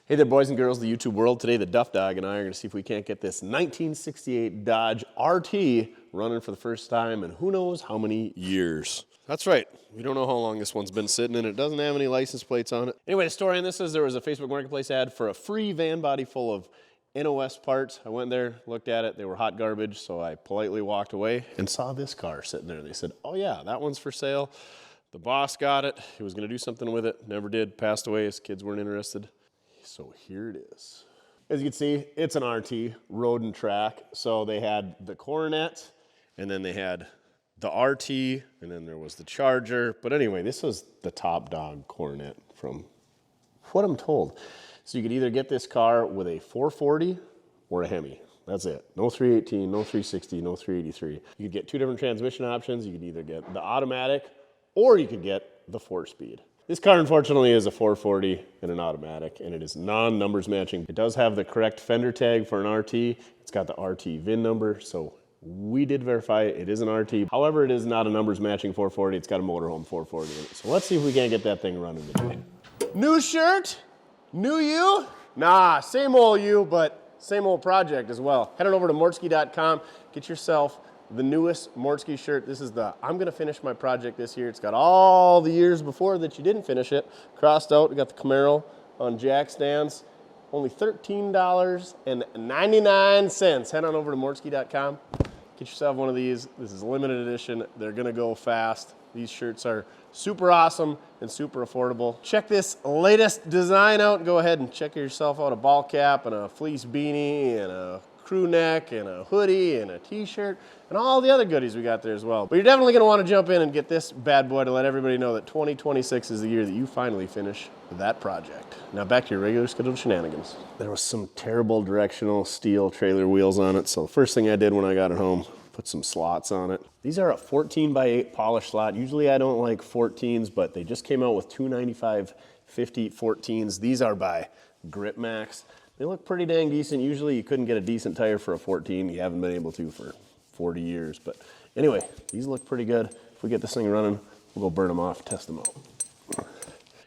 Hey there, boys and girls of the YouTube world. Today, the Duff Dog and I are going to see if we can't get this 1968 Dodge RT running for the first time in who knows how many years. That's right. We don't know how long this one's been sitting, and it doesn't have any license plates on it. Anyway, the story on this is there was a Facebook Marketplace ad for a free van body full of NOS parts. I went there, looked at it. They were hot garbage, so I politely walked away and saw this car sitting there. They said, oh yeah, that one's for sale. The boss got it. He was going to do something with it. Never did. Passed away. His kids weren't interested. So here it is. As you can see, it's an RT, road and track. So they had the coronet, and then they had the RT, and then there was the Charger. But anyway, this was the top dog coronet from what I'm told. So you could either get this car with a 440 or a Hemi. That's it. No 318, no 360, no 383. You could get two different transmission options. You could either get the automatic or you could get the 4-speed. This car, unfortunately, is a 440 and an automatic, and it is non-numbers matching. It does have the correct fender tag for an RT. It's got the RT VIN number, so we did verify it. It is an RT. However, it is not a numbers matching 440. It's got a motorhome 440 in it. So let's see if we can't get that thing running today. New shirt? New you? Nah, same old you, but same old project as well. Head on over to mortske.com. Get yourself the newest Mortske shirt. This is the I'm gonna finish my project this year. It's got all the years before that you didn't finish it crossed out. We got the Camaro on jack stands. Only $13.99. Head on over to mortske.com. Get yourself one of these. This is limited edition. They're gonna go fast. These shirts are super awesome and super affordable. Check this latest design out. Go ahead and check yourself out a ball cap and a fleece beanie and a crew neck and a hoodie and a t-shirt and all the other goodies we got there as well. But you're definitely going to want to jump in and get this bad boy to let everybody know that 2026 is the year that you finally finish that project. Now back to your regular scheduled shenanigans. There was some terrible directional steel trailer wheels on it, so the first thing I did when I got it home, put some slots on it. These are a 14x8 polished slot. Usually I don't like 14s, but they just came out with 295/50 14s. These are by Grip Max. They look pretty dang decent. Usually you couldn't get a decent tire for a 14. You haven't been able to for 40 years. But anyway, these look pretty good. If we get this thing running, we'll go burn them off, test them out.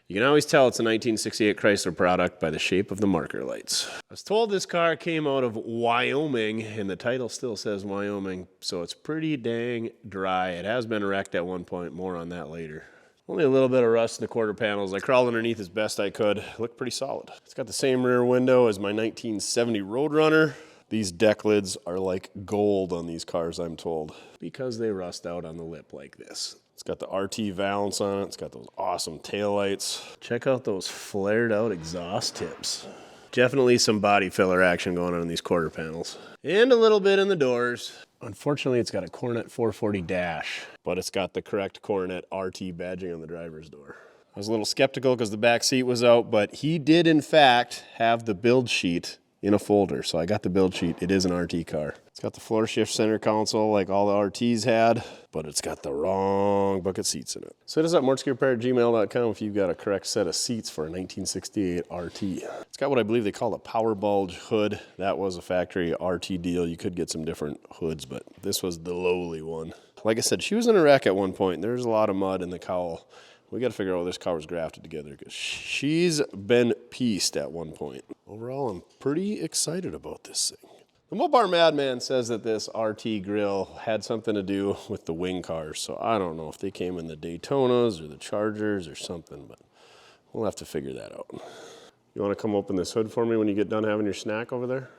You can always tell it's a 1968 Chrysler product by the shape of the marker lights. I was told this car came out of Wyoming, and the title still says Wyoming, so it's pretty dang dry. It has been wrecked at one point. More on that later. Only a little bit of rust in the quarter panels. I crawled underneath as best I could. Looked pretty solid. It's got the same rear window as my 1970 Roadrunner. These deck lids are like gold on these cars, I'm told, because they rust out on the lip like this. It's got the RT valance on it. It's got those awesome taillights. Check out those flared out exhaust tips. Definitely some body filler action going on in these quarter panels. And a little bit in the doors. Unfortunately, it's got a Coronet 440 dash, but it's got the correct Coronet RT badging on the driver's door. I was a little skeptical because the back seat was out, but he did in fact have the build sheet in a folder, so I got the build sheet. It is an RT car. It's got the floor shift center console like all the RTs had, but it's got the wrong bucket seats in it. So hit us up mortskerepair@gmail.com if you've got a correct set of seats for a 1968 RT. It's got what I believe they call a power bulge hood. That was a factory RT deal. You could get some different hoods, but this was the lowly one. Like I said, she was in a wreck at one point. There's a lot of mud in the cowl. We got to figure out how this car was grafted together because she's been pieced at one point. Overall, I'm pretty excited about this thing. The Mopar Madman says that this RT grill had something to do with the wing cars, so I don't know if they came in the Daytonas or the Chargers or something, but we'll have to figure that out. You want to come open this hood for me when you get done having your snack over there?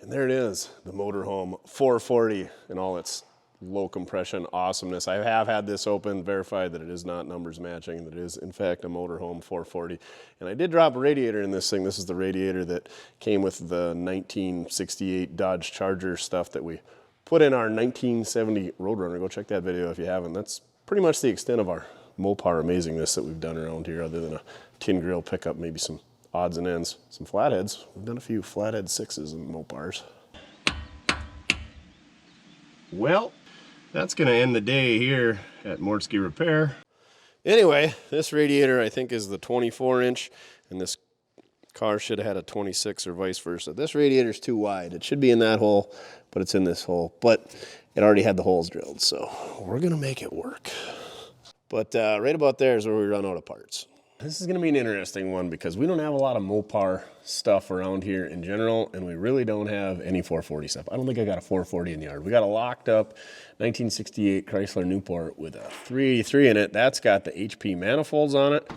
And there it is, the motorhome 440 in all its low compression awesomeness. I have had this open, verified that it is not numbers matching, that it is in fact a motorhome 440. And I did drop a radiator in this thing. This is the radiator that came with the 1968 Dodge Charger stuff that we put in our 1970 Roadrunner. Go check that video if you haven't. That's pretty much the extent of our Mopar amazingness that we've done around here, other than a tin grill pickup, maybe some odds and ends, some flatheads. We've done a few flathead 6s and Mopars. Well, that's going to end the day here at Mortske Repair. Anyway, this radiator I think is the 24-inch, and this car should have had a 26 or vice versa. This radiator's too wide. It should be in that hole, but it's in this hole. But it already had the holes drilled, so we're going to make it work. But right about there is where we run out of parts. This is gonna be an interesting one because we don't have a lot of Mopar stuff around here in general, and we really don't have any 440 stuff. I don't think I got a 440 in the yard. We got a locked up 1968 Chrysler Newport with a 383 in it. That's got the HP manifolds on it.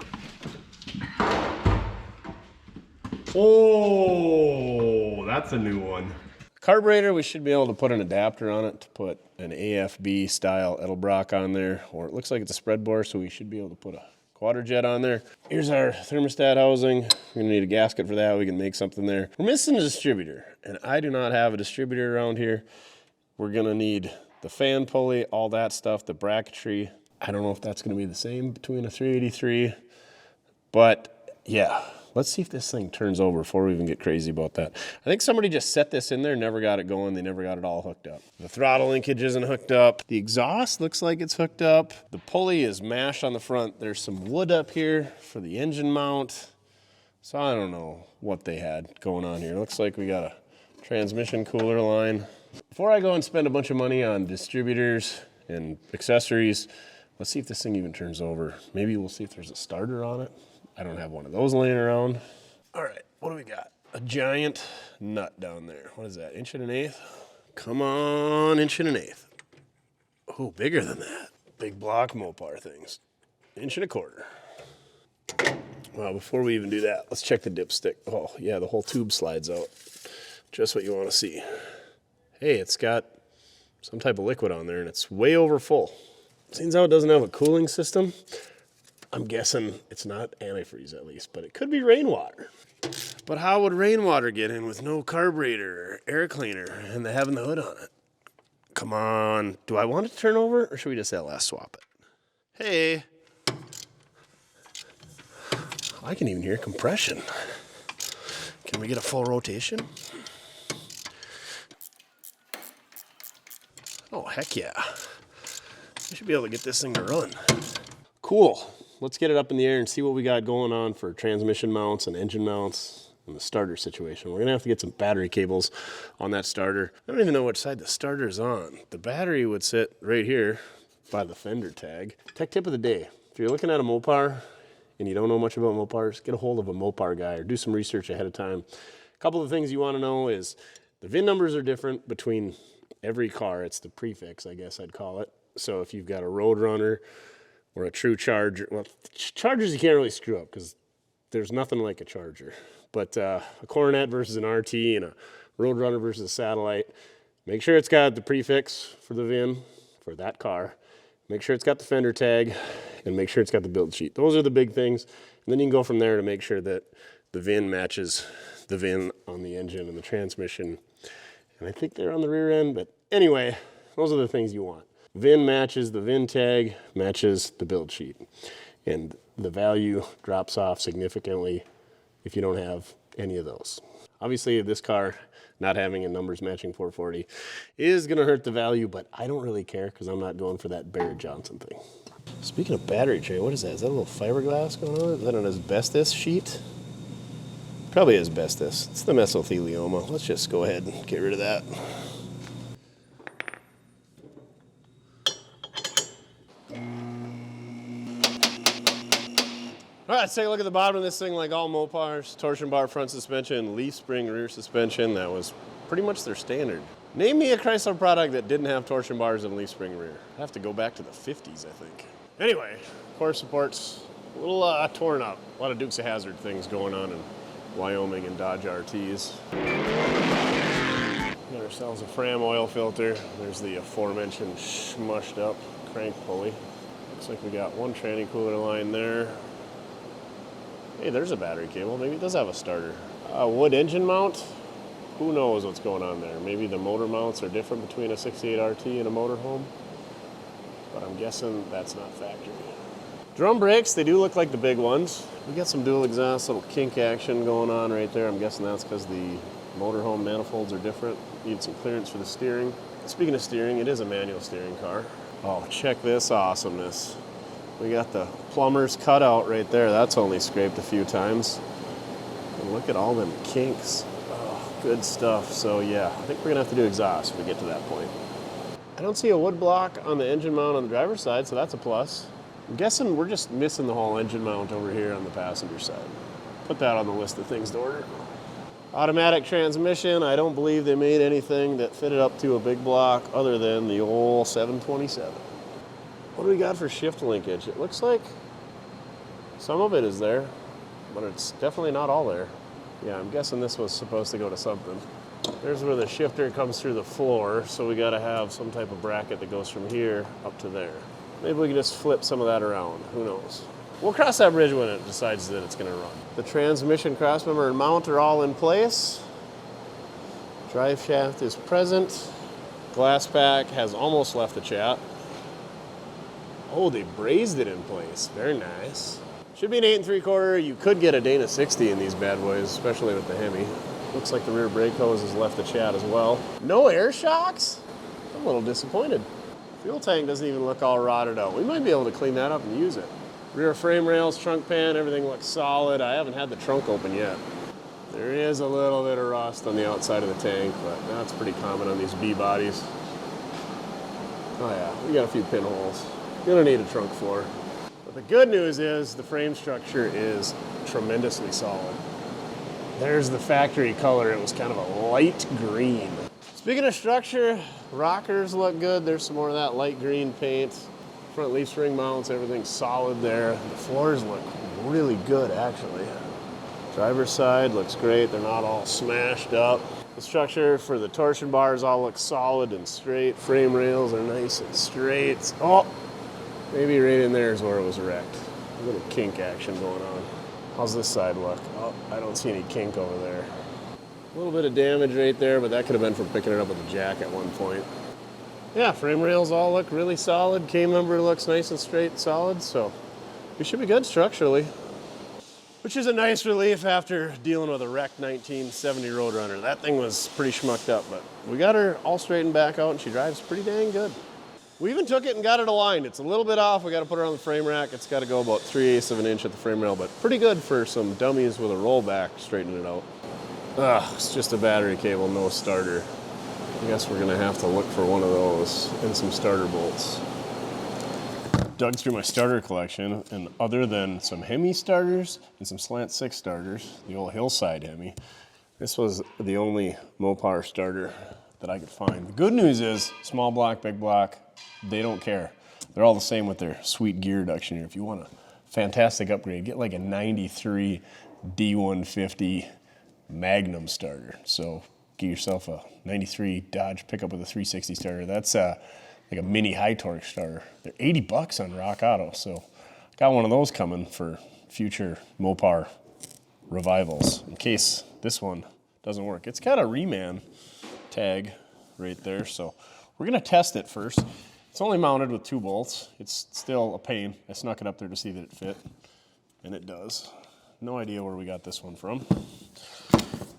Oh, that's a new one. Carburetor, we should be able to put an adapter on it to put an AFB style Edelbrock on there, or it looks like it's a spread bore, so we should be able to put a Quadrajet on there. Here's our thermostat housing. We're gonna need a gasket for that. We can make something there. We're missing a distributor, and I do not have a distributor around here. We're gonna need the fan pulley, all that stuff, the bracketry. I don't know if that's gonna be the same between a 383, but yeah. Let's see if this thing turns over before we even get crazy about that. I think somebody just set this in there, never got it going. They never got it all hooked up. The throttle linkage isn't hooked up. The exhaust looks like it's hooked up. The pulley is mashed on the front. There's some wood up here for the engine mount. So I don't know what they had going on here. Looks like we got a transmission cooler line. Before I go and spend a bunch of money on distributors and accessories, let's see if this thing even turns over. Maybe we'll see if there's a starter on it. I don't have one of those laying around. All right, what do we got? A giant nut down there. What is that, 1.1 inch? Come on, 1.1 inch. Oh, bigger than that. Big block Mopar things. 1.25 inch. Well, before we even do that, let's check the dipstick. Oh, yeah, the whole tube slides out. Just what you want to see. Hey, it's got some type of liquid on there, and it's way over full. Seems how it doesn't have a cooling system. I'm guessing it's not antifreeze at least, but it could be rainwater. But how would rainwater get in with no carburetor or air cleaner and having the hood on it? Come on. Do I want it to turn over, or should we just LS swap it? Hey. I can even hear compression. Can we get a full rotation? Oh, heck yeah. We should be able to get this thing to run. Cool. Let's get it up in the air and see what we got going on for transmission mounts and engine mounts and the starter situation. We're gonna have to get some battery cables on that starter. I don't even know which side the starter's on. The battery would sit right here by the fender tag. Tech tip of the day. If you're looking at a Mopar and you don't know much about Mopars, get a hold of a Mopar guy or do some research ahead of time. A couple of things you wanna know is the VIN numbers are different between every car. It's the prefix, I guess I'd call it. So if you've got a roadrunner, or a true Charger. Well, Chargers you can't really screw up because there's nothing like a Charger. But a Coronet versus an RT and a roadrunner versus a Satellite, make sure it's got the prefix for the VIN for that car. Make sure it's got the fender tag, and make sure it's got the build sheet. Those are the big things. And then you can go from there to make sure that the VIN matches the VIN on the engine and the transmission. And I think they're on the rear end, but anyway, those are the things you want. VIN matches the VIN tag, matches the build sheet. And the value drops off significantly if you don't have any of those. Obviously, this car not having a numbers matching 440 is gonna hurt the value, but I don't really care because I'm not going for that Barrett Johnson thing. Speaking of battery tray, what is that? Is that a little fiberglass going on? Is that an asbestos sheet? Probably asbestos. It's the mesothelioma. Let's just go ahead and get rid of that. All right, let's take a look at the bottom of this thing. Like all Mopars, torsion bar front suspension, leaf spring rear suspension. That was pretty much their standard. Name me a Chrysler product that didn't have torsion bars and leaf spring rear. I have to go back to the 50s, I think. Anyway, core support's a little torn up. A lot of Dukes of Hazzard things going on in Wyoming and Dodge RTs. Got ourselves a Fram oil filter. There's the aforementioned smushed up crank pulley. Looks like we got one tranny cooler line there. Hey, there's a battery cable. Maybe it does have a starter. Wood engine mount. Who knows what's going on there? Maybe the motor mounts are different between a 68 RT and a motorhome. But I'm guessing that's not factory. Drum brakes, they do look like the big ones. We got some dual exhaust, little kink action going on right there. I'm guessing that's because the motorhome manifolds are different. Need some clearance for the steering. Speaking of steering, it is a manual steering car. Oh, check this awesomeness. We got the plumber's cutout right there. That's only scraped a few times. And look at all them kinks. Oh, good stuff. So yeah, I think we're gonna have to do exhaust if we get to that point. I don't see a wood block on the engine mount on the driver's side, so that's a plus. I'm guessing we're just missing the whole engine mount over here on the passenger side. Put that on the list of things to order. Automatic transmission. I don't believe they made anything that fitted up to a big block other than the old 727. What do we got for shift linkage? It looks like some of it is there, but it's definitely not all there. Yeah, I'm guessing this was supposed to go to something. There's where the shifter comes through the floor, so we got to have some type of bracket that goes from here up to there. Maybe we can just flip some of that around. Who knows? We'll cross that bridge when it decides that it's going to run. The transmission crossmember and mount are all in place. Drive shaft is present. Glass pack has almost left the chat. Oh, they brazed it in place. Very nice. Should be an 8 3/4. You could get a Dana 60 in these bad boys, especially with the Hemi. Looks like the rear brake hose has left the chat as well. No air shocks? I'm a little disappointed. Fuel tank doesn't even look all rotted out. We might be able to clean that up and use it. Rear frame rails, trunk pan, everything looks solid. I haven't had the trunk open yet. There is a little bit of rust on the outside of the tank, but that's pretty common on these B bodies. Oh yeah, we got a few pinholes. Gonna need a trunk floor. But the good news is the frame structure is tremendously solid. There's the factory color. It was kind of a light green. Speaking of structure, rockers look good. There's some more of that light green paint. Front leaf spring mounts, everything's solid there. The floors look really good, actually. Driver's side looks great. They're not all smashed up. The structure for the torsion bars all look solid and straight. Frame rails are nice and straight. Oh, maybe right in there is where it was wrecked. A little kink action going on. How's this side look? Oh, I don't see any kink over there. A little bit of damage right there, but that could have been from picking it up with a jack at one point. Yeah, frame rails all look really solid. K-member looks nice and straight and solid, so we should be good structurally. Which is a nice relief after dealing with a wrecked 1970 Roadrunner. That thing was pretty schmucked up, but we got her all straightened back out and she drives pretty dang good. We even took it and got it aligned. It's a little bit off. We got to put her on the frame rack. It's got to go about 3/8 of an inch at the frame rail, but pretty good for some dummies with a rollback straightening it out. Ugh, it's just a battery cable, no starter. I guess we're gonna have to look for one of those and some starter bolts. Dug through my starter collection, and other than some Hemi starters and some Slant 6 starters, the old Hillside Hemi, this was the only Mopar starter that I could find. The good news is, small block, big block, they don't care. They're all the same with their sweet gear reduction here. If you want a fantastic upgrade, get like a 93 D150 Magnum starter. So get yourself a 93 Dodge pickup with a 360 starter. That's like a mini high torque starter. They're $80 on Rock Auto, so got one of those coming for future Mopar revivals in case this one doesn't work. It's got a reman tag right there, so we're gonna test it first. It's only mounted with 2 bolts. It's still a pain. I snuck it up there to see that it fit, and it does. No idea where we got this one from.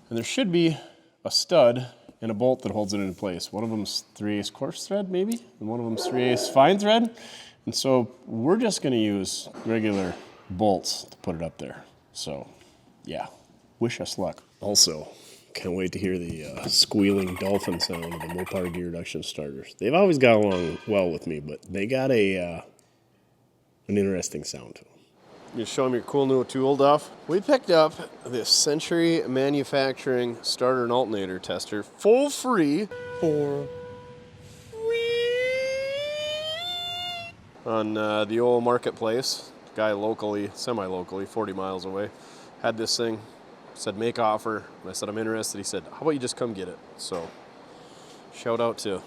And there should be a stud and a bolt that holds it in place. One of them's 3/8 coarse thread, maybe, and one of them's 3/8 fine thread. And so we're just gonna use regular bolts to put it up there. So, yeah, wish us luck. Also, can't wait to hear the squealing dolphin sound of the Mopar gear reduction starters. They've always got along well with me, but they got an interesting sound to them. You show them your cool new tool, Duff. We picked up this Century Manufacturing starter and alternator tester for free on the old marketplace. Guy locally, semi-locally, 40 miles away, had this thing, said make offer. And I said I'm interested. He said, how about you just come get it? So shout out to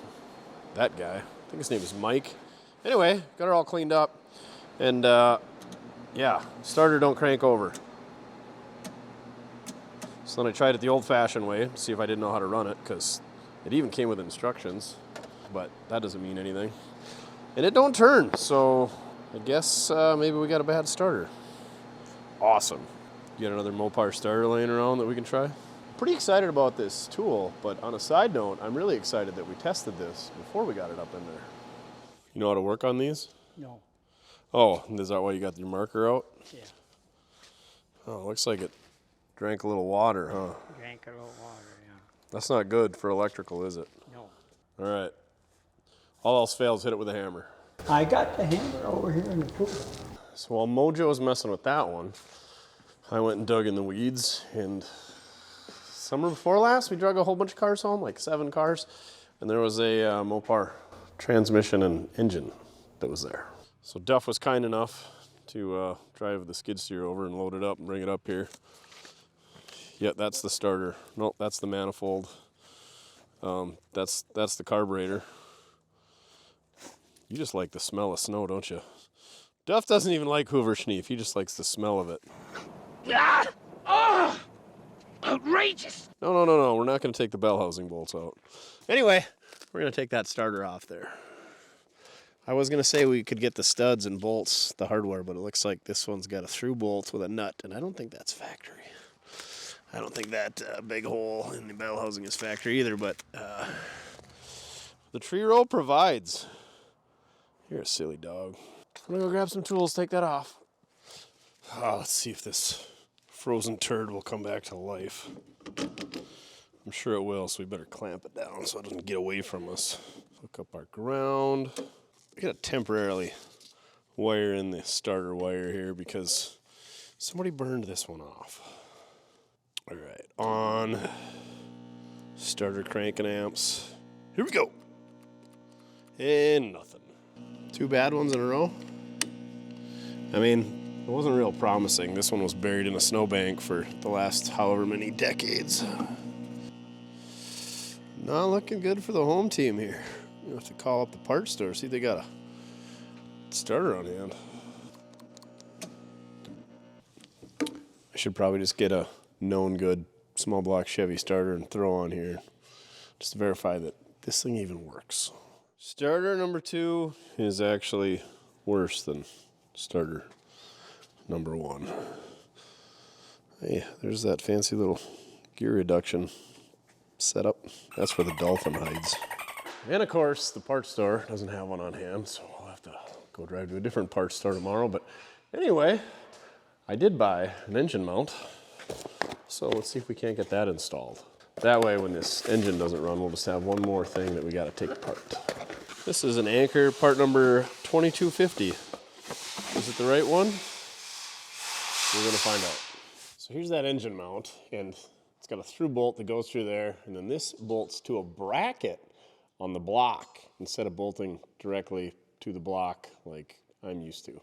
that guy. I think his name is Mike. Anyway, got her all cleaned up, and yeah, starter don't crank over. So then I tried it the old-fashioned way to see if I didn't know how to run it, because it even came with instructions, but that doesn't mean anything. And it don't turn, so I guess maybe we got a bad starter. Awesome. You got another Mopar starter laying around that we can try? Pretty excited about this tool, but on a side note, I'm really excited that we tested this before we got it up in there. You know how to work on these? No. Oh, is that why you got your marker out? Yeah. Oh, looks like it drank a little water, huh? Drank a little water, yeah. That's not good for electrical, is it? No. All right. All else fails, hit it with a hammer. I got the hammer over here in the pool. So while Mojo was messing with that one, I went and dug in the weeds, and summer before last, we drug a whole bunch of cars home, like 7 cars, and there was a Mopar transmission and engine that was there. So Duff was kind enough to drive the skid steer over and load it up and bring it up here. Yeah, that's the starter. Nope, that's the manifold. That's the carburetor. You just like the smell of snow, don't you? Duff doesn't even like Hoover Schneef. He just likes the smell of it. Ah! Oh! Outrageous! No. We're not going to take the bell housing bolts out. Anyway, we're going to take that starter off there. I was going to say we could get the studs and bolts, the hardware, but it looks like this one's got a through bolt with a nut, and I don't think that's factory. I don't think that big hole in the bell housing is factory either, but the tree roll provides. You're a silly dog. I'm gonna go grab some tools, take that off. Let's see if this frozen turd will come back to life. I'm sure it will, so we better clamp it down so it doesn't get away from us. Hook up our ground. We gotta temporarily wire in the starter wire here because somebody burned this one off. All right, on. Starter cranking amps. Here we go. And nothing. 2 bad ones in a row. I mean, it wasn't real promising. This one was buried in a snowbank for the last however many decades. Not looking good for the home team here. You have to call up the parts store, see if they got a starter on hand. I should probably just get a known good small block Chevy starter and throw on here just to verify that this thing even works. Starter number 2 is actually worse than starter number 1. Hey, there's that fancy little gear reduction setup. That's where the Dolphin hides. And of course, the parts store doesn't have one on hand, so I'll have to go drive to a different parts store tomorrow. But anyway, I did buy an engine mount, so let's see if we can't get that installed. That way, when this engine doesn't run, we'll just have one more thing that we got to take apart. This is an Anchor part number 2250. Is it the right one? We're gonna find out. So here's that engine mount, and it's got a through bolt that goes through there, and then this bolts to a bracket on the block instead of bolting directly to the block like I'm used to.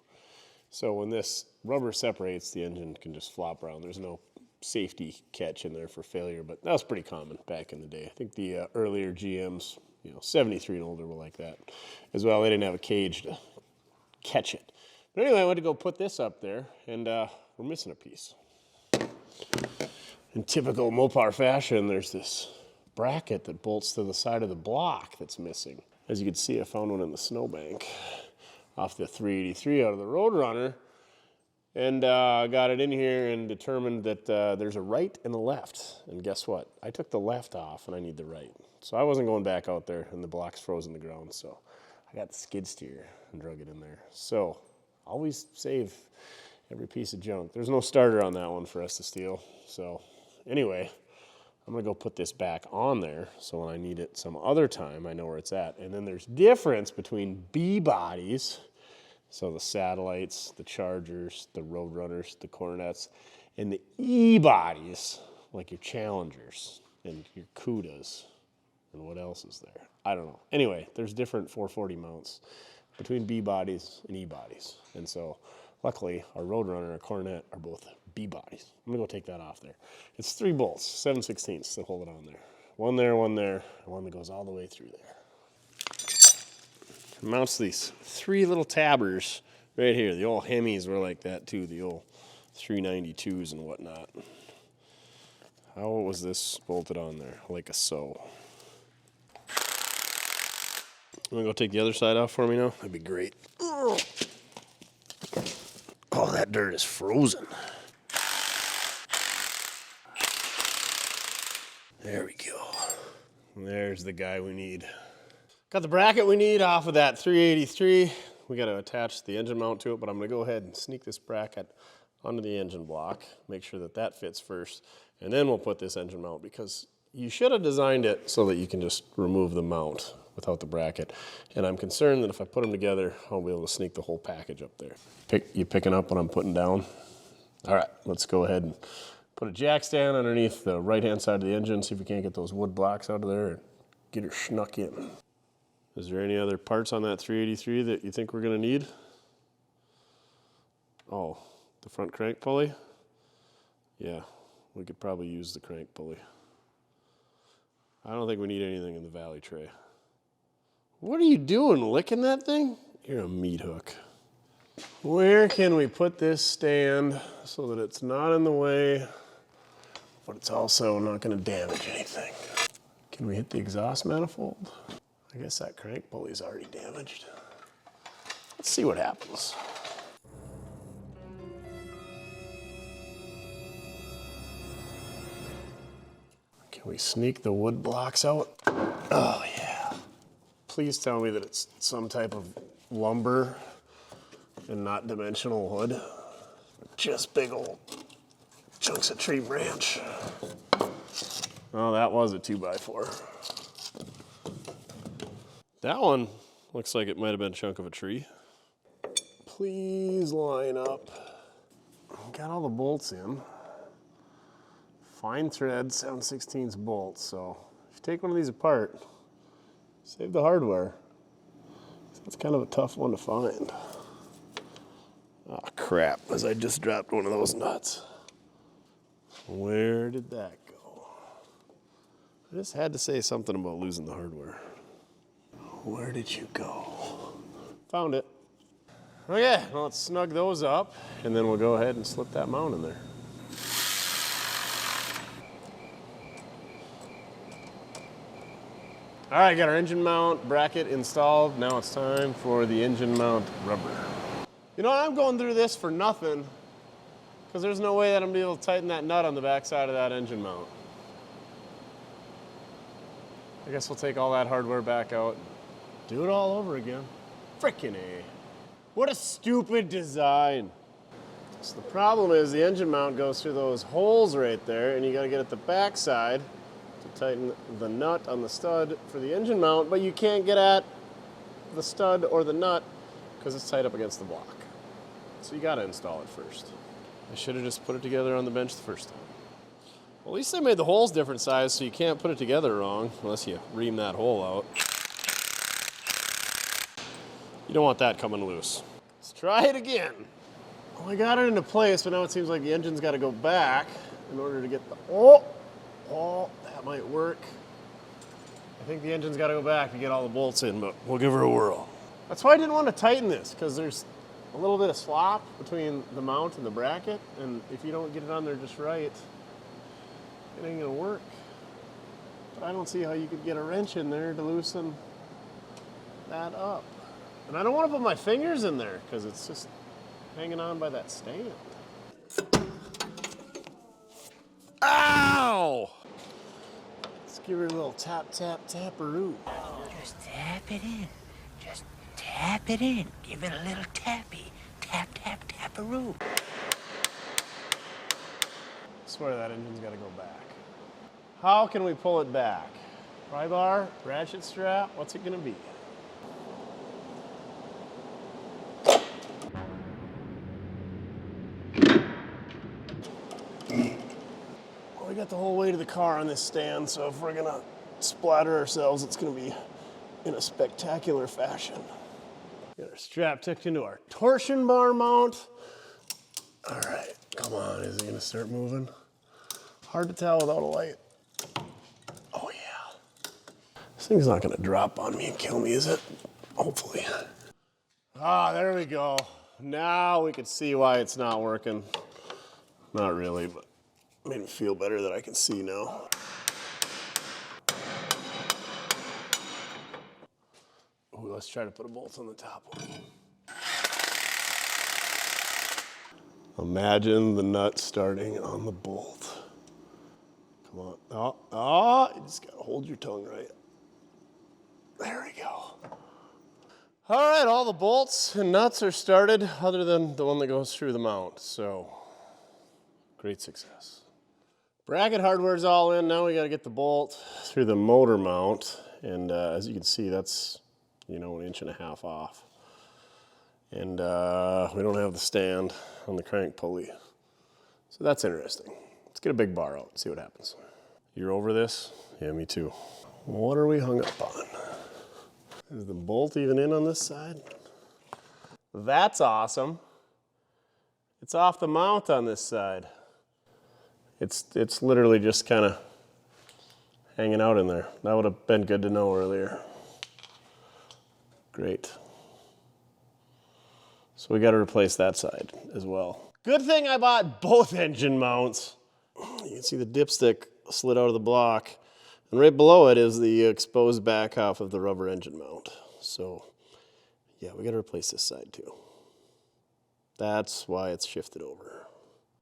So when this rubber separates, the engine can just flop around. There's no safety catch in there for failure, but that was pretty common back in the day. I think the earlier GMs, 73 and older were like that as well. They didn't have a cage to catch it. But anyway, I went to go put this up there, and we're missing a piece. In typical Mopar fashion, there's this bracket that bolts to the side of the block that's missing. As you can see, I found one in the snowbank off the 383 out of the roadrunner, and got it in here and determined that there's a right and a left. And guess what? I took the left off, and I need the right. So I wasn't going back out there, and the block's frozen in the ground, so I got the skid steer and drug it in there. So always save every piece of junk. There's no starter on that one for us to steal. So anyway, I'm gonna go put this back on there so when I need it some other time, I know where it's at. And then there's difference between B bodies, so the satellites, the Chargers, the Roadrunners, the Coronets, and the E bodies, like your Challengers and your Cudas. And what else is there? I don't know. Anyway, there's different 440 mounts between B bodies and E bodies. And so luckily our Roadrunner and our Coronet are both B bodies. I'm gonna go take that off there. It's 3 bolts, 7/16 that hold it on there. One there, and one that goes all the way through there. It mounts these 3 little tabbers right here. The old Hemis were like that too, the old 392s and whatnot. How was this bolted on there? Like a so. You wanna go take the other side off for me now? That'd be great. Oh, that dirt is frozen. There we go. There's the guy we need. Got the bracket we need off of that 383. We got to attach the engine mount to it, but I'm going to go ahead and sneak this bracket onto the engine block, make sure that that fits first, and then we'll put this engine mount because You should have designed it so that you can just remove the mount without the bracket. And I'm concerned that if I put them together, I'll be able to sneak the whole package up there. You picking up what I'm putting down? All right, let's go ahead and put a jack stand underneath the right-hand side of the engine, see if we can't get those wood blocks out of there and get her snuck in. Is there any other parts on that 383 that you think we're gonna need? Oh, the front crank pulley? Yeah, we could probably use the crank pulley. I don't think we need anything in the valley tray. What are you doing, licking that thing? You're a meat hook. Where can we put this stand so that it's not in the way, but it's also not gonna damage anything? Can we hit the exhaust manifold? I guess that crank pulley's already damaged. Let's see what happens. Can we sneak the wood blocks out? Oh yeah. Please tell me that it's some type of lumber and not dimensional wood. Just big old chunks of tree branch. Oh, that was a 2x4. That one looks like it might have been a chunk of a tree. Please line up. Got all the bolts in. Fine thread, 7/16 bolts. So if you take one of these apart, save the hardware. That's kind of a tough one to find. Oh crap, as I just dropped one of those nuts. Where did that go? I just had to say something about losing the hardware. Where did you go? Found it. Okay, well, let's snug those up, and then we'll go ahead and slip that mount in there. All right, got our engine mount bracket installed. Now it's time for the engine mount rubber. You know, I'm going through this for nothing, because there's no way that I'm gonna be able to tighten that nut on the back side of that engine mount. I guess we'll take all that hardware back out. Do it all over again. Frickin' A. What a stupid design. So the problem is the engine mount goes through those holes right there, and you gotta get at the back side to tighten the nut on the stud for the engine mount, but you can't get at the stud or the nut because it's tight up against the block. So you gotta install it first. I should have just put it together on the bench the first time. Well, at least they made the holes different size so you can't put it together wrong unless you ream that hole out. You don't want that coming loose. Let's try it again. Well, I got it into place, but now it seems like the engine's got to go back in order to get the, oh, that might work. I think the engine's got to go back to get all the bolts in, but we'll give her a whirl. That's why I didn't want to tighten this, because there's a little bit of slop between the mount and the bracket, and if you don't get it on there just right, it ain't gonna work. But I don't see how you could get a wrench in there to loosen that up. And I don't want to put my fingers in there because it's just hanging on by that stand. Ow! Let's give her a little tap, tap, taparoo. Just tap it in. Just tap it in. Give it a little tappy. Tap, tap, taparoo. I swear that engine's got to go back. How can we pull it back? Pry bar, ratchet strap, what's it going to be? We got the whole weight of the car on this stand, so if we're gonna splatter ourselves, it's gonna be in a spectacular fashion. Got our strap tucked into our torsion bar mount. All right, come on, is it gonna start moving? Hard to tell without a light. Oh yeah. This thing's not gonna drop on me and kill me, is it? Hopefully. Ah, there we go. Now we can see why it's not working. Not really, but made me feel better that I can see now. Ooh, let's try to put a bolt on the top one. Imagine the nut starting on the bolt. Come on. Oh, you just gotta hold your tongue right. There we go. All right, all the bolts and nuts are started other than the one that goes through the mount, so great success. Bracket hardware's all in. Now we got to get the bolt through the motor mount. And as you can see, that's, you know, 1.5 inches off. And we don't have the stand on the crank pulley. So that's interesting. Let's get a big bar out and see what happens. You're over this? Yeah, me too. What are we hung up on? Is the bolt even in on this side? That's awesome. It's off the mount on this side. It's literally just kind of hanging out in there. That would have been good to know earlier. Great. So we got to replace that side as well. Good thing I bought both engine mounts. You can see the dipstick slid out of the block. And right below it is the exposed back half of the rubber engine mount. So yeah, we got to replace this side too. That's why it's shifted over.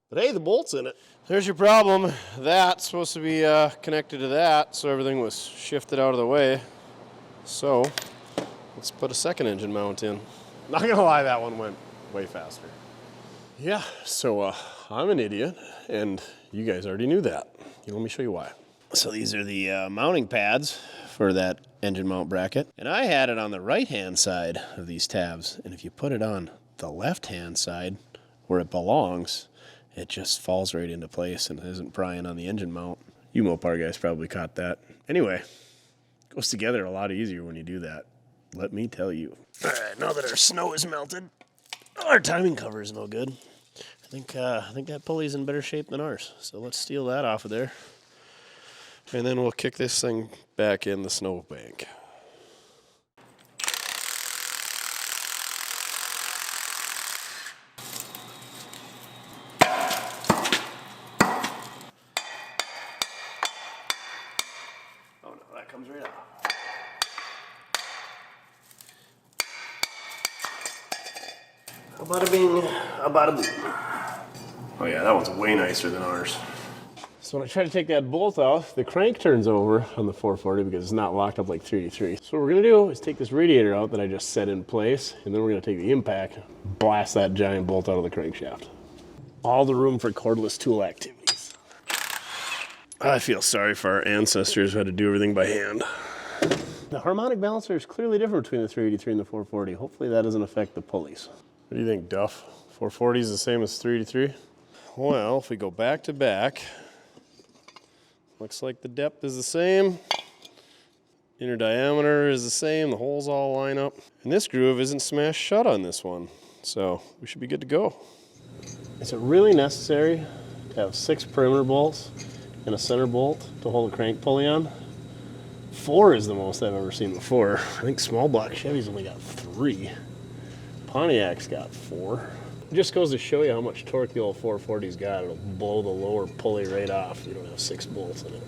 But hey, the bolt's in it. There's your problem. That's supposed to be connected to that, so everything was shifted out of the way. So let's put a second engine mount in. Not gonna lie, that one went way faster. Yeah, so I'm an idiot, and you guys already knew that. Let me show you why. So these are the mounting pads for that engine mount bracket. And I had it on the right-hand side of these tabs. And if you put it on the left-hand side where it belongs, it just falls right into place and isn't prying on the engine mount. You Mopar guys probably caught that. Anyway, it goes together a lot easier when you do that. Let me tell you. All right, now that our snow is melted, our timing cover is no good. I think that pulley's in better shape than ours. So let's steal that off of there. And then we'll kick this thing back in the snowbank. Oh no, that comes right off. Bada bing, bada boom. Oh yeah, that one's way nicer than ours. So when I try to take that bolt off, the crank turns over on the 440 because it's not locked up like 383. So what we're gonna do is take this radiator out that I just set in place, and then we're gonna take the impact, blast that giant bolt out of the crankshaft. All the room for cordless tool activities. I feel sorry for our ancestors who had to do everything by hand. The harmonic balancer is clearly different between the 383 and the 440. Hopefully that doesn't affect the pulleys. What do you think, Duff? 440 is the same as 383? Well, if we go back to back, looks like the depth is the same. Inner diameter is the same. The holes all line up. And this groove isn't smashed shut on this one. So we should be good to go. Is it really necessary to have 6 perimeter bolts and a center bolt to hold a crank pulley on? 4 is the most I've ever seen before. I think small block Chevy's only got 3. Pontiac's got 4. It just goes to show you how much torque the old 440's got. It'll blow the lower pulley right off. You don't have 6 bolts in it.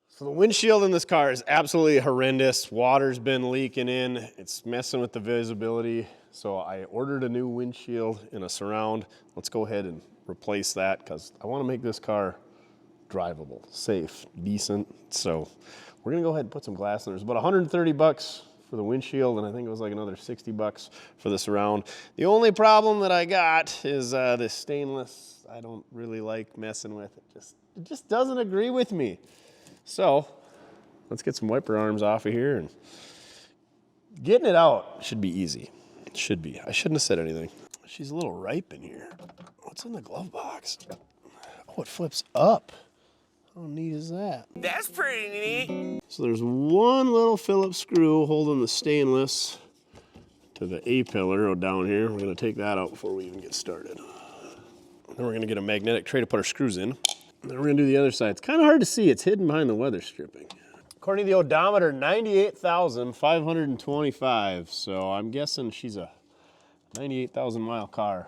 So the windshield in this car is absolutely horrendous. Water's been leaking in. It's messing with the visibility. So I ordered a new windshield in a surround. Let's go ahead and replace that because I want to make this car drivable, safe, decent. So we're gonna go ahead and put some glass in there. It's about 130 bucks for the windshield, and I think it was like another 60 bucks for the surround. The only problem that I got is this stainless. I don't really like messing with it. It just doesn't agree with me. So let's get some wiper arms off of here, and getting it out should be easy. It should be. I shouldn't have said anything. She's a little ripe in here. What's in the glove box? Oh, it flips up. How neat is that? That's pretty neat. So there's one little Phillips screw holding the stainless to the A-pillar down here. We're gonna take that out before we even get started. Then we're gonna get a magnetic tray to put our screws in. Then we're gonna do the other side. It's kind of hard to see. It's hidden behind the weather stripping. According to the odometer, 98,525. So I'm guessing she's a 98,000 mile car.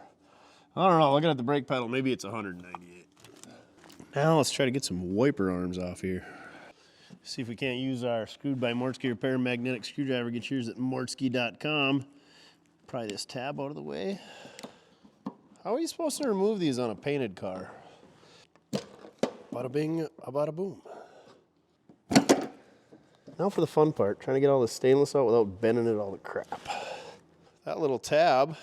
I don't know, looking at the brake pedal, maybe it's 198. Now let's try to get some wiper arms off here. See if we can't use our Screwed by Mortske Repair magnetic screwdriver. Get yours at mortske.com. Pry this tab out of the way. How are you supposed to remove these on a painted car? Bada bing, bada boom. Now for the fun part, trying to get all the stainless out without bending it all to crap. That little tab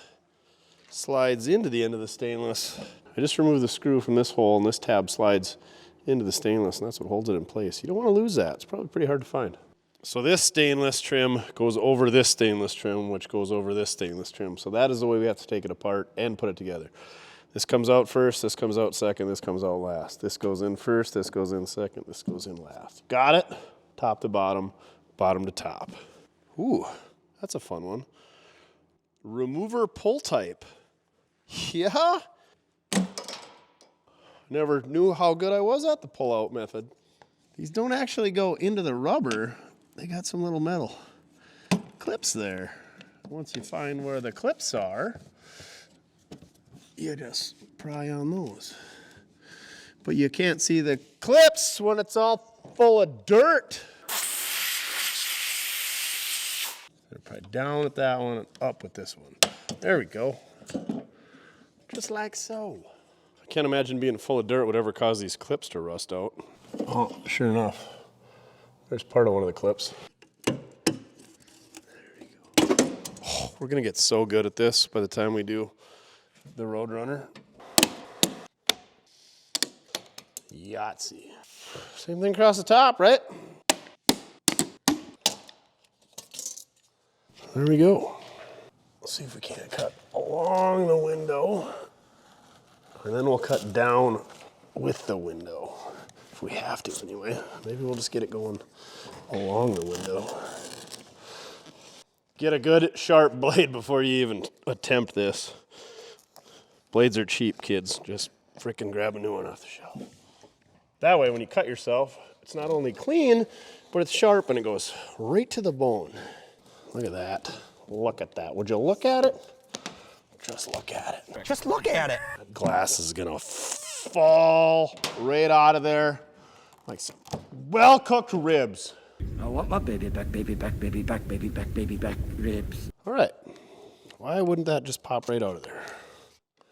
slides into the end of the stainless. I just removed the screw from this hole, and this tab slides into the stainless, and that's what holds it in place. You don't want to lose that. It's probably pretty hard to find. So this stainless trim goes over this stainless trim, which goes over this stainless trim. So that is the way we have to take it apart and put it together. This comes out first, this comes out second, this comes out last. This goes in first, this goes in second, this goes in last. Got it? Top to bottom, bottom to top. Ooh, that's a fun one. Remover pull type. Yeah? Never knew how good I was at the pull-out method. These don't actually go into the rubber. They got some little metal clips there. Once you find where the clips are, you just pry on those. But you can't see the clips when it's all full of dirt. Probably down with that one and up with this one. There we go. Just like so. I can't imagine being full of dirt would ever cause these clips to rust out. Oh, sure enough. There's part of one of the clips. There we go. Oh, we're gonna get so good at this by the time we do the roadrunner. Yahtzee. Same thing across the top, right? There we go. Let's see if we can't cut along the window. And then we'll cut down with the window. If we have to anyway. Maybe we'll just get it going along the window. Get a good sharp blade before you even attempt this. Blades are cheap, kids. Just frickin' grab a new one off the shelf. That way when you cut yourself, it's not only clean, but it's sharp and it goes right to the bone. Look at that. Look at that. Would you look at it? Just look at it. Just look at it. That glass is gonna fall right out of there like some well-cooked ribs. I want my baby back, baby back, baby back, baby back, baby back ribs. All right. Why wouldn't that just pop right out of there?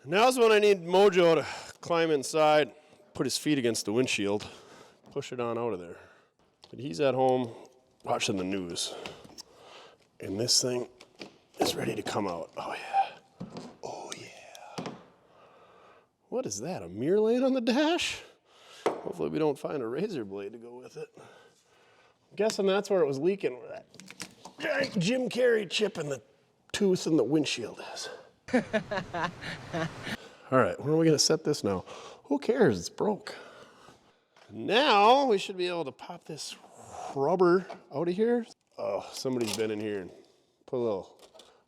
Now's when I need Mojo to climb inside, put his feet against the windshield, push it on out of there. But he's at home watching the news. And this thing is ready to come out. Oh yeah. Oh yeah. What is that, a mirror laying on the dash? Hopefully we don't find a razor blade to go with it. I'm guessing that's where it was leaking, where that giant Jim Carrey chip in the tooth in the windshield is. All right, where are we gonna set this now? Who cares, it's broke. Now we should be able to pop this rubber out of here. Oh, somebody's been in here and put a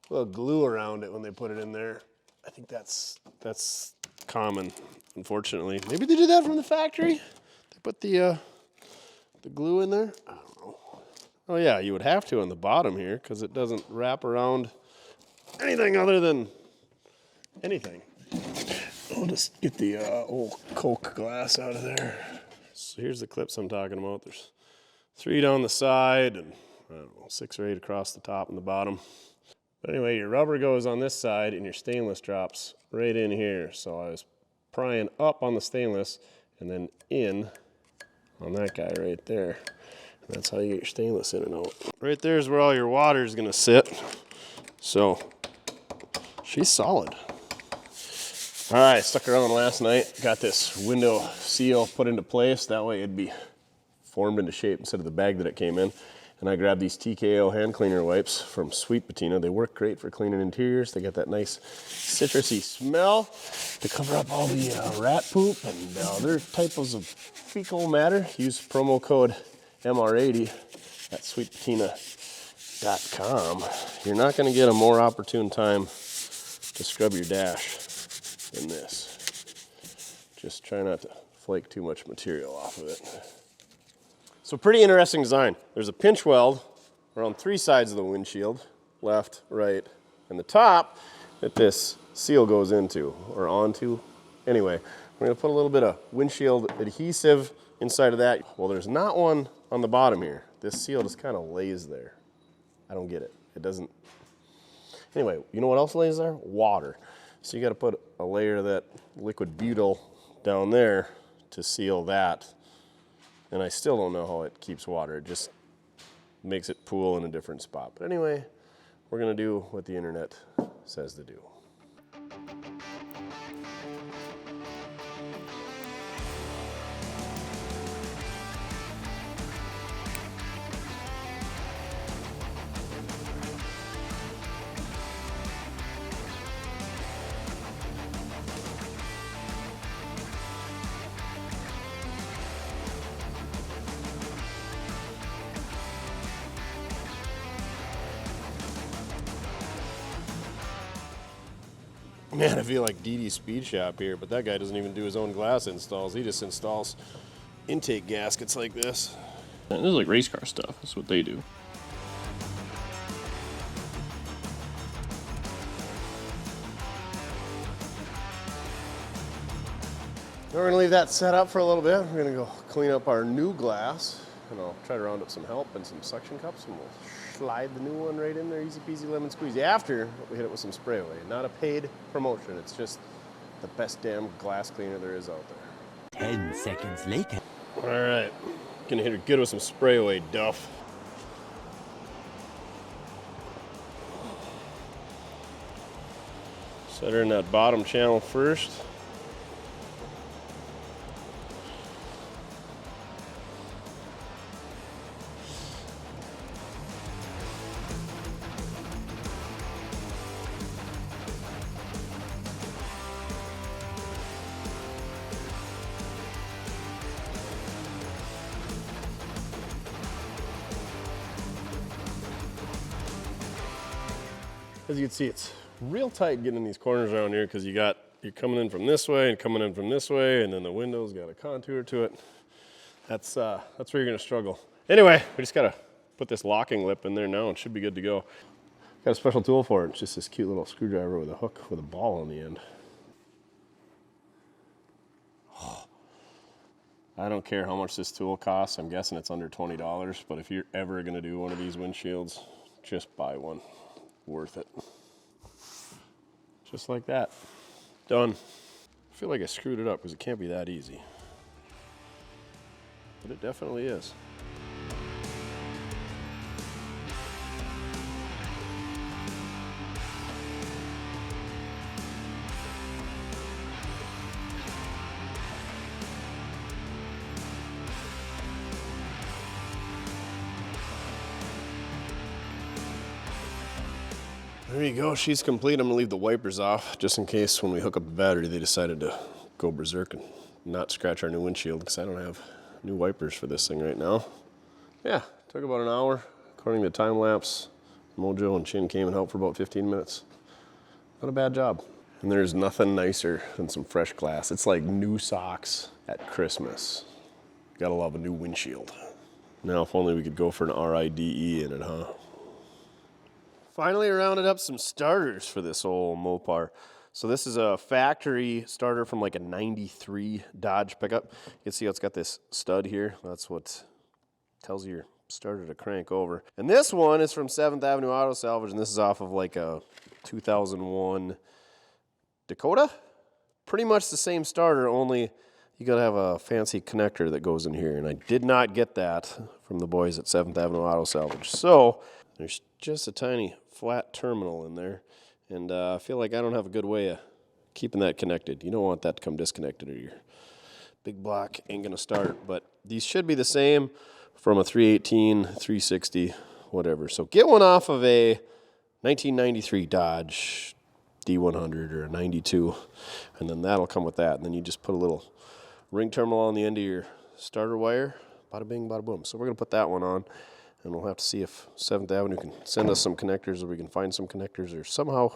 little glue around it when they put it in there. I think that's common, unfortunately. Maybe they did that from the factory. They put the glue in there. I don't know. Oh yeah, you would have to on the bottom here because it doesn't wrap around anything other than anything. I'll just get the old Coke glass out of there. So here's the clips I'm talking about. There's 3 down the side and I don't know, 6 or 8 across the top and the bottom. But anyway, your rubber goes on this side and your stainless drops right in here. So I was prying up on the stainless and then in on that guy right there. And that's how you get your stainless in and out. Right there is where all your water is gonna sit. So she's solid. All right, stuck around last night. Got this window seal put into place. That way it'd be formed into shape instead of the bag that it came in. And I grabbed these TKO hand cleaner wipes from Sweet Patina. They work great for cleaning interiors. They got that nice citrusy smell to cover up all the rat poop and other types of fecal matter. Use promo code MR80 at sweetpatina.com. You're not going to get a more opportune time to scrub your dash than this. Just try not to flake too much material off of it. So pretty interesting design. There's a pinch weld around 3 sides of the windshield, left, right, and the top that this seal goes into or onto. Anyway, we're gonna put a little bit of windshield adhesive inside of that. Well, there's not one on the bottom here. This seal just kind of lays there. I don't get it. It doesn't. Anyway, you know what else lays there? Water. So you gotta put a layer of that liquid butyl down there to seal that. And I still don't know how it keeps water. It just makes it pool in a different spot. But anyway, we're gonna do what the internet says to do. Man, I feel like DD's Speed Shop here, but that guy doesn't even do his own glass installs. He just installs intake gaskets like this. And this is like race car stuff. That's what they do. We're gonna leave that set up for a little bit. We're gonna go clean up our new glass, and I'll try to round up some help and some suction cups, and we'll slide the new one right in there, easy peasy lemon squeezy. After we hit it with some spray away. Not a paid promotion, it's just the best damn glass cleaner there is out there. 10 seconds later. All right, gonna hit her good with some spray away, Duff. Set her in that bottom channel first. As you can see, it's real tight getting in these corners around here because you're coming in from this way and coming in from this way, and then the window's got a contour to it. That's where you're gonna struggle. Anyway, we just gotta put this locking lip in there now and should be good to go. Got a special tool for it. It's just this cute little screwdriver with a hook with a ball on the end. I don't care how much this tool costs. I'm guessing it's under $20, but if you're ever gonna do one of these windshields, just buy one. Worth it. Just like that. Done. I feel like I screwed it up because it can't be that easy. But it definitely is. There you go, she's complete. I'm gonna leave the wipers off just in case when we hook up the battery they decided to go berserk and not scratch our new windshield because I don't have new wipers for this thing right now. Yeah, took about an hour. According to time lapse, Mojo and Chin came and helped for about 15 minutes. Not a bad job. And there's nothing nicer than some fresh glass. It's like new socks at Christmas. Gotta love a new windshield. Now if only we could go for an RIDE in it, huh? Finally rounded up some starters for this old Mopar. So this is a factory starter from like a 93 Dodge pickup. You can see how it's got this stud here. That's what tells you your starter to crank over. And this one is from 7th Avenue Auto Salvage, and this is off of like a 2001 Dakota. Pretty much the same starter, only you gotta have a fancy connector that goes in here, and I did not get that from the boys at 7th Avenue Auto Salvage. So there's just a tiny flat terminal in there, and I feel like I don't have a good way of keeping that connected. You don't want that to come disconnected or your big block ain't gonna start, but these should be the same from a 318, 360, whatever. So get one off of a 1993 Dodge D100 or a 92, and then that'll come with that. And then you just put a little ring terminal on the end of your starter wire, bada bing, bada boom. So we're gonna put that one on, and we'll have to see if 7th Avenue can send us some connectors, or we can find some connectors, or somehow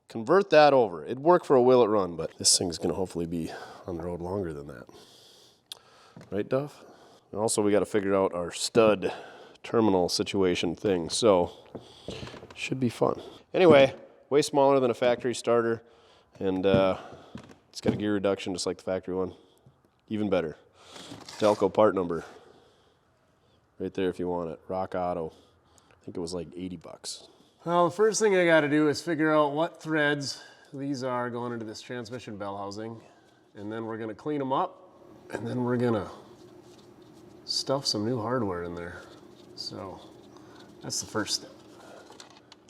convert that over. It'd work for a will it run, but this thing's gonna hopefully be on the road longer than that. Right, Duff? And also we gotta figure out our stud terminal situation thing, so should be fun. Anyway, way smaller than a factory starter, and it's got a gear reduction just like the factory one. Even better. Delco part number. Right there if you want it. Rock Auto. I think it was like 80 bucks. Well, the first thing I got to do is figure out what threads these are going into this transmission bell housing. And then we're going to clean them up. And then we're going to stuff some new hardware in there. So that's the first step.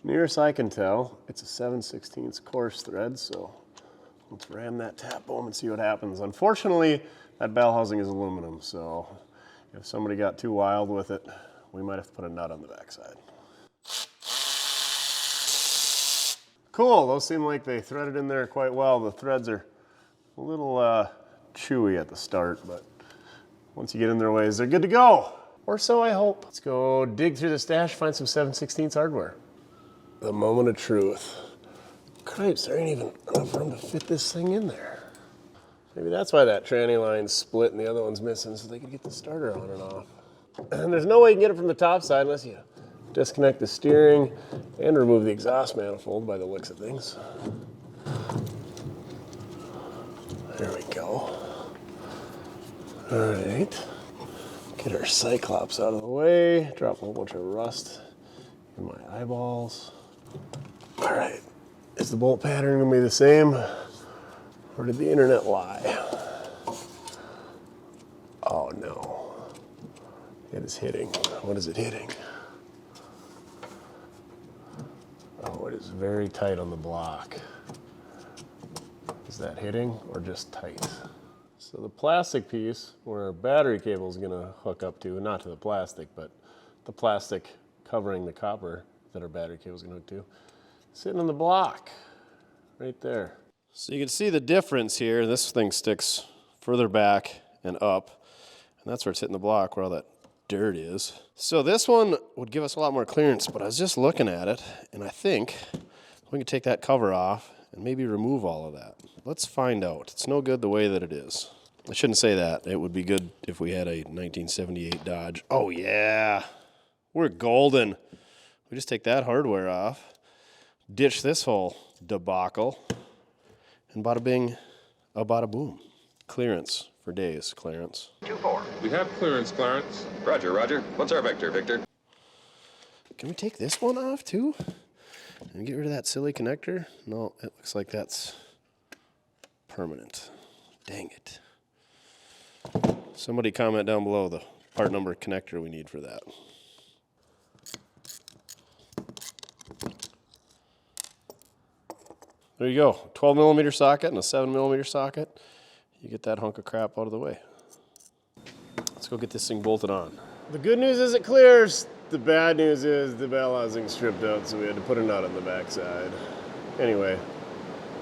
Nearest I can tell, it's a 7/16 coarse thread. So let's ram that tap home and see what happens. Unfortunately, that bell housing is aluminum. So if somebody got too wild with it, we might have to put a nut on the backside. Cool, those seem like they threaded in there quite well. The threads are a little chewy at the start, but once you get in their ways, they're good to go. Or so I hope. Let's go dig through the stash, find some 7/16 hardware. The moment of truth. pipes. There ain't even enough room to fit this thing in there. Maybe that's why that tranny line's split and the other one's missing, so they can get the starter on and off. And there's no way you can get it from the top side unless you disconnect the steering and remove the exhaust manifold by the looks of things. There we go. All right. Get our Cyclops out of the way. Drop a whole bunch of rust in my eyeballs. All right. Is the bolt pattern gonna be the same? Or did the internet lie? Oh no. It is hitting. What is it hitting? Oh, it is very tight on the block. Is that hitting or just tight? So the plastic piece where our battery cable is gonna hook up to, not to the plastic, but the plastic covering the copper that our battery cable is gonna hook to, sitting on the block, right there. So you can see the difference here. This thing sticks further back and up, and that's where it's hitting the block, where all that dirt is. So this one would give us a lot more clearance, but I was just looking at it, and I think we can take that cover off and maybe remove all of that. Let's find out. It's no good the way that it is. I shouldn't say that. It would be good if we had a 1978 Dodge. Oh yeah, we're golden. We just take that hardware off, ditch this whole debacle, and bada bing, a bada boom. Clearance for days, Clarence. 2-4. We have clearance, Clarence. Roger, Roger. What's our vector, Victor? Can we take this one off too? And get rid of that silly connector? No, it looks like that's permanent. Dang it. Somebody comment down below the part number connector we need for that. There you go, 12 millimeter socket and a 7 millimeter socket. You get that hunk of crap out of the way. Let's go get this thing bolted on. The good news is it clears. The bad news is the bell housing stripped out, so we had to put a nut on the backside. Anyway,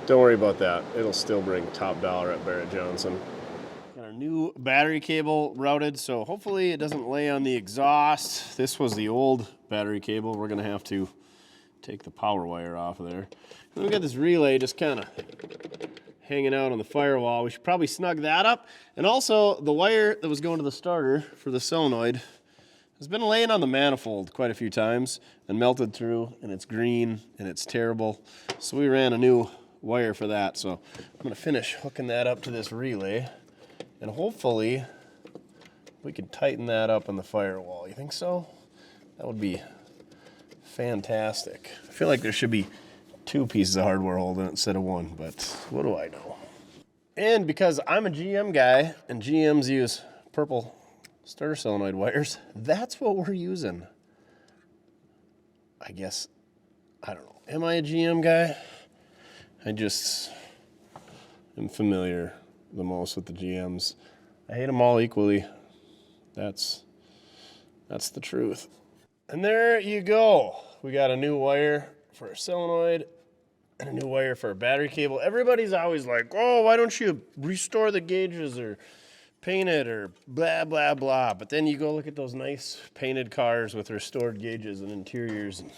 don't worry about that. It'll still bring top dollar at Barrett Johnson. Got our new battery cable routed, so hopefully it doesn't lay on the exhaust. This was the old battery cable. We're gonna have to take the power wire off of there. And we got this relay just kind of hanging out on the firewall. We should probably snug that up. And also the wire that was going to the starter for the solenoid has been laying on the manifold quite a few times and melted through, and it's green and it's terrible. So we ran a new wire for that. So I'm gonna finish hooking that up to this relay, and hopefully we can tighten that up on the firewall. You think so? That would be fantastic. I feel like there should be 2 pieces of hardware holding it instead of 1, but what do I know? And because I'm a GM guy and GMs use purple starter solenoid wires, that's what we're using. I guess, I don't know. Am I a GM guy? I just am familiar the most with the GMs. I hate them all equally. That's the truth. And there you go. We got a new wire for a solenoid and a new wire for a battery cable. Everybody's always like, oh, why don't you restore the gauges or paint it or blah, blah, blah. But then you go look at those nice painted cars with restored gauges and interiors and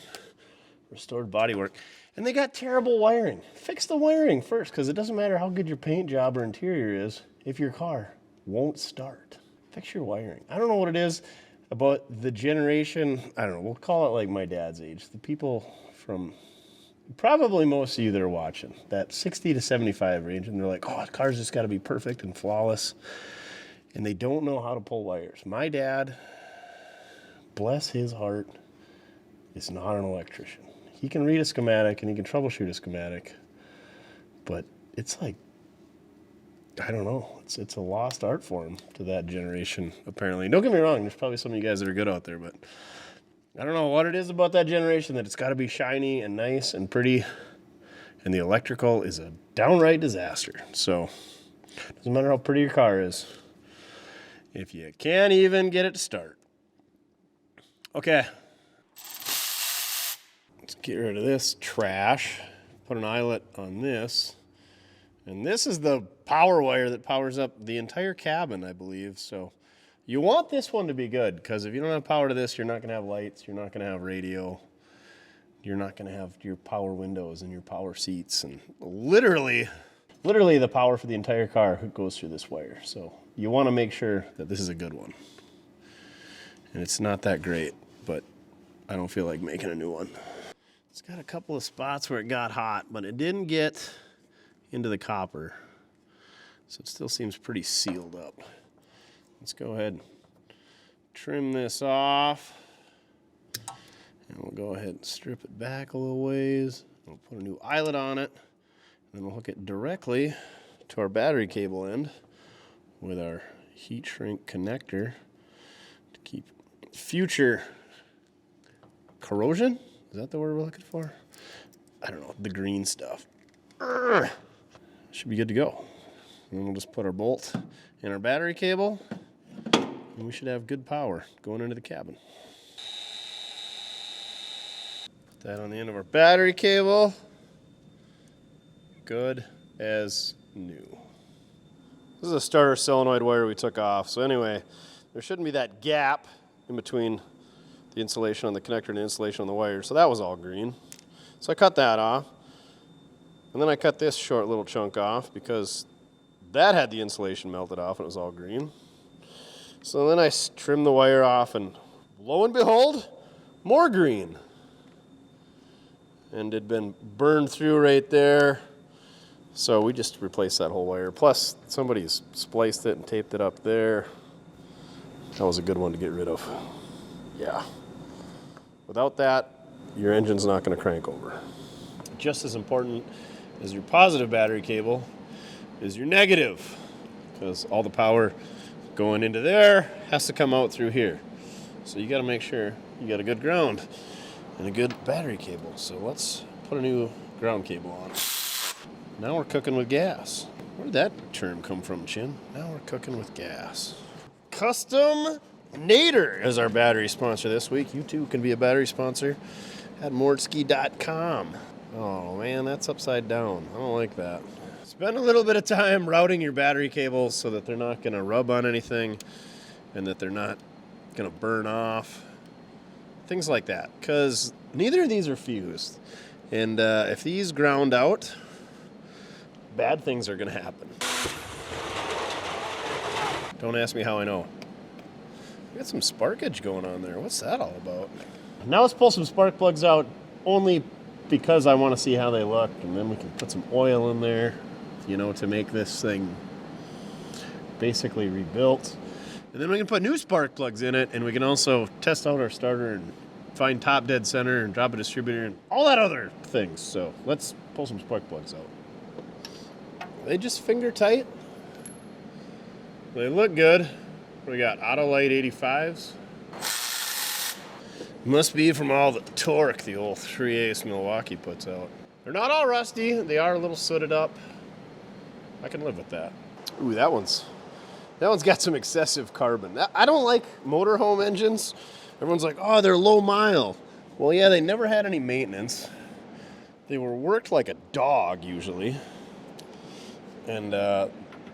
restored bodywork, and they got terrible wiring. Fix the wiring first, because it doesn't matter how good your paint job or interior is if your car won't start. Fix your wiring. I don't know what it is about the generation, I don't know, we'll call it like my dad's age. The people from probably most of you that are watching, that 60 to 75 range, and they're like, oh, the car's just got to be perfect and flawless. And they don't know how to pull wires. My dad, bless his heart, is not an electrician. He can read a schematic and he can troubleshoot a schematic, but it's like, I don't know, it's a lost art form to that generation, apparently. Don't get me wrong, there's probably some of you guys that are good out there, but I don't know what it is about that generation that it's got to be shiny and nice and pretty, and the electrical is a downright disaster. So, doesn't matter how pretty your car is, if you can't even get it to start. Okay. Let's get rid of this trash. Put an eyelet on this. And this is the power wire that powers up the entire cabin, I believe. So you want this one to be good, because if you don't have power to this, you're not going to have lights, you're not going to have radio. you're not gonna have your power windows and your power seats, and literally the power for the entire car goes through this wire. So you wanna make sure that this is a good one. And it's not that great, but I don't feel like making a new one. It's got a couple of spots where it got hot, but it didn't get into the copper. So it still seems pretty sealed up. Let's go ahead and trim this off. And we'll go ahead and strip it back a little ways. We'll put a new eyelet on it. And then we'll hook it directly to our battery cable end with our heat shrink connector to keep future corrosion. Is that the word we're looking for? I don't know, the green stuff. Should be good to go. And then we'll just put our bolt in our battery cable, and we should have good power going into the cabin. Put that on the end of our battery cable. Good as new. This is a starter solenoid wire we took off. So anyway, there shouldn't be that gap in between the insulation on the connector and the insulation on the wire. So that was all green. So I cut that off. And then I cut this short little chunk off because that had the insulation melted off and it was all green. So then I trimmed the wire off, and lo and behold, more green. And it'd been burned through right there. So we just replaced that whole wire. Plus, somebody's spliced it and taped it up there. That was a good one to get rid of. Yeah. Without that, your engine's not going to crank over. Just as important as your positive battery cable is your negative, because all the power going into there has to come out through here. So you got to make sure you got a good ground and a good battery cable. So let's put a new ground cable on. Now we're cooking with gas. Where did that term come from, Chin? Now we're cooking with gas. Custom Nader is our battery sponsor this week. You too can be a battery sponsor at mortske.com. Oh man, that's upside down. I don't like that. Spend a little bit of time routing your battery cables so that they're not going to rub on anything and that they're not going to burn off. Things like that, because neither of these are fused. And if these ground out, bad things are going to happen. Don't ask me how I know. We got some sparkage going on there. What's that all about? Now let's pull some spark plugs out, only because I want to see how they look, and then we can put some oil in there, you know, to make this thing basically rebuilt. And then we can put new spark plugs in it, and we can also test out our starter and find top dead center and drop a distributor and all that other things. So let's pull some spark plugs out. Are they just finger tight? They look good. We got Autolite 85s. Must be from all the torque the old 3/8 Milwaukee puts out. They're not all rusty. They are a little sooted up. I can live with that. Ooh, that one's got some excessive carbon. I don't like motorhome engines. Everyone's like, oh, they're low mile. Well, yeah, they never had any maintenance. They were worked like a dog usually. And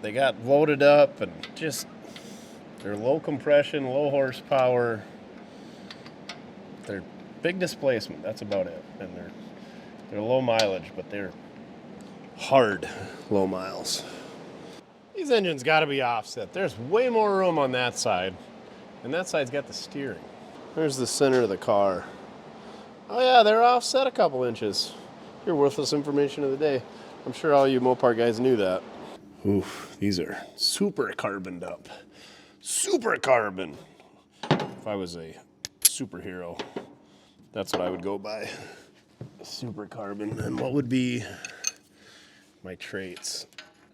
they got loaded up and just, they're low compression, low horsepower. They're big displacement, that's about it. And they're low mileage, but they're hard low miles. These engines gotta be offset. There's way more room on that side, and that side's got the steering. There's the center of the car. Oh yeah, they're offset a couple inches. Your worthless information of the day. I'm sure all you Mopar guys knew that. Oof, these are super carboned up. Super carbon. If I was a superhero, that's what I would go by. Super carbon. And what would be my traits?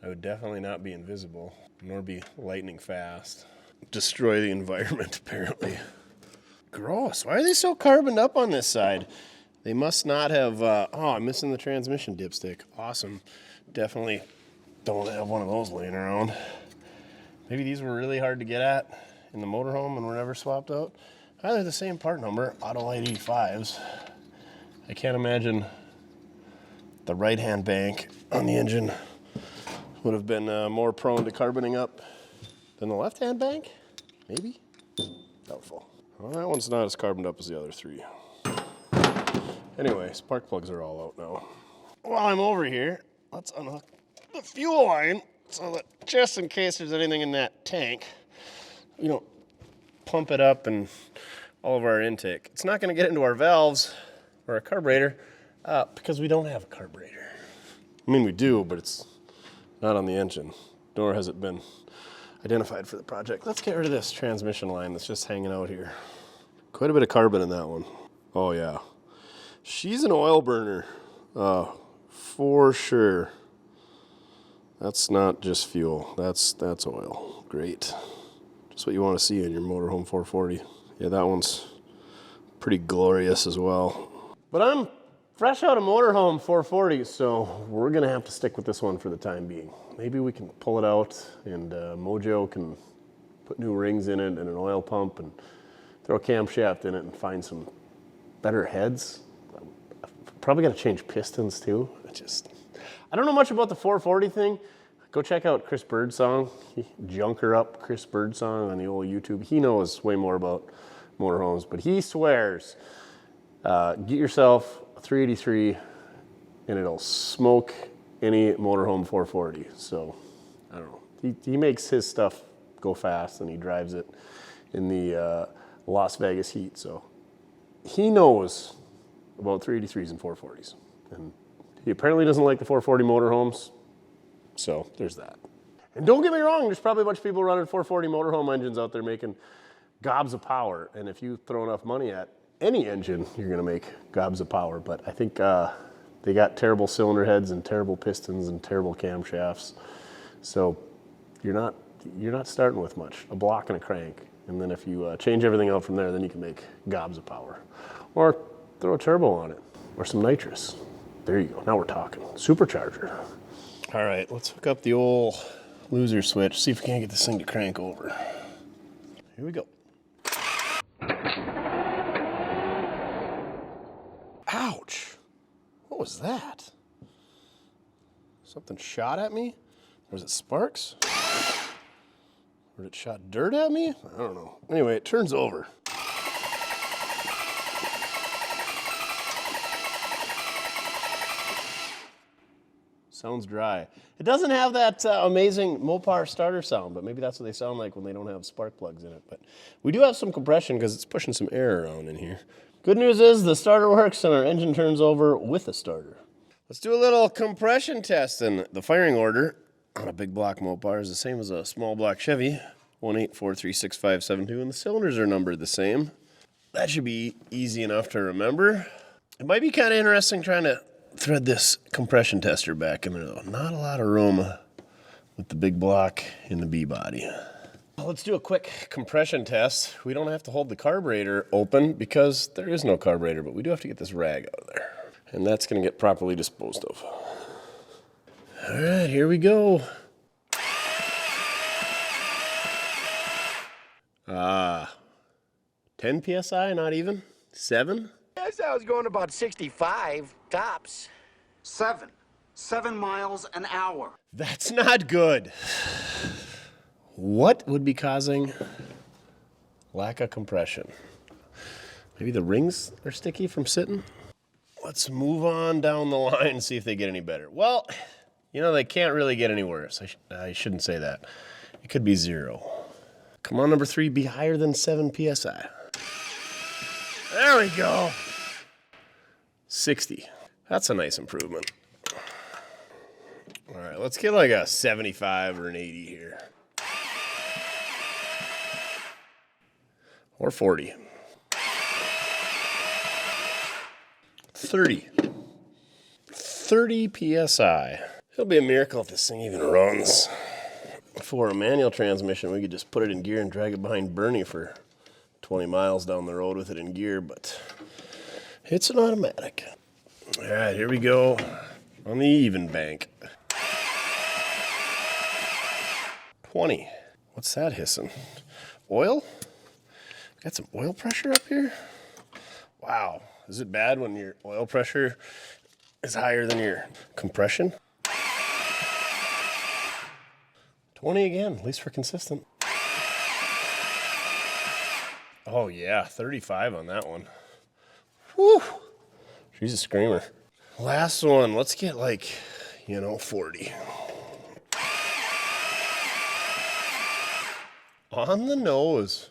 I would definitely not be invisible, nor be lightning fast. Destroy the environment, apparently. Gross. Why are they so carboned up on this side? They must not have, oh, I'm missing the transmission dipstick. Awesome. Definitely don't have one of those laying around. Maybe these were really hard to get at in the motorhome and were never swapped out. Either the same part number, Autolite 85s. I can't imagine the right-hand bank on the engine would have been more prone to carboning up than the left-hand bank? Maybe? Doubtful. Well, that one's not as carboned up as the other three. Anyway, spark plugs are all out now. While I'm over here, let's unhook the fuel line so that just in case there's anything in that tank, you don't pump it up and all of our intake. It's not going to get into our valves or our carburetor because we don't have a carburetor. I mean, we do, but it's not on the engine, nor has it been identified for the project. Let's get rid of this transmission line that's just hanging out here. Quite a bit of carbon in that one. Oh yeah. She's an oil burner, for sure. That's not just fuel, that's oil. Great. Just what you want to see in your motorhome 440. Yeah, that one's pretty glorious as well. But I'm fresh out of motorhome 440, so we're gonna have to stick with this one for the time being. Maybe we can pull it out and Mojo can put new rings in it and an oil pump and throw a camshaft in it and find some better heads. Probably gotta change pistons too. I don't know much about the 440 thing. Go check out Chris Birdsong, Junker Up Chris Birdsong on the old YouTube. He knows way more about motorhomes, but he swears, get yourself a 383 and it'll smoke any motorhome 440. So, I don't know. He makes his stuff go fast and he drives it in the Las Vegas heat. So, he knows about 383s and 440s. And he apparently doesn't like the 440 motorhomes. So there's that. And don't get me wrong, there's probably a bunch of people running 440 motorhome engines out there making gobs of power. And if you throw enough money at any engine, you're gonna make gobs of power. But I think they got terrible cylinder heads and terrible pistons and terrible camshafts. So you're not starting with much, a block and a crank. And then if you change everything out from there, then you can make gobs of power. Or throw a turbo on it, or some nitrous. There you go, now we're talking. Supercharger. All right, let's hook up the old loser switch, see if we can't get this thing to crank over. Here we go. Ouch, what was that? Something shot at me? Or was it sparks? Or it shot dirt at me? I don't know. Anyway, it turns over. Sounds dry. It doesn't have that amazing Mopar starter sound, but maybe that's what they sound like when they don't have spark plugs in it. But we do have some compression because it's pushing some air around in here. Good news is the starter works and our engine turns over with a starter. Let's do a little compression test. And the firing order on a big block Mopar is the same as a small block Chevy, 184365572, and the cylinders are numbered the same. That should be easy enough to remember. It might be kind of interesting trying to thread this compression tester back in there though. Not a lot of room with the big block in the B body. Let's do a quick compression test. We don't have to hold the carburetor open because there is no carburetor, but we do have to get this rag out of there. And that's gonna get properly disposed of. All right, here we go. 10 PSI, not even? 7? Yes, I was going about 65 tops. 7 miles an hour. That's not good. What would be causing lack of compression? Maybe the rings are sticky from sitting? Let's move on down the line and see if they get any better. Well, you know, they can't really get any worse. I shouldn't say that. It could be 0. Come on, number 3, be higher than 7 PSI. There we go. 60. That's a nice improvement. All right, let's get like a 75 or an 80 here. Or 40. 30. 30 PSI. It'll be a miracle if this thing even runs. For a manual transmission, we could just put it in gear and drag it behind Bernie for 20 miles down the road with it in gear, but it's an automatic. All right, here we go on the even bank. 20. What's that hissing? Oil? Got some oil pressure up here? Wow. Is it bad when your oil pressure is higher than your compression? 20 again, at least for consistent. Oh yeah, 35 on that one. Whew. She's a screamer. Last one, let's get like, 40. On the nose,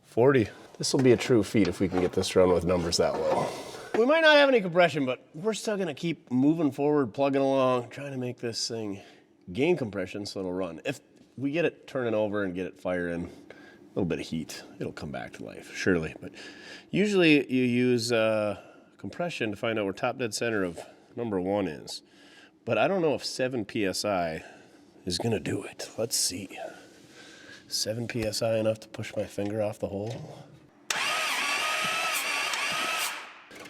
40. This will be a true feat if we can get this run with numbers that low. We might not have any compression, but we're still gonna keep moving forward, plugging along, trying to make this thing gain compression so it'll run. If we get it turning over and get it firing, a little bit of heat, it'll come back to life, surely. But usually you use compression to find out where top dead center of number 1 is. But I don't know if 7 PSI is gonna do it. Let's see. 7 PSI enough to push my finger off the hole?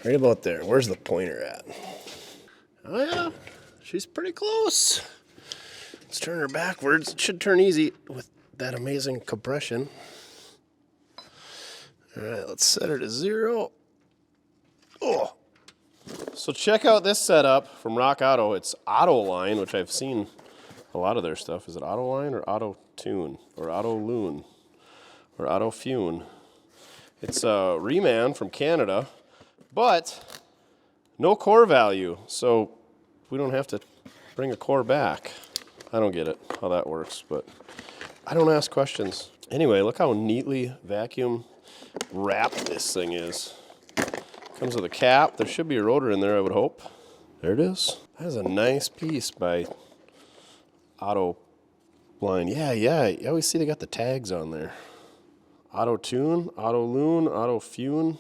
Right about there. Where's the pointer at? Oh yeah, she's pretty close. Let's turn her backwards. It should turn easy with that amazing compression. All right, let's set her to 0. Oh. So check out this setup from Rock Auto. It's Auto Line, which I've seen a lot of their stuff. Is it Auto Line or Auto Tune or Auto Loon or Auto Fune? It's a Reman from Canada, but no core value. So we don't have to bring a core back. I don't get it, how that works, but I don't ask questions. Anyway, look how neatly vacuum wrapped this thing is. Comes with a cap. There should be a rotor in there, I would hope. There it is. That is a nice piece by Auto Line. Yeah. You always see they got the tags on there. Auto Tune, Auto Loon, Auto Fune.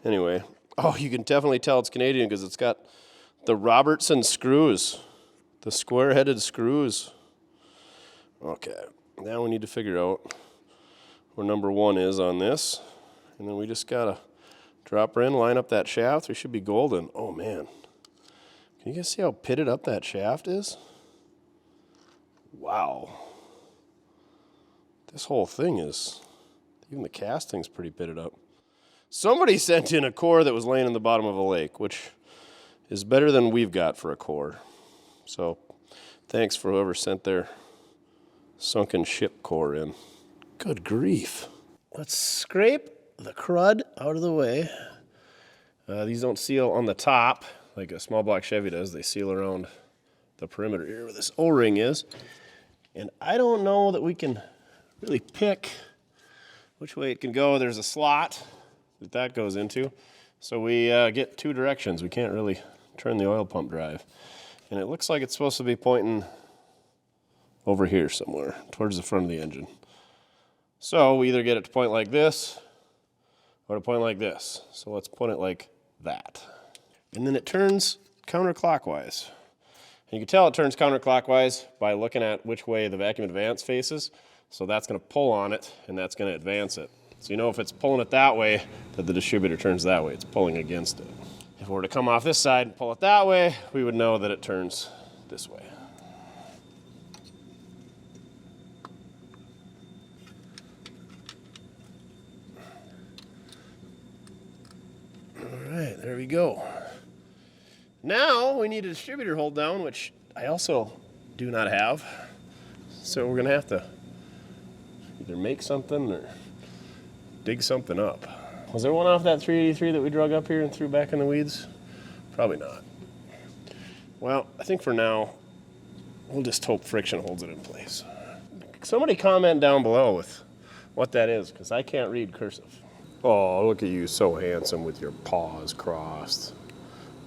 Anyway, oh, you can definitely tell it's Canadian because it's got the Robertson screws, the square-headed screws. Okay, now we need to figure out where number 1 is on this, and then we just gotta drop her in, line up that shaft. We should be golden. Oh man, can you guys see how pitted up that shaft is? Wow, this whole thing is, even the casting's pretty pitted up. Somebody sent in a core that was laying in the bottom of a lake, which is better than we've got for a core. So thanks for whoever sent their sunken ship core in. Good grief. Let's scrape the crud out of the way. These don't seal on the top like a small block Chevy does. They seal around the perimeter here where this O-ring is. And I don't know that we can really pick which way it can go. There's a slot that goes into. So we get 2 directions. We can't really turn the oil pump drive. And it looks like it's supposed to be pointing over here somewhere, towards the front of the engine. So we either get it to point like this, or to point like this. So let's point it like that. And then it turns counterclockwise. And you can tell it turns counterclockwise by looking at which way the vacuum advance faces. So that's gonna pull on it, and that's gonna advance it. So you know if it's pulling it that way, that the distributor turns that way. It's pulling against it. If it were to come off this side and pull it that way, we would know that it turns this way. All right, there we go. Now we need a distributor hold down, which I also do not have. So we're gonna have to either make something or dig something up. Was there one off that 383 that we drug up here and threw back in the weeds? Probably not. Well, I think for now, we'll just hope friction holds it in place. Somebody comment down below with what that is, because I can't read cursive. Oh, look at you, so handsome with your paws crossed,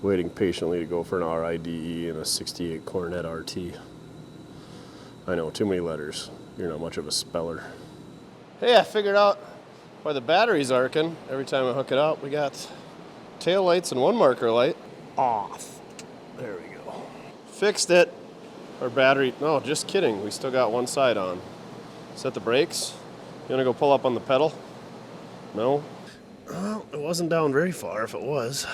waiting patiently to go for an RIDE and a 68 Coronet RT. I know, too many letters. You're not much of a speller. Hey, I figured out why the battery's arcing every time I hook it up. We got tail lights and one marker light off. There we go. Fixed it. Our battery, no, just kidding. We still got one side on. Set the brakes. You wanna go pull up on the pedal? No? Well, it wasn't down very far if it was.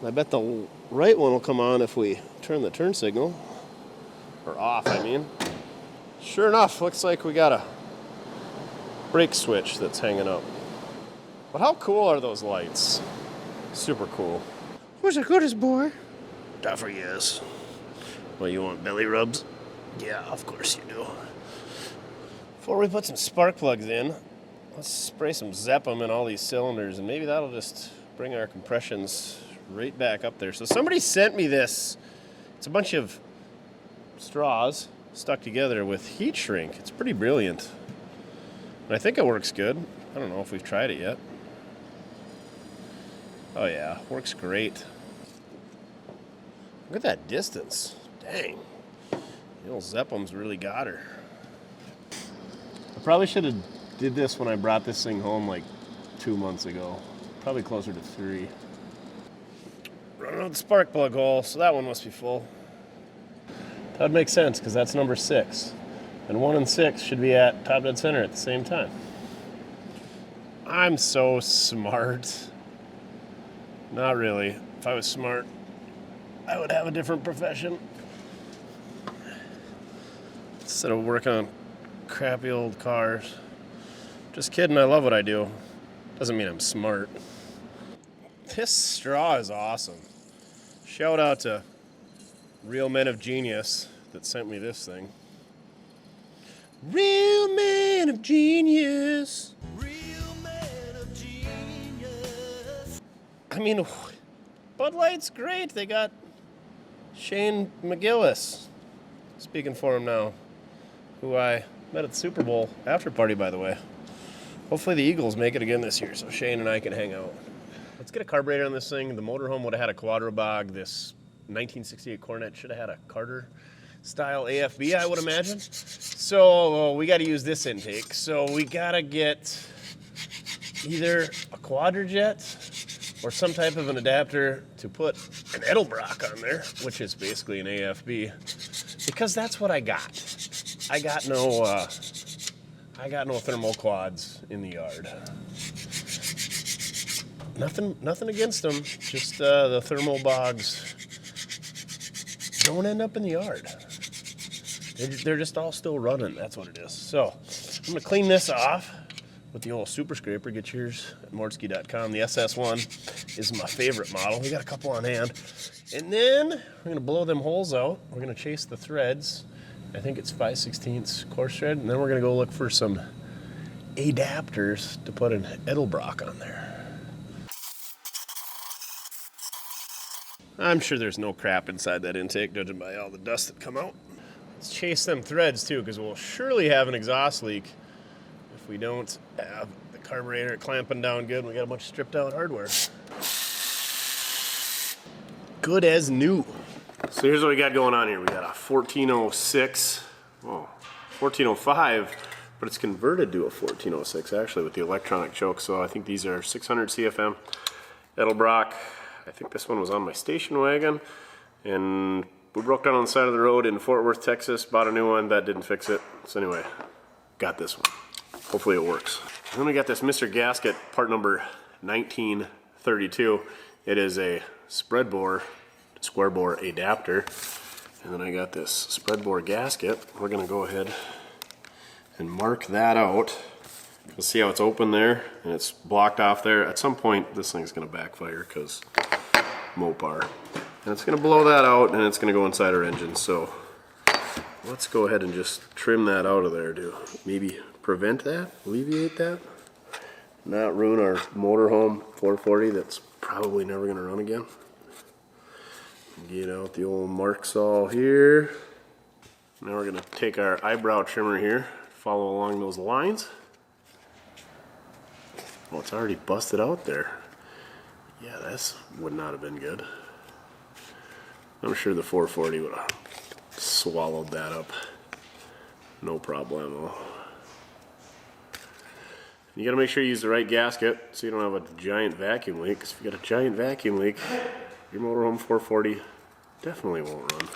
I bet the right one will come on if we turn the turn signal. Or off, I mean. Sure enough, looks like we got a brake switch that's hanging up. But how cool are those lights? Super cool. Where's the goodest boy? Duffer, yes. Well, you want belly rubs? Yeah, of course you do. Before we put some spark plugs in, let's spray some Zeppum in all these cylinders, and maybe that'll just bring our compressions right back up there. So somebody sent me this. It's a bunch of straws stuck together with heat shrink. It's pretty brilliant. And I think it works good. I don't know if we've tried it yet. Oh yeah, works great. Look at that distance. Dang. The old Zeppelins really got her. I probably should have did this when I brought this thing home like 2 months ago. Probably closer to 3. Running out the spark plug hole, so that one must be full. That would make sense because that's number 6. And 1 and 6 should be at top dead center at the same time. I'm so smart. Not really. If I was smart, I would have a different profession. Instead of working on crappy old cars. Just kidding, I love what I do. Doesn't mean I'm smart. This straw is awesome. Shout out to Real Men of Genius that sent me this thing. Real Men of Genius. Real Men of Genius. I mean, Bud Light's great. They got Shane McGillis speaking for him now, who I met at the Super Bowl after party, by the way. Hopefully the Eagles make it again this year so Shane and I can hang out. Let's get a carburetor on this thing. The motorhome would have had a Quadrobog. This 1968 Coronet should have had a Carter style AFB, I would imagine. So we got to use this intake. So we got to get either a Quadrajet or some type of an adapter to put an Edelbrock on there, which is basically an AFB, because that's what I got. I got no thermal quads in the yard. Nothing against them. Just the thermal bogs don't end up in the yard. They're just all still running. That's what it is. So I'm gonna clean this off with the old super scraper. Get yours at mortske.com. The SS1 is my favorite model. We got a couple on hand. And then we're gonna blow them holes out. We're gonna chase the threads. I think it's 5/16 coarse thread. And then we're gonna go look for some adapters to put an Edelbrock on there. I'm sure there's no crap inside that intake, judging by all the dust that come out. Let's chase them threads too, because we'll surely have an exhaust leak if we don't have the carburetor clamping down good and we got a bunch of stripped out hardware. Good as new. So here's what we got going on here. We got a 1406, 1405, but it's converted to a 1406 actually with the electronic choke. So I think these are 600 CFM Edelbrock. I think this one was on my station wagon, and we broke down on the side of the road in Fort Worth, Texas, bought a new one. That didn't fix it. So anyway, got this one. Hopefully it works. And then we got this Mr. Gasket, part number 1932. It is a spread bore, square bore adapter. And then I got this spread bore gasket. We're gonna go ahead and mark that out. You'll see how it's open there and it's blocked off there. At some point this thing's gonna backfire because Mopar. And it's gonna blow that out and it's gonna go inside our engine. So let's go ahead and just trim that out of there to maybe prevent that, alleviate that, not ruin our motorhome 440 that's probably never gonna run again. Get out the old mark saw here. Now we're gonna take our eyebrow trimmer here, follow along those lines. Well, it's already busted out there. Yeah, this would not have been good. I'm sure the 440 would have swallowed that up. No problemo. You gotta make sure you use the right gasket so you don't have a giant vacuum leak, because if you got a giant vacuum leak, your motorhome 440 definitely won't run.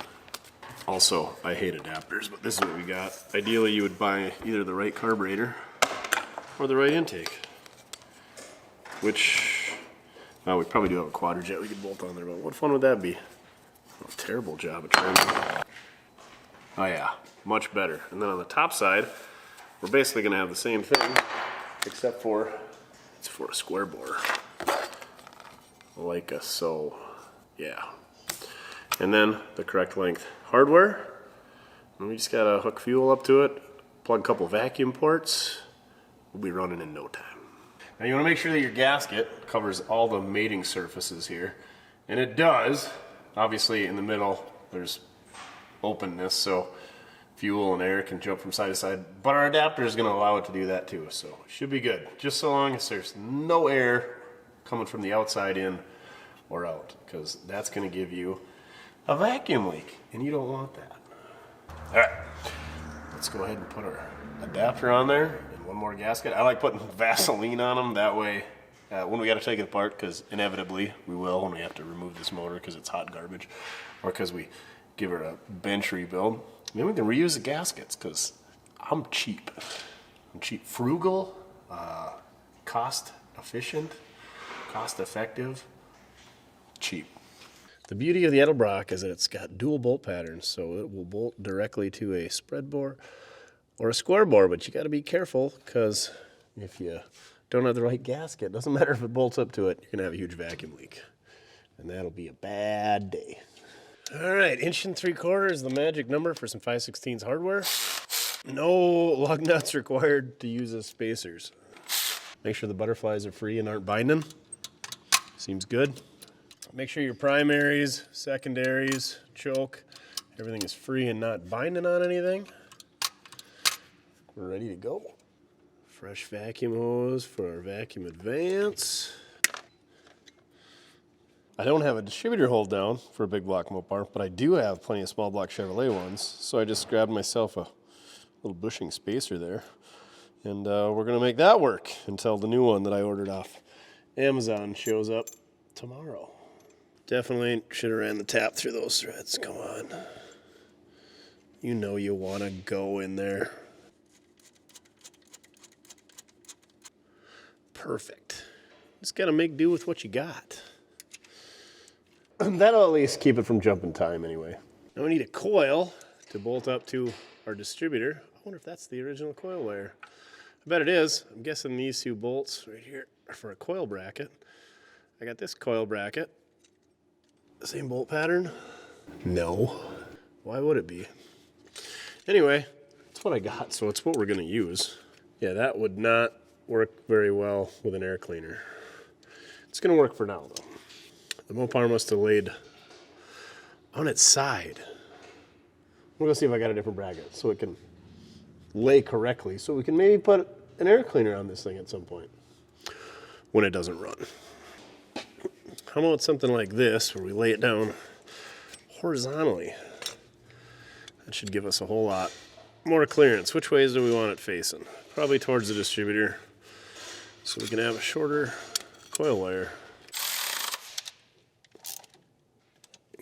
Also, I hate adapters, but this is what we got. Ideally, you would buy either the right carburetor or the right intake. Which, well, we probably do have a Quadrajet we could bolt on there, but what fun would that be? Oh, terrible job of trimming. Oh yeah, much better. And then on the top side, we're basically gonna have the same thing, except for it's for a square bore. Like so, yeah. And then the correct length hardware. And we just gotta hook fuel up to it, plug a couple vacuum ports. We'll be running in no time. Now you want to make sure that your gasket covers all the mating surfaces here. And it does. Obviously in the middle there's openness, so fuel and air can jump from side to side. But our adapter is going to allow it to do that too, so it should be good. Just so long as there's no air coming from the outside in or out, because that's going to give you a vacuum leak, and you don't want that. All right, let's go ahead and put our adapter on there and one more gasket. I like putting Vaseline on them, that way when we got to take it apart, because inevitably we will when we have to remove this motor because it's hot garbage, or because we give it a bench rebuild, then we can reuse the gaskets, because I'm cheap. I'm cheap, frugal, cost efficient, cost effective, cheap. The beauty of the Edelbrock is that it's got dual bolt patterns, so it will bolt directly to a spread bore or a square bore, but you got to be careful, because if you don't have the right gasket, it doesn't matter if it bolts up to it, you're going to have a huge vacuum leak, and that'll be a bad day. All right, 1 3/4 is the magic number for some 5/16 hardware. No lug nuts required to use as spacers. Make sure the butterflies are free and aren't binding. Seems good. Make sure your primaries, secondaries, choke, everything is free and not binding on anything. We're ready to go. Fresh vacuum hose for our vacuum advance. I don't have a distributor hold down for a big block Mopar, but I do have plenty of small block Chevrolet ones, so I just grabbed myself a little bushing spacer there, and we're gonna make that work until the new one that I ordered off Amazon shows up tomorrow. Definitely should have ran the tap through those threads. Come on. You know you want to go in there. Perfect. Just got to make do with what you got. That'll at least keep it from jumping time anyway. Now we need a coil to bolt up to our distributor. I wonder if that's the original coil wire. I bet it is. I'm guessing these two bolts right here are for a coil bracket. I got this coil bracket. The same bolt pattern? No. Why would it be? Anyway, that's what I got, so it's what we're going to use. Yeah, that would not work very well with an air cleaner. It's going to work for now, though. The Mopar must have laid on its side. I'm going to see if I got a different bracket so it can lay correctly, so we can maybe put an air cleaner on this thing at some point when it doesn't run. How about something like this, where we lay it down horizontally? That should give us a whole lot more clearance. Which ways do we want it facing? Probably towards the distributor, so we can have a shorter coil wire.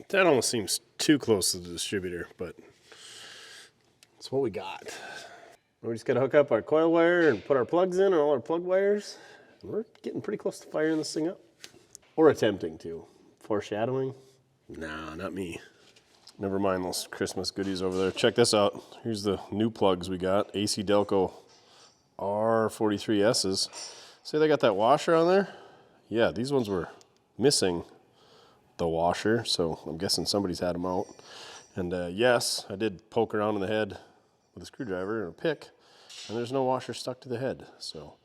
That almost seems too close to the distributor, but it's what we got. We just gotta hook up our coil wire and put our plugs in, and all our plug wires. And we're getting pretty close to firing this thing up. Or attempting to. Foreshadowing? Nah, not me. Never mind those Christmas goodies over there. Check this out. Here's the new plugs we got. AC Delco R43S's. See they got that washer on there? Yeah, these ones were missing the washer, so I'm guessing somebody's had them out. And yes, I did poke around in the head with a screwdriver and a pick, and there's no washer stuck to the head. So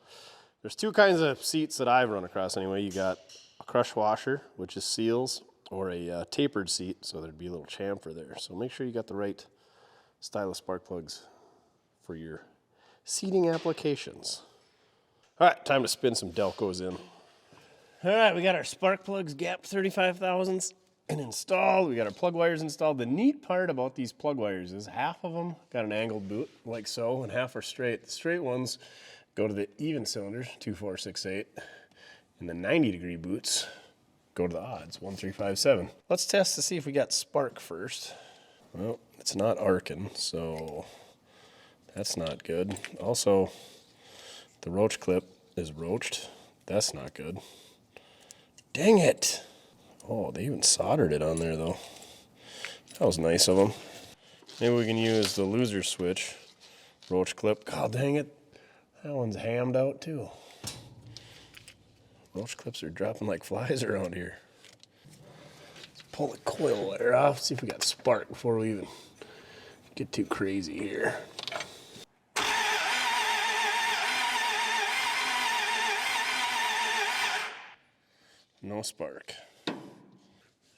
there's two kinds of seats that I've run across anyway. You got a crush washer, which is seals, or a tapered seat, so there'd be a little chamfer there. So make sure you got the right style of spark plugs for your seating applications. All right, time to spin some Delcos in. All right, we got our spark plugs gap 35 thousandths and installed. We got our plug wires installed. The neat part about these plug wires is half of them got an angled boot, like so, and half are straight. The straight ones go to the even cylinders, 2, 4, 6, 8, and the 90-degree boots go to the odds, 1, 3, 5, 7. Let's test to see if we got spark first. Well, it's not arcing, so that's not good. Also, the roach clip is roached. That's not good. Dang it! Oh, they even soldered it on there, though. That was nice of them. Maybe we can use the loser switch roach clip. God dang it. That one's hammed out, too. Roach clips are dropping like flies around here. Let's pull the coil wire off, see if we got spark before we even get too crazy here. no spark.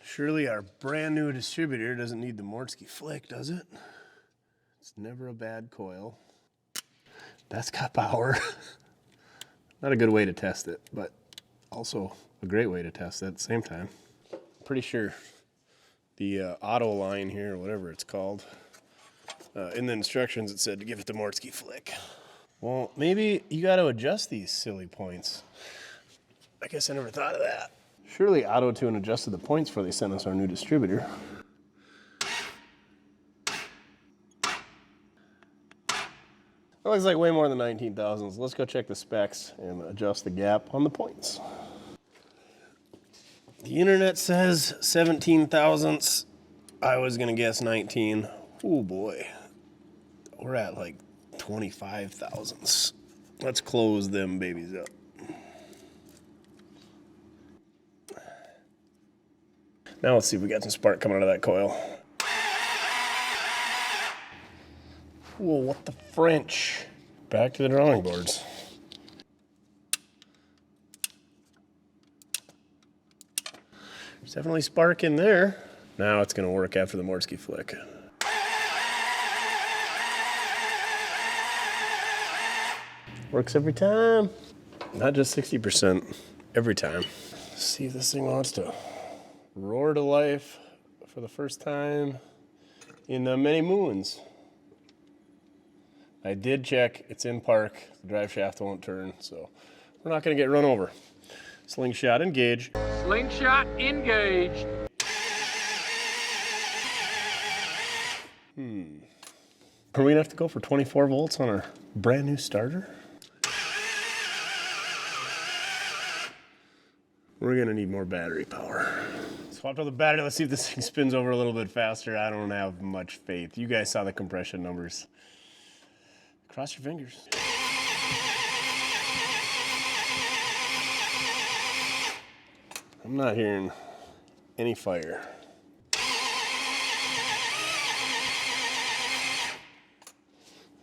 Surely our brand new distributor doesn't need the Mortske flick, does it? It's never a bad coil. That's got power. Not a good way to test it, but also a great way to test it at the same time. Pretty sure the auto line here, or whatever it's called, in the instructions it said to give it the Mortske flick. Well, maybe you got to adjust these silly points. I guess I never thought of that. Surely AutoTune adjusted the points before they sent us our new distributor. That looks like way more than 19 thousandths. Let's go check the specs and adjust the gap on the points. The internet says 17 thousandths. I was gonna guess 19. Oh boy. We're at like 25 thousandths. Let's close them babies up. Now let's see if we got some spark coming out of that coil. Whoa, what the French? Back to the drawing boards. There's definitely spark in there. Now it's gonna work after the Mortske flick. Works every time. Not just 60%, every time. Let's see if this thing wants to roar to life for the first time in many moons. I did check, it's in park, the drive shaft won't turn, so we're not gonna get run over. Slingshot engage. Slingshot engaged. Are we gonna have to go for 24 volts on our brand new starter? We're gonna need more battery power. Swapped out the battery, let's see if this thing spins over a little bit faster. I don't have much faith. You guys saw the compression numbers. Cross your fingers. I'm not hearing any fire.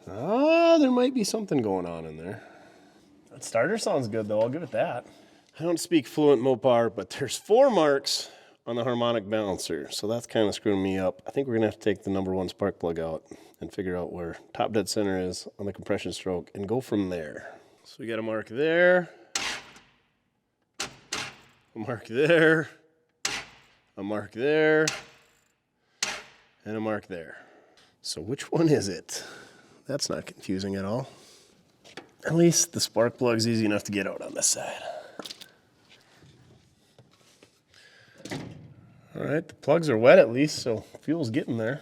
Oh, there might be something going on in there. That starter sounds good though, I'll give it that. I don't speak fluent Mopar, but there's 4 marks on the harmonic balancer, so that's kind of screwing me up. I think we're gonna have to take the number 1 spark plug out and figure out where top dead center is on the compression stroke and go from there. So we got a mark there, a mark there, a mark there, and a mark there. So which one is it? That's not confusing at all. At least the spark plug's easy enough to get out on this side. All right, the plugs are wet at least, so fuel's getting there.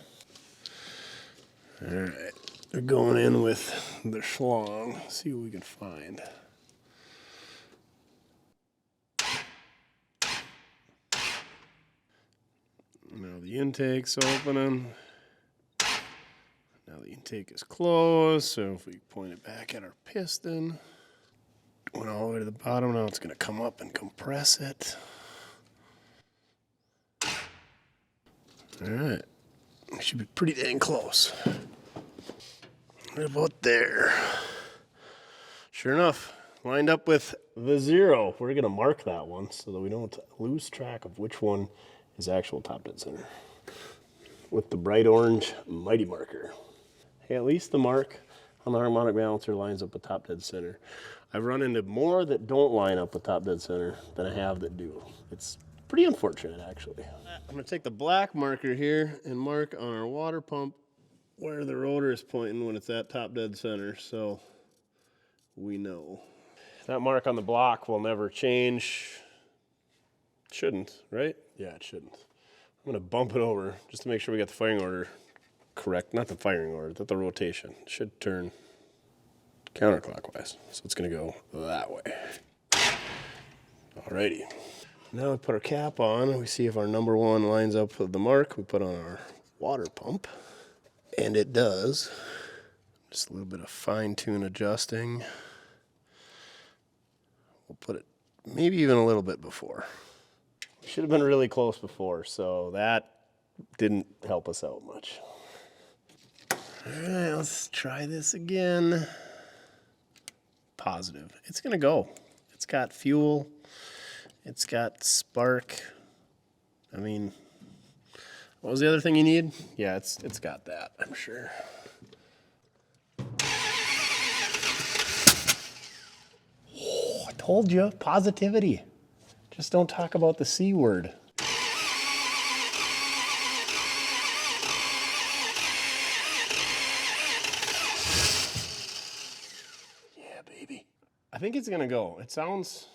All right, they're going in with the schlong. Let's see what we can find. Now the intake's opening. Now the intake is closed, so if we point it back at our piston, went all the way to the bottom, now it's gonna come up and compress it. All right, we should be pretty dang close. Right about there. Sure enough, lined up with the 0. We're gonna mark that one so that we don't lose track of which one is actual top dead center with the bright orange mighty marker. Hey, at least the mark on the harmonic balancer lines up with top dead center. I've run into more that don't line up with top dead center than I have that do. It's pretty unfortunate, actually. I'm gonna take the black marker here and mark on our water pump where the rotor is pointing when it's at top dead center, so we know. That mark on the block will never change. Shouldn't, right? Yeah, it shouldn't. I'm gonna bump it over just to make sure we got the firing order correct. Not the firing order, but the rotation. It should turn counterclockwise, so it's gonna go that way. Alrighty. Now we put our cap on and we see if our number 1 lines up with the mark we put on our water pump. And it does. Just a little bit of fine-tune adjusting. We'll put it maybe even a little bit before. Should have been really close before, so that didn't help us out much. All right, let's try this again. Positive. It's gonna go. It's got fuel. It's got spark. I mean, what was the other thing you need? Yeah, it's got that, I'm sure. Oh, I told you, positivity. Just don't talk about the C word. Yeah, baby. I think it's gonna go. It sounds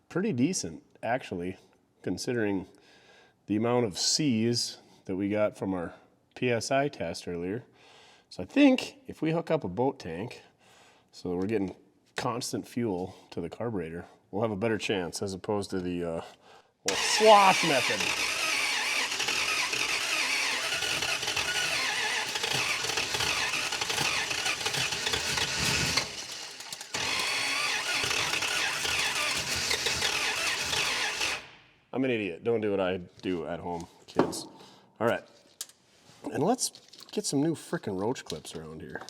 pretty decent, actually, considering the amount of C's that we got from our PSI test earlier. So I think if we hook up a boat tank so that we're getting constant fuel to the carburetor, we'll have a better chance as opposed to the slosh method. I'm an idiot. Don't do what I do at home, kids. All right. And let's get some new frickin' roach clips around here.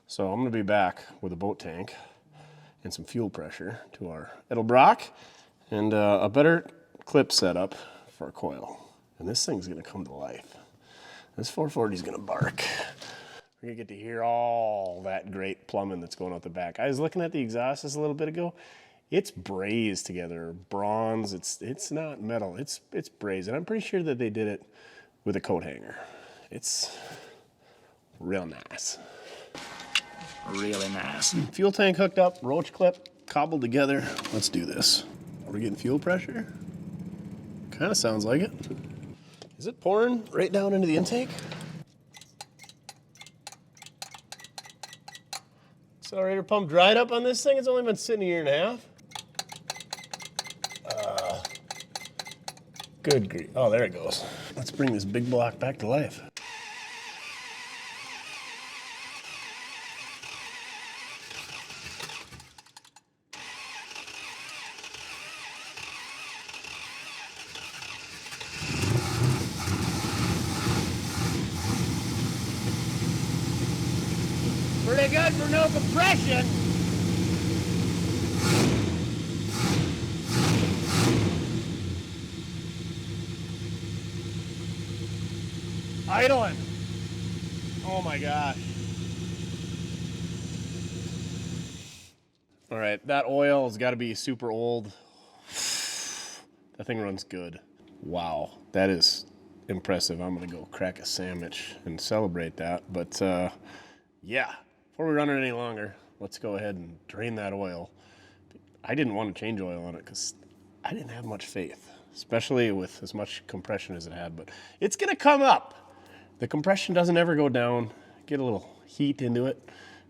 So I'm gonna be back with a boat tank and some fuel pressure to our Edelbrock and a better clip setup for a coil. And this thing's gonna come to life. This 440 is gonna bark. We're gonna get to hear all that great plumbing that's going out the back. I was looking at the exhaust just a little bit ago. It's brazed together, bronze. It's not metal. It's brazed, and I'm pretty sure that they did it with a coat hanger. It's real nice. Really nice. Fuel tank hooked up, roach clip cobbled together. Let's do this. Are we getting fuel pressure? Kind of sounds like it. Is it pouring right down into the intake? Accelerator pump dried up on this thing. It's only been sitting a year and a half. Good grief. Oh, there it goes. Let's bring this big block back to life. Pretty good for no compression. Idling. Oh my gosh. All right, that oil has got to be super old. That thing runs good. Wow, that is impressive. I'm gonna go crack a sandwich and celebrate that. But yeah, before we run it any longer, let's go ahead and drain that oil. I didn't want to change oil on it because I didn't have much faith, especially with as much compression as it had, but it's gonna come up. The compression doesn't ever go down. Get a little heat into it,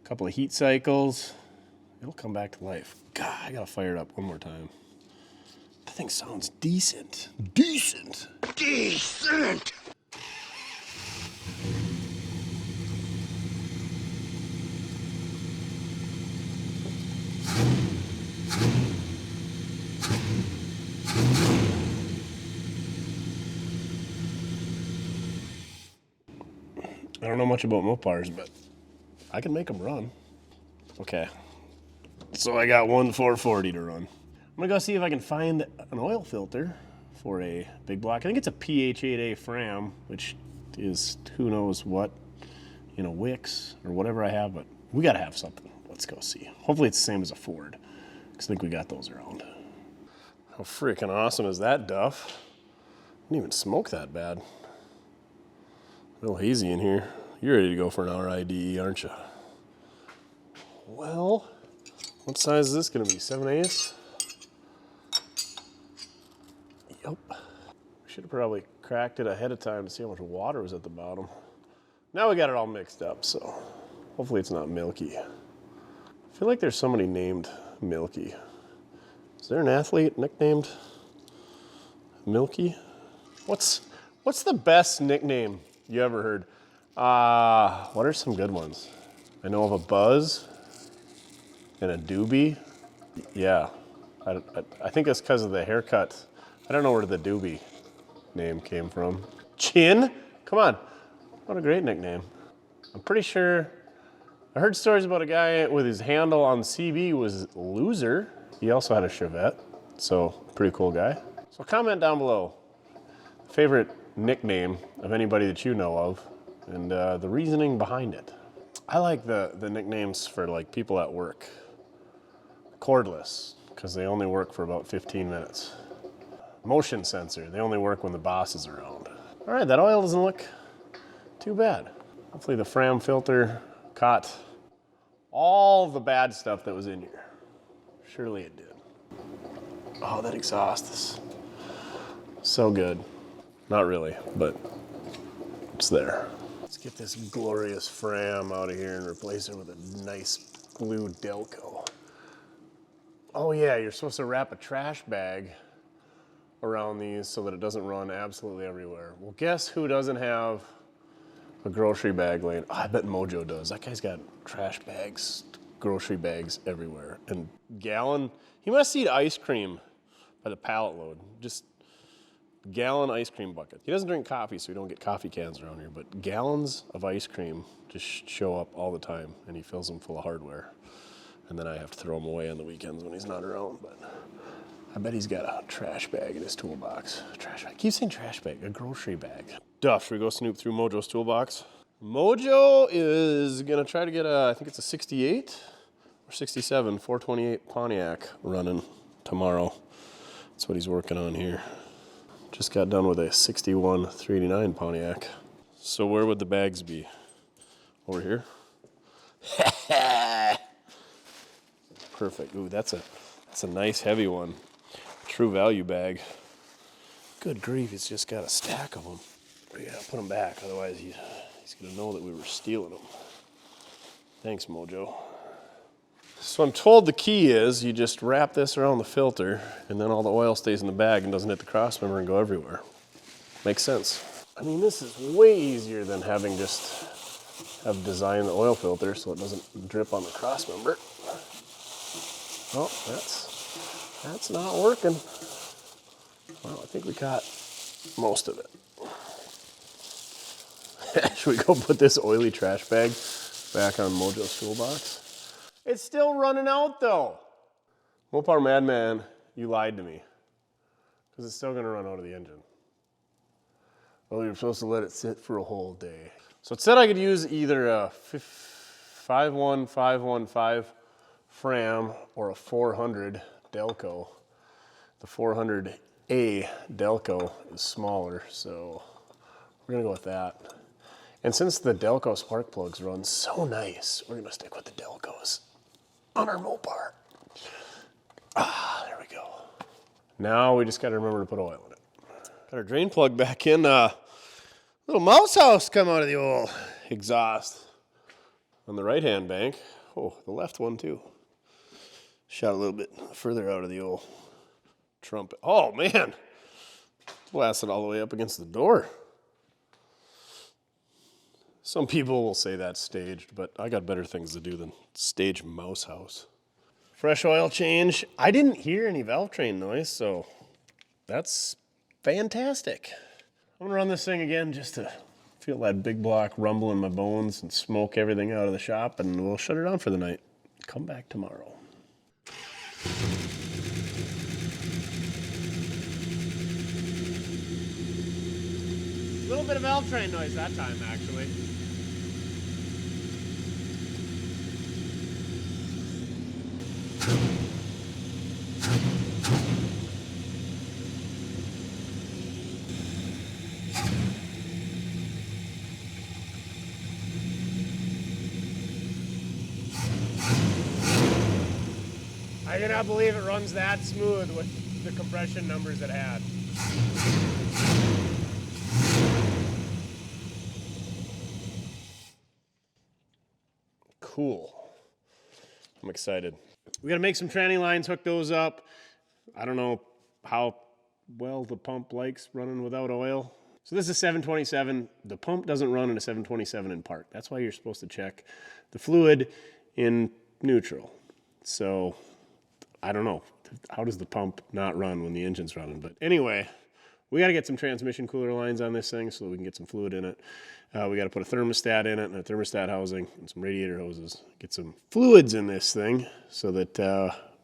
a couple of heat cycles, it'll come back to life. God, I gotta fire it up one more time. That thing sounds decent. Decent. Decent. I don't know much about Mopars, but I can make them run. Okay, so I got one 440 to run. I'm gonna go see if I can find an oil filter for a big block. I think it's a PH8A Fram, which is who knows what, you know, Wix or whatever I have, but we gotta have something. Let's go see. Hopefully it's the same as a Ford, because I think we got those around. How freaking awesome is that, Duff? Didn't even smoke that bad. A little hazy in here. You're ready to go for an RIDE, aren't you? Well, what size is this gonna be? 7/8? Yep. Should have probably cracked it ahead of time to see how much water was at the bottom. Now we got it all mixed up, so hopefully it's not milky. I feel like there's somebody named Milky. Is there an athlete nicknamed Milky? What's the best nickname you ever heard? What are some good ones? I know of a Buzz and a Doobie. Yeah, I think it's because of the haircut. I don't know where the Doobie name came from. Chin? Come on, what a great nickname. I'm pretty sure, I heard stories about a guy with his handle on CB was Loser. He also had a Chevette. So pretty cool guy. So comment down below, favorite nickname of anybody that you know of, and the reasoning behind it. I like the nicknames for like people at work. Cordless, because they only work for about 15 minutes. Motion sensor, they only work when the boss is around. All right, that oil doesn't look too bad. Hopefully the Fram filter caught all the bad stuff that was in here. Surely it did. Oh, that exhaust is so good. Not really, but it's there. Let's get this glorious Fram out of here and replace it with a nice blue Delco. Oh yeah, you're supposed to wrap a trash bag around these so that it doesn't run absolutely everywhere. Well, guess who doesn't have a grocery bag laying? Oh, I bet Mojo does. That guy's got trash bags, grocery bags everywhere. And gallon, he must eat ice cream by the pallet load. Just gallon ice cream bucket. He doesn't drink coffee, so we don't get coffee cans around here, but gallons of ice cream just show up all the time, and he fills them full of hardware. And then I have to throw them away on the weekends when he's not around, but I bet he's got a trash bag in his toolbox. Trash bag. I keep saying trash bag, a grocery bag. Duff, should we go snoop through Mojo's toolbox? Mojo is gonna try to get I think it's a 68 or 67, 428 Pontiac running tomorrow. That's what he's working on here. Just got done with a 61 389 Pontiac. So where would the bags be? Over here? Perfect. Ooh, that's a nice heavy one. True value bag. Good grief, it's just got a stack of them. We gotta put them back, otherwise he's gonna know that we were stealing them. Thanks, Mojo. So I'm told the key is you just wrap this around the filter and then all the oil stays in the bag and doesn't hit the crossmember and go everywhere. Makes sense. I mean, this is way easier than having just have designed the oil filter so it doesn't drip on the crossmember. Oh, that's not working. Well, I think we got most of it. Should we go put this oily trash bag back on Mojo's toolbox? It's still running out though. Mopar Madman, you lied to me. Because it's still gonna run out of the engine. Well, you're supposed to let it sit for a whole day. So it said I could use either a 51515 Fram or a 400 Delco. The 400A Delco is smaller, so we're gonna go with that. And since the Delco spark plugs run so nice, we're gonna stick with the Delcos on our Mopar. Ah, there we go. Now we just gotta remember to put oil in it. Got our drain plug back in. Little mouse house come out of the old exhaust. On the right-hand bank. Oh, the left one too. Shot a little bit further out of the old trumpet. Oh man, blasted all the way up against the door. Some people will say that's staged, but I got better things to do than stage mouse house. Fresh oil change. I didn't hear any valve train noise, so that's fantastic. I'm gonna run this thing again just to feel that big block rumble in my bones and smoke everything out of the shop, and we'll shut her down for the night. Come back tomorrow. A little bit of valve train noise that time, actually. I cannot believe it runs that smooth with the compression numbers it had. Cool. I'm excited. We gotta make some tranny lines, hook those up. I don't know how well the pump likes running without oil. So this is 727. The pump doesn't run in a 727 in park. That's why you're supposed to check the fluid in neutral. So I don't know. How does the pump not run when the engine's running? But anyway, we got to get some transmission cooler lines on this thing so that we can get some fluid in it. We got to put a thermostat in it and a thermostat housing and some radiator hoses. Get some fluids in this thing so that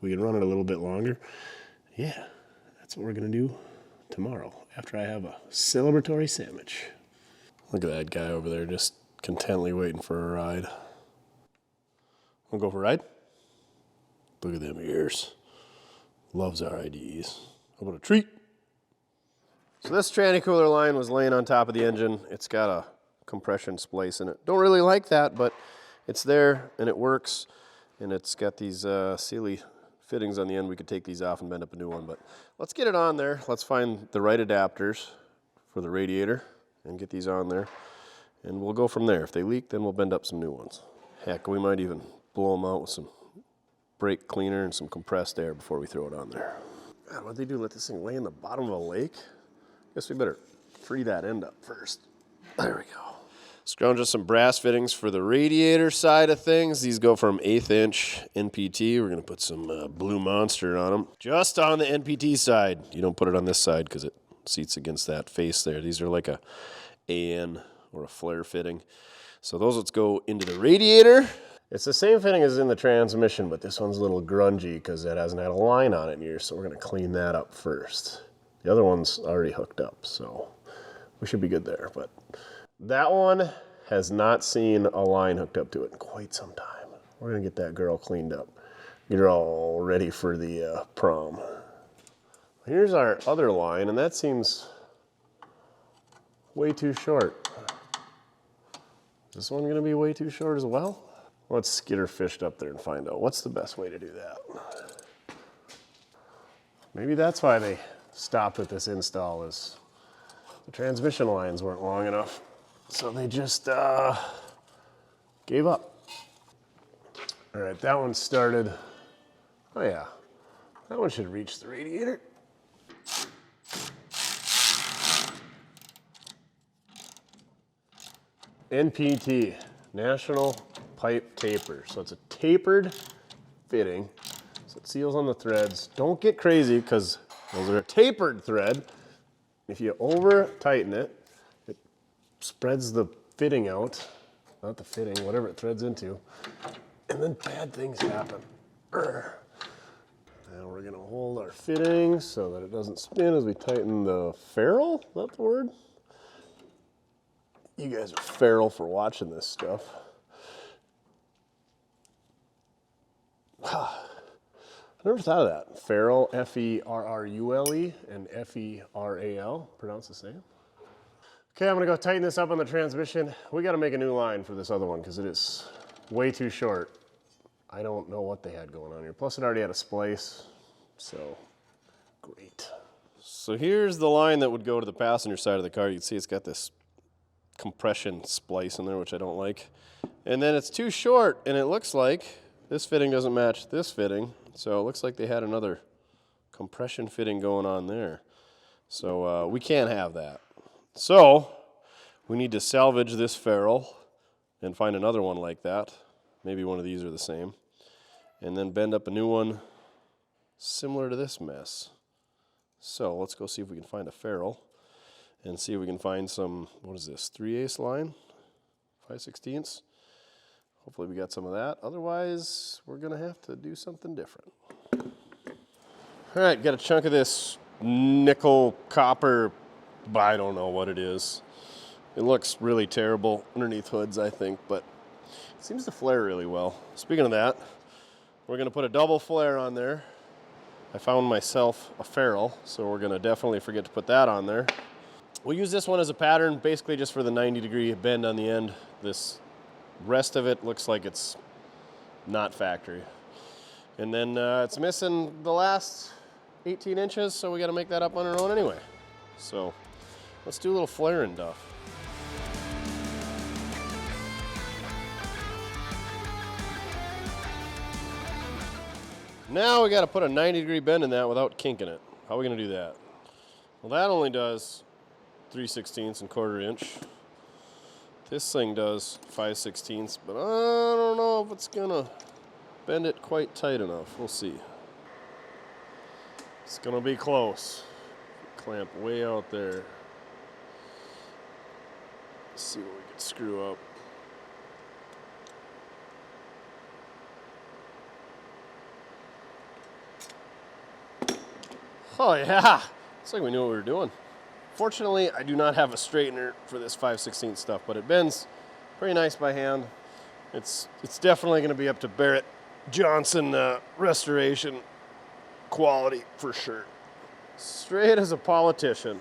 we can run it a little bit longer yeah, that's what we're gonna do tomorrow after I have a celebratory sandwich. Look at that guy over there just contently waiting for a ride. Wanna go for a ride? Look at them ears. Loves our IDs. How about a treat? So this tranny cooler line was laying on top of the engine. It's got a compression splice in it. Don't really like that, but it's there and it works. And it's got these sealy fittings on the end. We could take these off and bend up a new one, but let's get it on there. Let's find the right adapters for the radiator and get these on there. And we'll go from there. If they leak, then we'll bend up some new ones. Heck, we might even blow them out with some brake cleaner and some compressed air before we throw it on there. God, what'd they do? Let this thing lay in the bottom of a lake? Guess we better free that end up first. There we go. Scrounge up some brass fittings for the radiator side of things. These go from 1/8 inch NPT. We're gonna put some Blue Monster on them. Just on the NPT side. You don't put it on this side because it seats against that face there. These are like a AN or a flare fitting. So those let's go into the radiator. It's the same fitting as in the transmission, but this one's a little grungy because it hasn't had a line on it in years, so we're gonna clean that up first. The other one's already hooked up, so we should be good there. But that one has not seen a line hooked up to it in quite some time. We're gonna get that girl cleaned up. Get her all ready for the prom. Here's our other line, and that seems way too short. Is this one gonna be way too short as well? Let's get her fished up there and find out what's the best way to do that. Maybe that's why they stopped with this install, is the transmission lines weren't long enough. So they just gave up. All right, that one started. Oh yeah, that one should reach the radiator. NPT, National Pipe Taper. So it's a tapered fitting. So it seals on the threads. Don't get crazy because those are a tapered thread. If you over tighten it, it spreads the fitting out, not the fitting, whatever it threads into, and then bad things happen. Now we're gonna hold our fitting so that it doesn't spin as we tighten the ferrule. Is that the word? You guys are feral for watching this stuff. I never thought of that. Ferrule, F-E-R-R-U-L-E, and F-E-R-A-L, pronounced the same. Okay, I'm gonna go tighten this up on the transmission. We gotta make a new line for this other one because it is way too short. I don't know what they had going on here. Plus it already had a splice, so great. So here's the line that would go to the passenger side of the car. You can see it's got this compression splice in there, which I don't like. And then it's too short, and it looks like this fitting doesn't match this fitting. So it looks like they had another compression fitting going on there. So we can't have that. So we need to salvage this ferrule and find another one like that. Maybe one of these are the same. And then bend up a new one similar to this mess. So let's go see if we can find a ferrule and see if we can find some, what is this, 3/8 line, 5/16. Hopefully we got some of that. Otherwise, we're gonna have to do something different. All right, got a chunk of this nickel copper, I don't know what it is. It looks really terrible underneath hoods, I think, but it seems to flare really well. Speaking of that, we're gonna put a double flare on there. I found myself a ferrule, so we're gonna definitely forget to put that on there. We'll use this one as a pattern, basically just for the 90-degree bend on the end. This rest of it looks like it's not factory. And then it's missing the last 18 inches, so we gotta make that up on our own anyway. So let's do a little flare and Duff. Now we gotta put a 90-degree bend in that without kinking it. How are we gonna do that? Well, that only does 3/16 and 1/4 inch. This thing does 5/16, but I don't know if it's gonna bend it quite tight enough. We'll see. It's gonna be close. Clamp way out there. Let's see what we can screw up. Oh yeah, it's like we knew what we were doing. Fortunately, I do not have a straightener for this 5/16 stuff, but it bends pretty nice by hand. It's definitely going to be up to Barrett Johnson restoration quality for sure. Straight as a politician.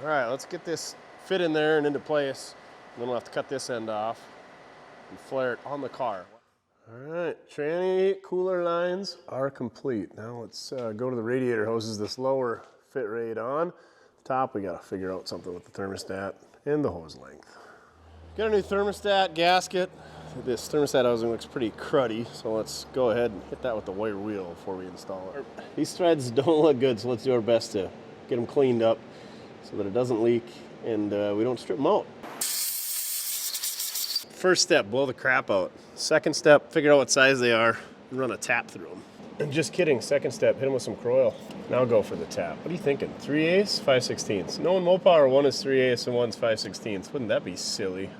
All right, let's get this fit in there and into place. And then we'll have to cut this end off and flare it on the car. All right, tranny cooler lines are complete. Now let's go to the radiator hoses. This lower fit right on. Top, we gotta figure out something with the thermostat and the hose length. Got a new thermostat gasket. This thermostat housing looks pretty cruddy, so let's go ahead and hit that with the wire wheel before we install it. These threads don't look good, so let's do our best to get them cleaned up so that it doesn't leak and we don't strip them out. First step, blow the crap out. Second step, figure out what size they are and run a tap through them. And just kidding, second step, hit them with some Croil. Now go for the tap. What are you thinking? 3/8, 5/16? No, in Mopar, one is 3/8 and one's 5/16. Wouldn't that be silly?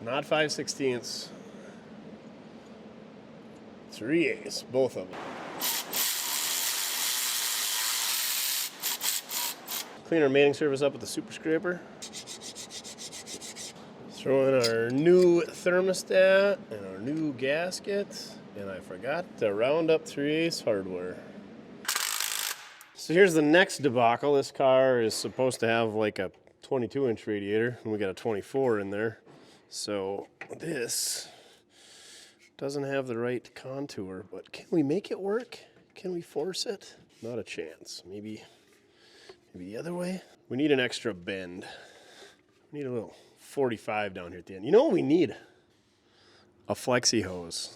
Not 5/16. 3/8, both of them. Clean our mating surface up with the super scraper. Throw in our new thermostat and our new gasket. And I forgot to round up 3/8 hardware. So here's the next debacle. This car is supposed to have like a 22-inch radiator, and we got a 24 in there. So this doesn't have the right contour, but can we make it work? Can we force it? Not a chance. Maybe the other way? We need an extra bend. We need a little 45 down here at the end. You know what we need? A flexi hose.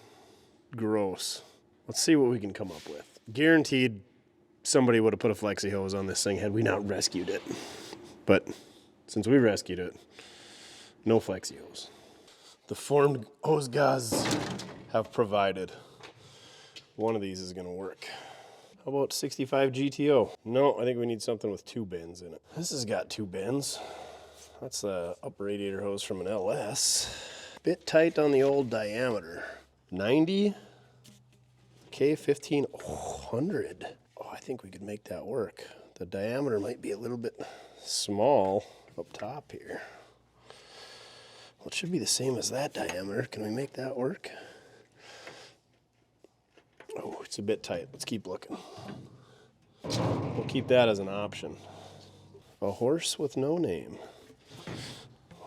Gross. Let's see what we can come up with. Guaranteed somebody would have put a flexi hose on this thing had we not rescued it. But since we rescued it, no flexi hose. The formed hose guys have provided. One of these is gonna work. How about 65 GTO? No, I think we need something with 2 bends in it. This has got 2 bends. That's the upper radiator hose from an LS. Bit tight on the old diameter. 90, K 1500. Oh, I think we could make that work. The diameter might be a little bit small up top here. Well, it should be the same as that diameter. Can we make that work? Oh, it's a bit tight. Let's keep looking. We'll keep that as an option. A horse with no name.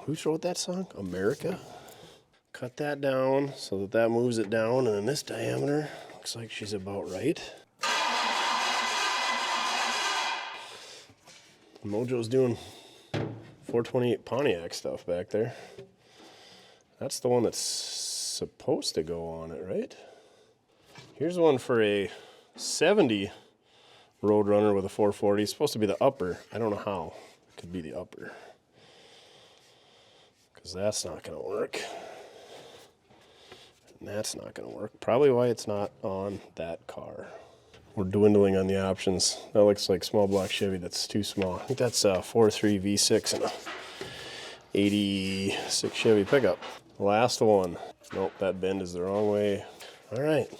Who wrote that song? America? Cut that down so that that moves it down, and then this diameter looks like she's about right. Mojo's doing 428 Pontiac stuff back there. That's the one that's supposed to go on it, right? Here's one for a 70 roadrunner with a 440. It's supposed to be the upper. I don't know how. It could be the upper. Because that's not going to work. And that's not going to work. Probably why it's not on that car. We're dwindling on the options. That looks like small block Chevy. That's too small. I think that's a 4.3 V6 and a 86 Chevy pickup. Last one. Nope, that bend is the wrong way. All right.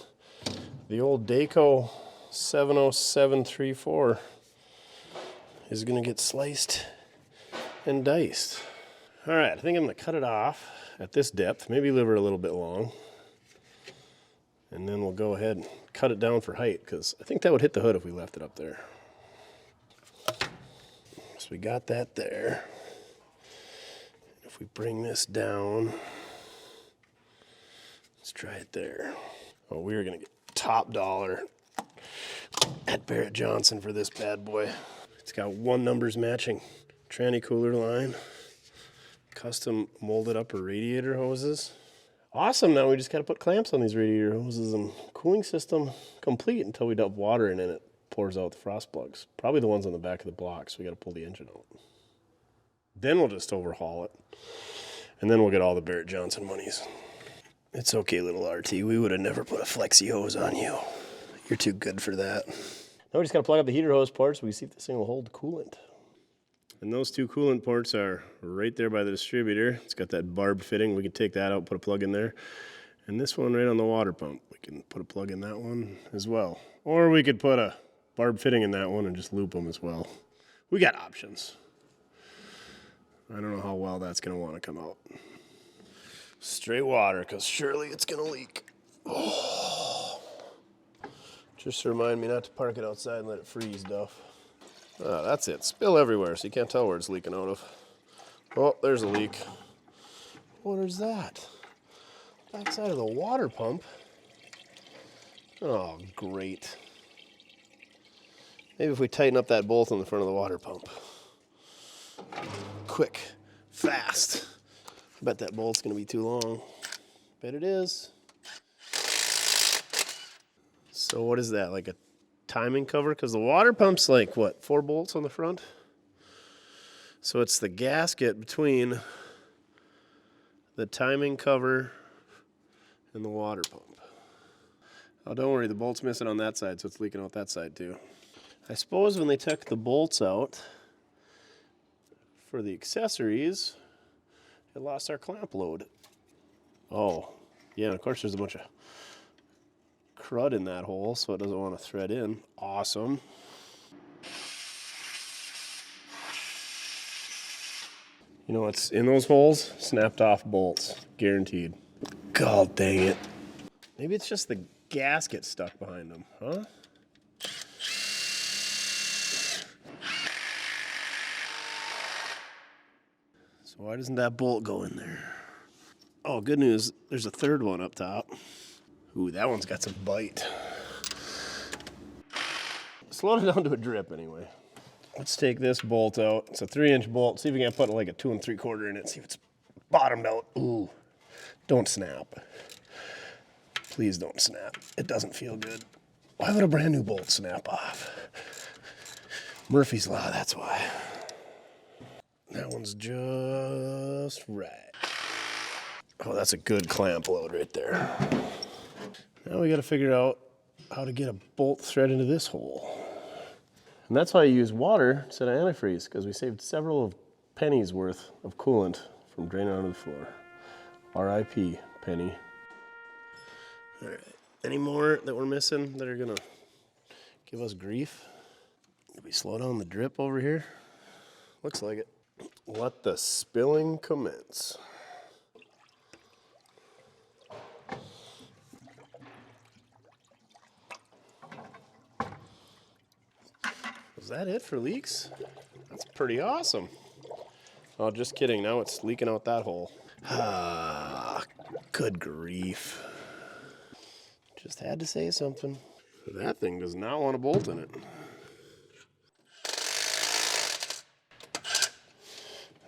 The old Daco 70734 is going to get sliced and diced. All right, I think I'm going to cut it off at this depth, maybe leave her a little bit long. And then we'll go ahead and cut it down for height, because I think that would hit the hood if we left it up there. So we got that there. If we bring this down, let's try it there. Oh, we're going to get top dollar at Barrett Johnson for this bad boy. It's got 1 numbers matching tranny cooler line, custom molded upper radiator hoses. Awesome, now we just gotta put clamps on these radiator hoses and cooling system complete until we dump water in and it pours out the frost plugs. Probably the ones on the back of the block, so we gotta pull the engine out. Then we'll just overhaul it. And then we'll get all the Barrett Johnson monies. It's okay, little RT, we would have never put a flexi hose on you. You're too good for that. Now we just gotta plug up the heater hose ports so we see if this thing will hold coolant. And those 2 coolant ports are right there by the distributor. It's got that barbed fitting. We can take that out, put a plug in there. And this one right on the water pump. We can put a plug in that one as well. Or we could put a barb fitting in that one and just loop them as well. We got options. I don't know how well that's going to want to come out. Straight water, because surely it's going to leak. Oh. Just remind me not to park it outside and let it freeze, Duff. Ah, that's it. Spill everywhere, so you can't tell where it's leaking out of. Oh, there's a leak. What is that? Backside of the water pump. Oh, great. Maybe if we tighten up that bolt on the front of the water pump. Quick, fast. I bet that bolt's gonna be too long. Bet it is. So what is that, like a timing cover? Because the water pump's like, what, 4 bolts on the front? So it's the gasket between the timing cover and the water pump. Oh, don't worry, the bolt's missing on that side, so it's leaking out that side too. I suppose when they took the bolts out for the accessories, it lost our clamp load. Oh, yeah, and of course there's a bunch of crud in that hole, so it doesn't want to thread in. Awesome. You know what's in those holes? Snapped off bolts, guaranteed. God dang it. Maybe it's just the gasket stuck behind them, huh? So why doesn't that bolt go in there? Oh, good news, there's a third one up top. Ooh, that one's got some bite. Slow it down to a drip anyway. Let's take this bolt out. It's a 3-inch bolt. See if we can put like a 2 3/4 in it. See if it's bottomed out. Ooh, don't snap. Please don't snap. It doesn't feel good. Why would a brand new bolt snap off? Murphy's Law, that's why. That one's just right. Oh, that's a good clamp load right there. Now we got to figure out how to get a bolt thread into this hole. And that's why I use water instead of antifreeze, because we saved several pennies worth of coolant from draining onto the floor. R.I.P. Penny. All right, any more that we're missing that are gonna give us grief? Did we slow down the drip over here? Looks like it. Let the spilling commence. Is that it for leaks? That's pretty awesome. Oh, just kidding. Now it's leaking out that hole. Ah, good grief. Just had to say something. That thing does not want a bolt in it.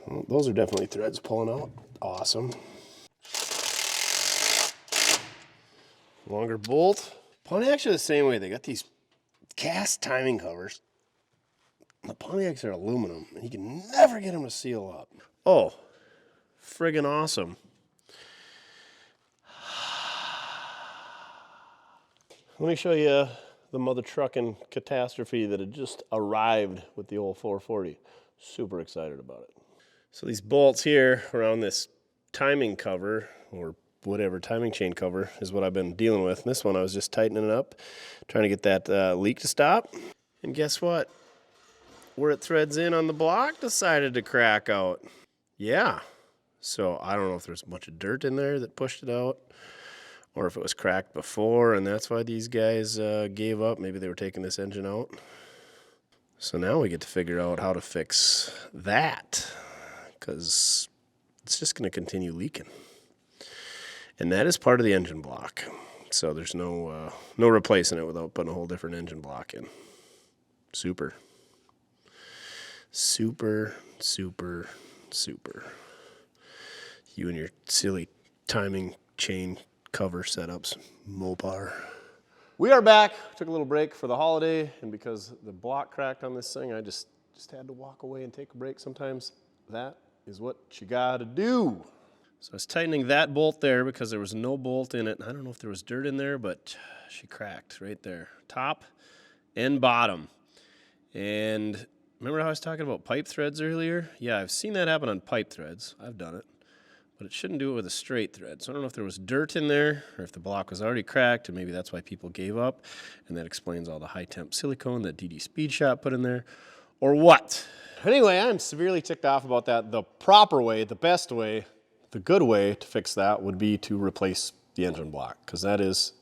Well, those are definitely threads pulling out. Awesome. Longer bolt. Pontiac's are the same way. They got these cast timing covers. The Pontiacs are aluminum, and you can never get them to seal up. Oh, friggin' awesome. Let me show you the mother trucking catastrophe that had just arrived with the old 440. Super excited about it. So these bolts here around this timing cover, or whatever, timing chain cover, is what I've been dealing with. And this one I was just tightening it up, trying to get that leak to stop. And guess what? Where it threads in on the block decided to crack out. Yeah. So I don't know if there's a bunch of dirt in there that pushed it out, or if it was cracked before and that's why these guys gave up. Maybe they were taking this engine out. So now we get to figure out how to fix that, because it's just going to continue leaking. And that is part of the engine block. So there's no replacing it without putting a whole different engine block in. Super. Super, super, super. You and your silly timing chain cover setups, Mopar. We are back. Took a little break for the holiday, and because the block cracked on this thing, I just had to walk away and take a break. Sometimes that is what you gotta do. So I was tightening that bolt there because there was no bolt in it. I don't know if there was dirt in there, but she cracked right there. Top and bottom. And remember how I was talking about pipe threads earlier? Yeah, I've seen that happen on pipe threads. I've done it. but it shouldn't do it with a straight thread. So I don't know if there was dirt in there or if the block was already cracked, and maybe that's why people gave up, and that explains all the high temp silicone that DD Speed Shop put in there, or what. Anyway, I'm severely ticked off about that. The proper way, the best way, the good way to fix that would be to replace the engine block, because that is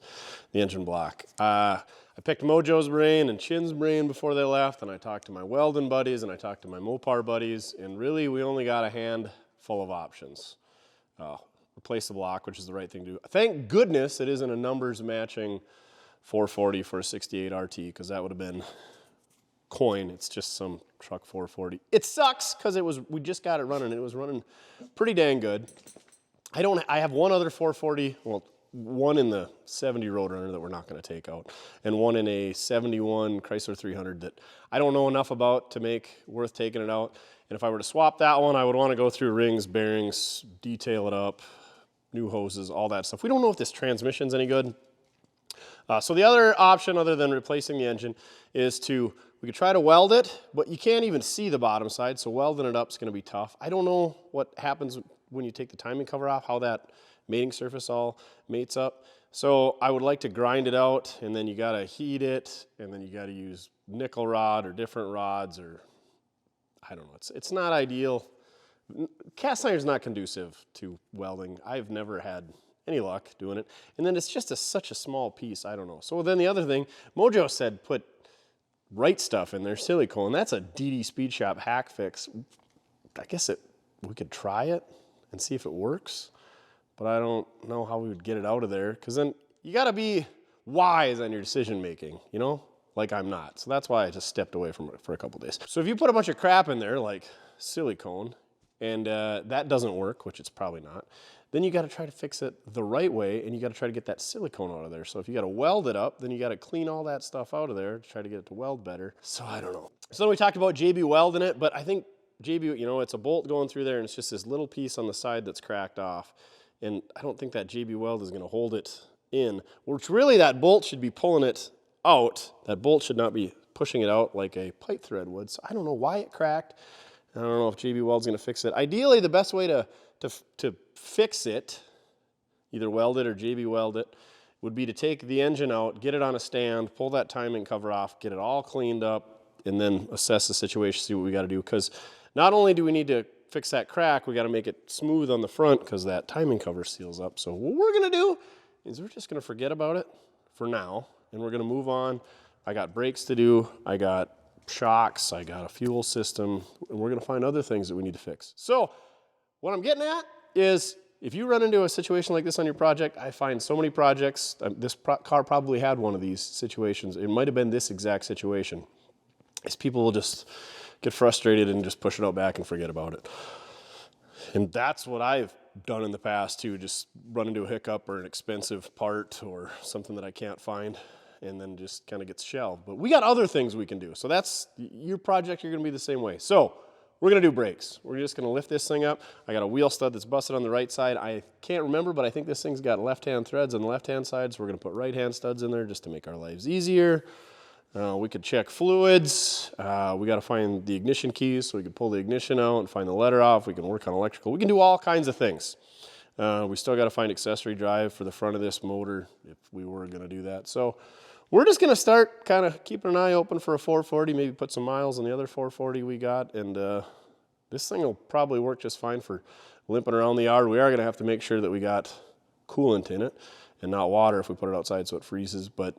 the engine block. I picked Mojo's brain and Chin's brain before they left, and I talked to my welding buddies and I talked to my Mopar buddies, and really we only got a handful of options. Replace the block, which is the right thing to do. Thank goodness it isn't a numbers matching 440 for a 68 RT, because that would have been coin. It's just some truck 440. It sucks because we just got it running. It was running pretty dang good. I have one other 440, well, one in the 70 Roadrunner that we're not going to take out, and one in a 71 Chrysler 300 that I don't know enough about to make worth taking it out. And if I were to swap that one, I would want to go through rings, bearings, detail it up, new hoses, all that stuff. We don't know if this transmission's any good. So the other option other than replacing the engine is we could try to weld it, but you can't even see the bottom side, so welding it up is going to be tough. I don't know what happens when you take the timing cover off, how that mating surface all mates up. So I would like to grind it out, and then you got to heat it, and then you got to use nickel rod or different rods, or I don't know. It's not ideal. Cast iron is not conducive to welding. I've never had any luck doing it. And then it's just such a small piece. I don't know. So then the other thing, Mojo said put right stuff in there, silicone. That's a DD Speed Shop hack fix. I guess we could try it and see if it works, but I don't know how we would get it out of there, because then you got to be wise on your decision making, you know, like I'm not. So that's why I just stepped away from it for a couple days. So if you put a bunch of crap in there like silicone and that doesn't work, which it's probably not, then you got to try to fix it the right way, and you got to try to get that silicone out of there. So if you got to weld it up, then you got to clean all that stuff out of there to try to get it to weld better. So I don't know. So then we talked about JB welding it, but I think JB, you know, it's a bolt going through there, and it's just this little piece on the side that's cracked off. And I don't think that JB weld is going to hold it in, which really that bolt should be pulling it out. That bolt should not be pushing it out like a pipe thread would. So I don't know why it cracked. I don't know if JB weld's going to fix it. Ideally, the best way to fix it, either weld it or JB weld it, would be to take the engine out, get it on a stand, pull that timing cover off, get it all cleaned up, and then assess the situation, see what we got to do. Because not only do we need to fix that crack, we got to make it smooth on the front because that timing cover seals up. So what we're going to do is we're just going to forget about it for now, and we're going to move on. I got brakes to do, I got shocks, I got a fuel system, and we're going to find other things that we need to fix. So what I'm getting at is if you run into a situation like this on your project, I find so many projects, this car probably had one of these situations. It might have been this exact situation. Is people will just get frustrated and just push it out back and forget about it. And that's what I've done in the past too, just run into a hiccup or an expensive part or something that I can't find, and then just kind of gets shelved. But we got other things we can do. So that's your project, you're gonna be the same way. So we're gonna do brakes. We're just gonna lift this thing up. I got a wheel stud that's busted on the right side. I can't remember, but I think this thing's got left-hand threads on the left-hand side, so we're gonna put right-hand studs in there just to make our lives easier. We could check fluids. We got to find the ignition keys so we can pull the ignition out and find the letter off. We can work on electrical. We can do all kinds of things. We still got to find accessory drive for the front of this motor if we were going to do that. So we're just going to start kind of keeping an eye open for a 440, maybe put some miles on the other 440 we got. And this thing will probably work just fine for limping around the yard. We are going to have to make sure that we got coolant in it and not water if we put it outside so it freezes. But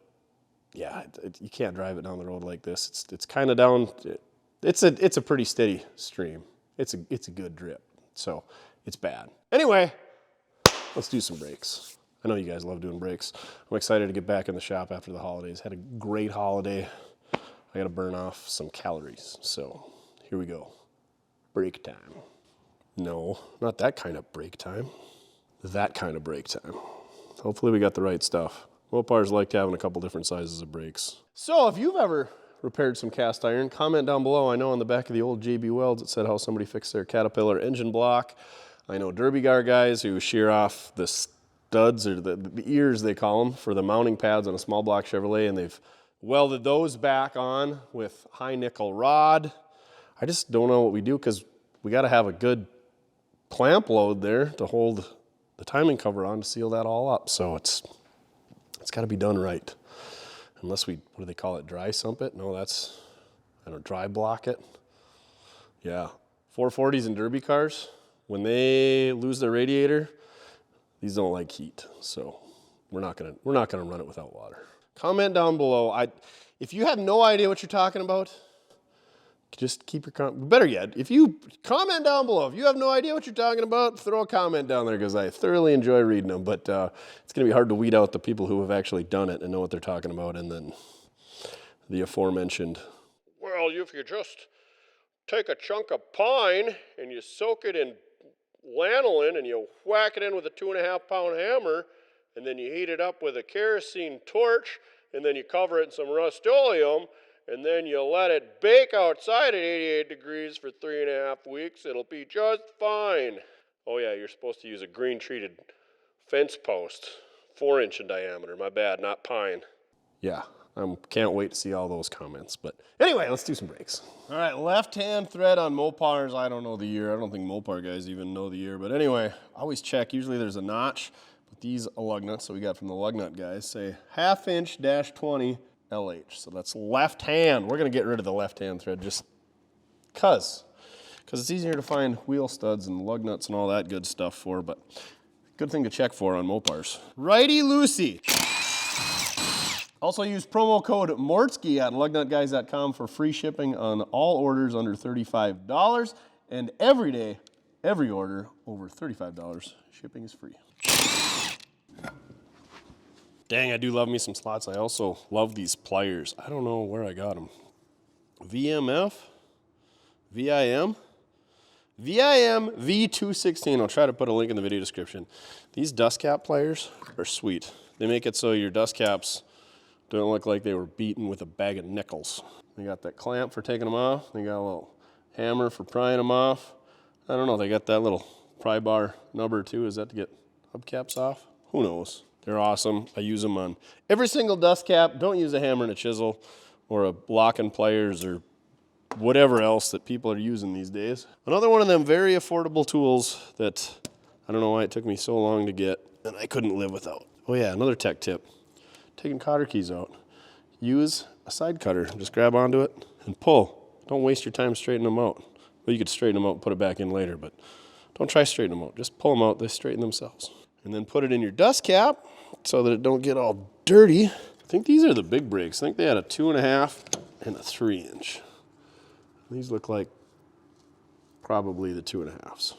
yeah, you can't drive it down the road like this. It's kind of down. It's a pretty steady stream. It's a good drip, so it's bad. Anyway, let's do some brakes. I know you guys love doing brakes. I'm excited to get back in the shop after the holidays. Had a great holiday. I got to burn off some calories. So here we go. Brake time. No, not that kind of brake time. That kind of brake time. Hopefully we got the right stuff. Mopars like having a couple different sizes of brakes. So if you've ever repaired some cast iron, comment down below. I know on the back of the old JB welds it said how somebody fixed their Caterpillar engine block. I know derby guard guys who shear off the studs, or the ears they call them, for the mounting pads on a small block Chevrolet, and they've welded those back on with high nickel rod. I just don't know what we do, because we got to have a good clamp load there to hold the timing cover on to seal that all up. So it's got to be done right. Unless we, what do they call it, dry sump it? No, that's, I don't know, dry block it. Yeah, 440s and derby cars, when they lose their radiator, these don't like heat. So we're not gonna run it without water. Comment down below. If you have no idea what you're talking about, just keep your comment. Better yet, if you comment down below, if you have no idea what you're talking about, throw a comment down there because I thoroughly enjoy reading them. But it's going to be hard to weed out the people who have actually done it and know what they're talking about, and then the aforementioned. Well, if you just take a chunk of pine and you soak it in lanolin and you whack it in with a 2.5-pound hammer, and then you heat it up with a kerosene torch, and then you cover it in some Rust-Oleum, and then you let it bake outside at 88 degrees for 3.5 weeks, it'll be just fine. Oh yeah, you're supposed to use a green treated fence post, 4-inch in diameter. My bad, not pine. Yeah, I can't wait to see all those comments. But anyway, let's do some brakes. All right, left-hand thread on Mopars. I don't know the year. I don't think Mopar guys even know the year. But anyway, always check. Usually there's a notch. But these lug nuts, so we got from the lug nut guys, say 1/2 inch -20 LH. So that's left hand. We're going to get rid of the left-hand thread just because it's easier to find wheel studs and lug nuts and all that good stuff for, but good thing to check for on Mopars. Righty-loosey. Also use promo code Mortske at lugnutguys.com for free shipping on all orders under $35. And every day, every order over $35, shipping is free. Dang, I do love me some slots. I also love these pliers. I don't know where I got them. VMF? VIM? VIM V216. I'll try to put a link in the video description. These dust cap pliers are sweet. They make it so your dust caps don't look like they were beaten with a bag of nickels. They got that clamp for taking them off. They got a little hammer for prying them off. I don't know, they got that little pry bar number too. Is that to get hubcaps off? Who knows? They're awesome. I use them on every single dust cap. Don't use a hammer and a chisel or a block and pliers or whatever else that people are using these days. Another one of them very affordable tools that I don't know why it took me so long to get and I couldn't live without. Oh yeah, another tech tip. Taking cotter keys out. Use a side cutter. Just grab onto it and pull. Don't waste your time straightening them out. Well, you could straighten them out and put it back in later, but don't try straightening them out. Just pull them out. They straighten themselves. And then put it in your dust cap so that it don't get all dirty. I think these are the big brakes. I think they had a 2.5 and a 3-inch. These look like probably the 2.5s.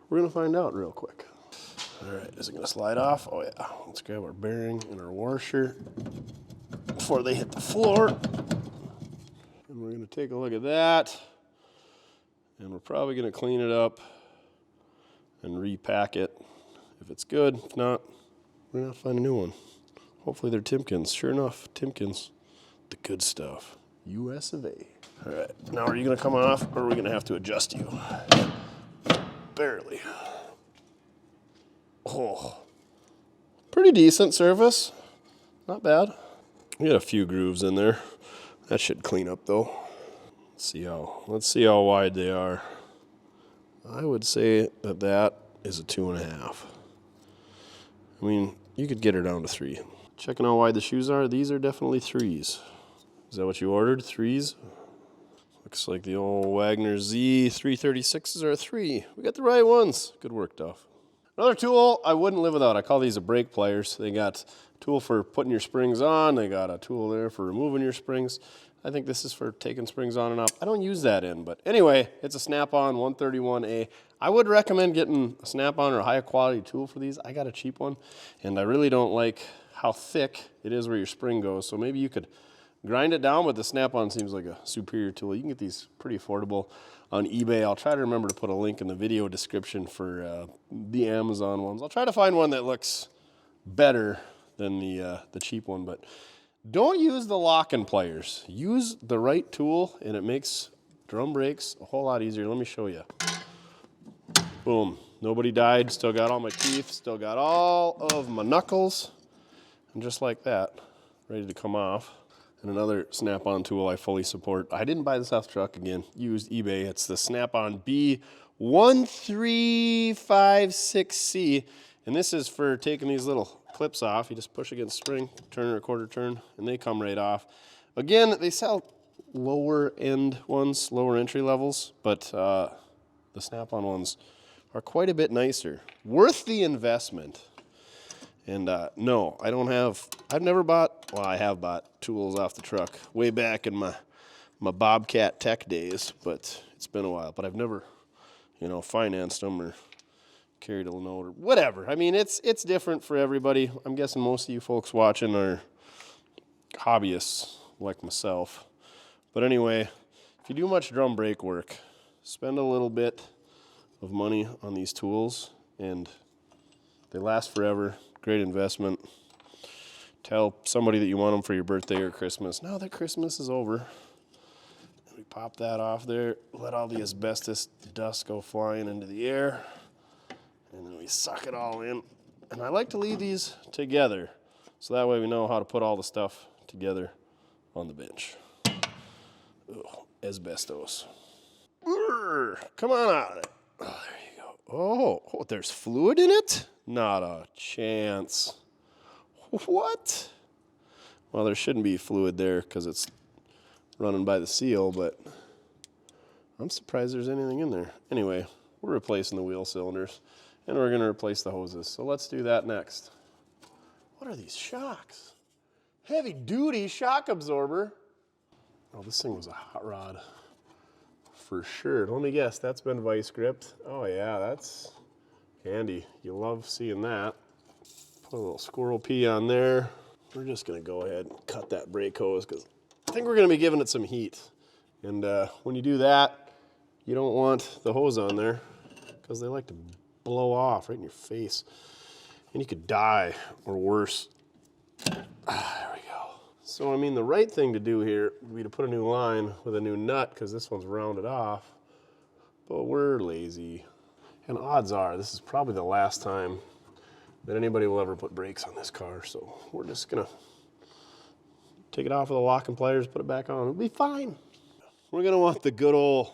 We're gonna find out real quick. All right, is it gonna slide off? Oh yeah, let's grab our bearing and our washer before they hit the floor. And we're gonna take a look at that. And we're probably gonna clean it up and repack it. If it's good, if not, we're gonna find a new one. Hopefully they're Timkins. Sure enough, Timkins, the good stuff. US of A. All right, now are you gonna come off or are we gonna have to adjust you? Barely. Oh, pretty decent surface. Not bad. We got a few grooves in there. That should clean up though. Let's see how wide they are. I would say that is a 2.5. I mean, you could get her down to 3. Checking how wide the shoes are. These are definitely 3s. Is that what you ordered? 3s? Looks like the old Wagner Z 336s are a 3. We got the right ones. Good work, Duff. Another tool I wouldn't live without. I call these a brake pliers. They got a tool for putting your springs on. They got a tool there for removing your springs. I think this is for taking springs on and off. I don't use that in, but anyway, it's a Snap-on 131A. I would recommend getting a Snap-on or a higher quality tool for these. I got a cheap one, and I really don't like how thick it is where your spring goes. So maybe you could grind it down, but the Snap-on seems like a superior tool. You can get these pretty affordable on eBay. I'll try to remember to put a link in the video description for the Amazon ones. I'll try to find one that looks better than the cheap one, but don't use the lock-in pliers. Use the right tool, and it makes drum brakes a whole lot easier. Let me show you. Boom. Nobody died. Still got all my teeth. Still got all of my knuckles. And just like that, ready to come off. And another snap-on tool I fully support. I didn't buy this off the truck, again, used eBay. It's the snap-on B1356C. And this is for taking these little clips off. You just push against the spring, turn or a quarter turn, and they come right off. Again, they sell lower end ones, lower entry levels, but the snap-on ones are quite a bit nicer. Worth the investment. And no, I've never bought, well, I have bought tools off the truck way back in my Bobcat Tech days, but it's been a while. But I've never, financed them or carried a note or whatever. I mean, it's different for everybody. I'm guessing most of you folks watching are hobbyists like myself. But anyway, if you do much drum brake work, spend a little bit of money on these tools, and they last forever. Great investment. Tell somebody that you want them for your birthday or Christmas. Now that Christmas is over, we pop that off there, let all the asbestos dust go flying into the air, and then we suck it all in. And I like to leave these together, so that way we know how to put all the stuff together on the bench. Ugh, asbestos. Come on out of it. Oh, there you go. Oh, there's fluid in it? Not a chance. What? Well, there shouldn't be fluid there because it's running by the seal, but I'm surprised there's anything in there. Anyway, we're replacing the wheel cylinders, and we're going to replace the hoses. So let's do that next. What are these shocks? Heavy duty shock absorber. Oh, this thing was a hot rod for sure. Let me guess, that's been vice gripped. Oh yeah, that's handy. You love seeing that. Put a little squirrel pee on there. We're just gonna go ahead and cut that brake hose because I think we're gonna be giving it some heat. And when you do that, you don't want the hose on there because they like to blow off right in your face. And you could die or worse. There we go. So I mean, the right thing to do here would be to put a new line with a new nut because this one's rounded off, but we're lazy. And odds are this is probably the last time that anybody will ever put brakes on this car. So we're just gonna take it off with a lock and pliers, put it back on, it'll be fine. We're gonna want the good old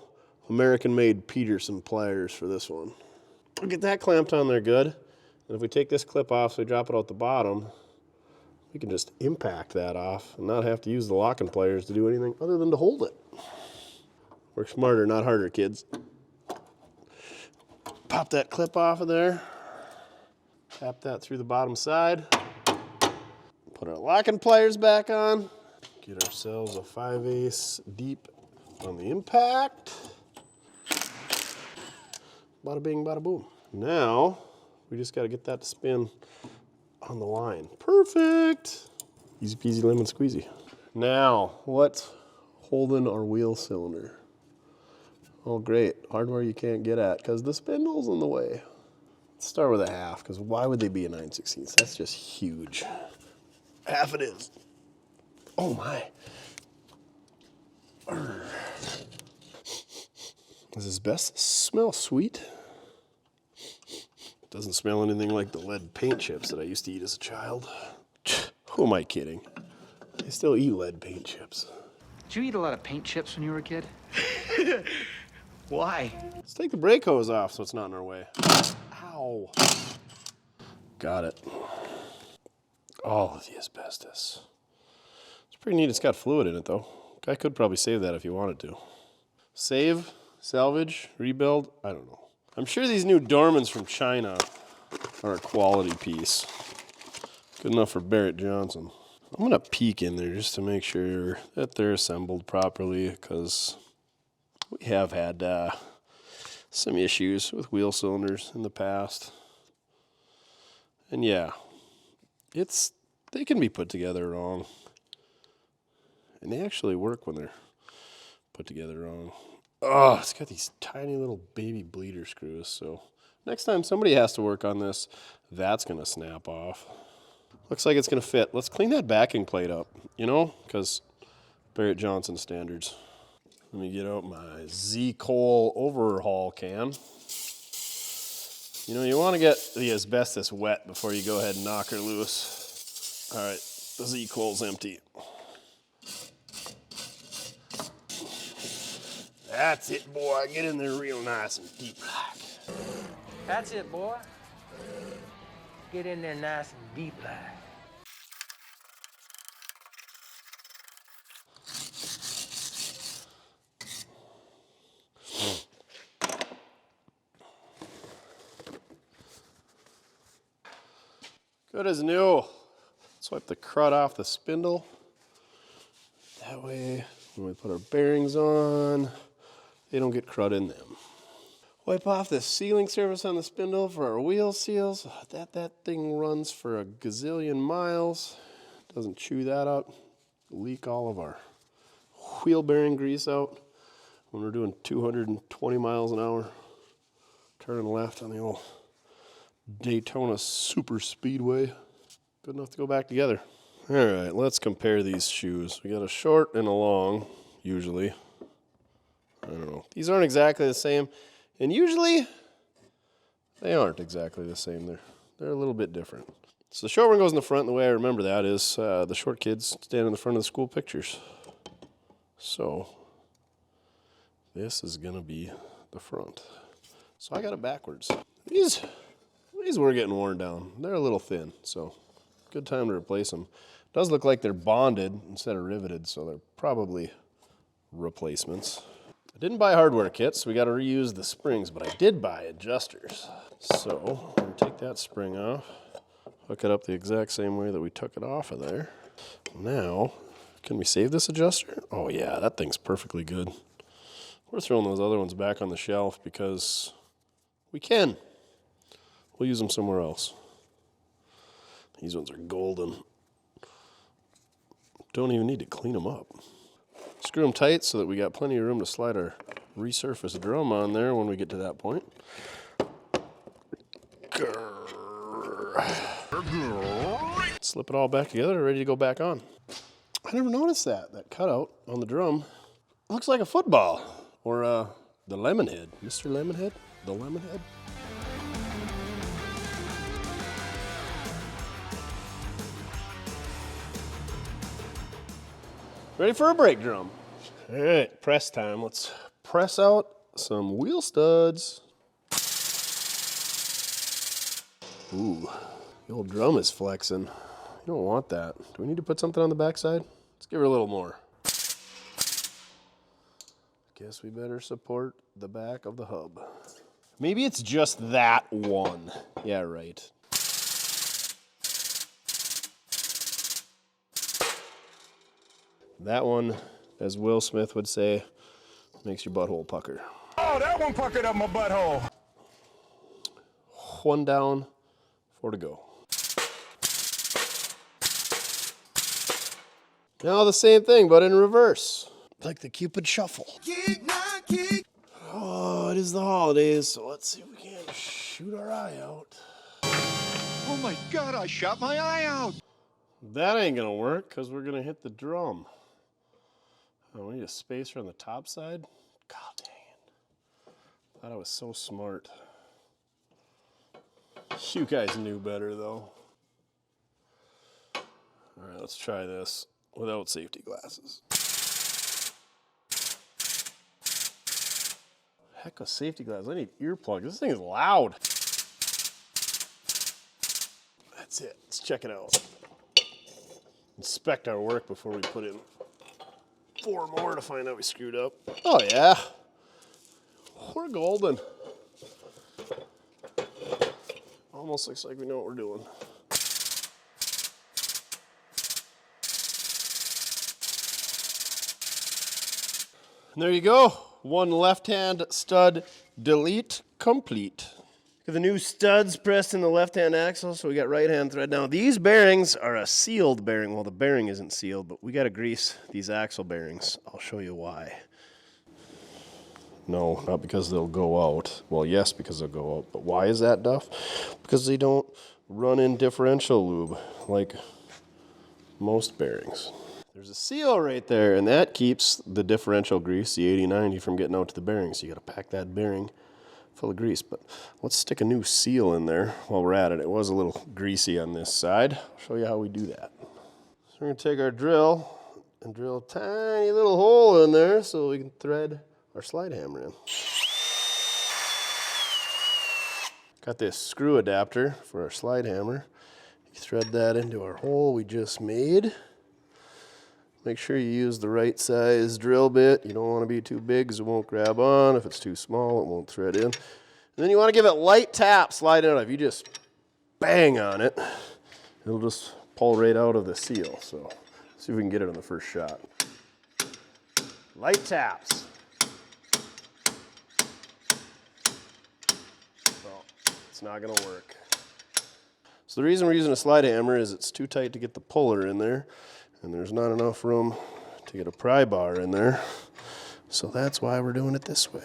American-made Peterson pliers for this one. We'll get that clamped on there good. And if we take this clip off, so we drop it out the bottom, we can just impact that off and not have to use the locking pliers to do anything other than to hold it. Work smarter, not harder, kids. Pop that clip off of there. Tap that through the bottom side. Put our locking pliers back on. Get ourselves a 5/8 deep on the impact. Bada bing, bada boom. Now, we just gotta get that to spin on the line. Perfect. Easy peasy lemon squeezy. Now, what's holding our wheel cylinder? Oh great, hardware you can't get at because the spindle's in the way. Let's start with a half because why would they be a 9/16? That's just huge. Half it is. Oh my. Does this best smell sweet? Doesn't smell anything like the lead paint chips that I used to eat as a child. Who am I kidding? I still eat lead paint chips. Did you eat a lot of paint chips when you were a kid? Why? Let's take the brake hose off so it's not in our way. Ow. Got it. All of the asbestos. It's pretty neat. It's got fluid in it though. I could probably save that if you wanted to. Save, salvage, rebuild, I don't know. I'm sure these new Dormans from China are a quality piece. Good enough for Barrett Johnson. I'm gonna peek in there just to make sure that they're assembled properly because we have had some issues with wheel cylinders in the past. And yeah, they can be put together wrong. And they actually work when they're put together wrong. Oh, it's got these tiny little baby bleeder screws. So next time somebody has to work on this, that's going to snap off. Looks like it's going to fit. Let's clean that backing plate up, because Barrett Johnson standards. Let me get out my Z-Cole overhaul can. You want to get the asbestos wet before you go ahead and knock her loose. All right, the Z-Cole's empty. That's it, boy. Get in there real nice and deep like. That's it, boy. Get in there nice and deep like. Good as new. Swipe the crud off the spindle. That way, when we put our bearings on, they don't get crud in them. Wipe off the sealing surface on the spindle for our wheel seals. That thing runs for a gazillion miles. Doesn't chew that up. Leak all of our wheel bearing grease out when we're doing 220 miles an hour. Turning left on the old Daytona super speedway. Good enough to go back together. All right, let's compare these shoes. We got a short and a long, usually. I don't know. These aren't exactly the same, and usually they aren't exactly the same. They're a little bit different. So the short one goes in the front, and the way I remember that is the short kids stand in the front of the school pictures. So this is gonna be the front. So I got it backwards. These were getting worn down. They're a little thin, so good time to replace them. Does look like they're bonded instead of riveted, so they're probably replacements. I didn't buy hardware kits, so we got to reuse the springs, but I did buy adjusters. So I'm gonna take that spring off, hook it up the exact same way that we took it off of there. Now, can we save this adjuster? Oh yeah, that thing's perfectly good. We're throwing those other ones back on the shelf because we can. We'll use them somewhere else. These ones are golden. Don't even need to clean them up. Screw them tight so that we got plenty of room to slide our resurfaced drum on there when we get to that point. Slip it all back together, ready to go back on. I never noticed that cutout on the drum. Looks like a football or the Lemonhead. Mr. Lemonhead? The Lemonhead? Ready for a brake drum. All right, press time. Let's press out some wheel studs. Ooh, the old drum is flexing. You don't want that. Do we need to put something on the backside? Let's give her a little more. Guess we better support the back of the hub. Maybe it's just that one. Yeah, right. That one, as Will Smith would say, makes your butthole pucker. Oh, that one puckered up my butthole. One down, 4 to go. Now the same thing, but in reverse. Like the Cupid Shuffle. Oh, it is the holidays, so let's see if we can't shoot our eye out. Oh my God, I shot my eye out. That ain't gonna work, because we're gonna hit the drum. Oh, we need a spacer on the top side? God dang it. Thought I was so smart. You guys knew better, though. All right, let's try this without safety glasses. Heck with safety glasses. I need earplugs. This thing is loud. That's it. Let's check it out. Inspect our work before we put in 4 more to find out we screwed up. Oh yeah, we're golden. Almost looks like we know what we're doing. And there you go. One left-hand stud delete complete. Got the new studs pressed in the left-hand axle, so we got right-hand thread. Now, these bearings are a sealed bearing. Well, the bearing isn't sealed, but we got to grease these axle bearings. I'll show you why. No, not because they'll go out. Well, yes, because they'll go out. But why is that, Duff? Because they don't run in differential lube like most bearings. There's a seal right there, and that keeps the differential grease, the 80-90, from getting out to the bearing. So you got to pack that bearing full of grease. But let's stick a new seal in there while we're at it. It was a little greasy on this side. I'll show you how we do that. So we're going to take our drill and drill a tiny little hole in there so we can thread our slide hammer in. Got this screw adapter for our slide hammer. You thread that into our hole we just made. Make sure you use the right size drill bit. You don't want to be too big because it won't grab on. If it's too small, it won't thread in. And then you want to give it light tap, slide it out. If you just bang on it, it'll just pull right out of the seal. So see if we can get it on the first shot. Light taps. Well, it's not going to work. So the reason we're using a slide hammer is it's too tight to get the puller in there, and there's not enough room to get a pry bar in there. So that's why we're doing it this way.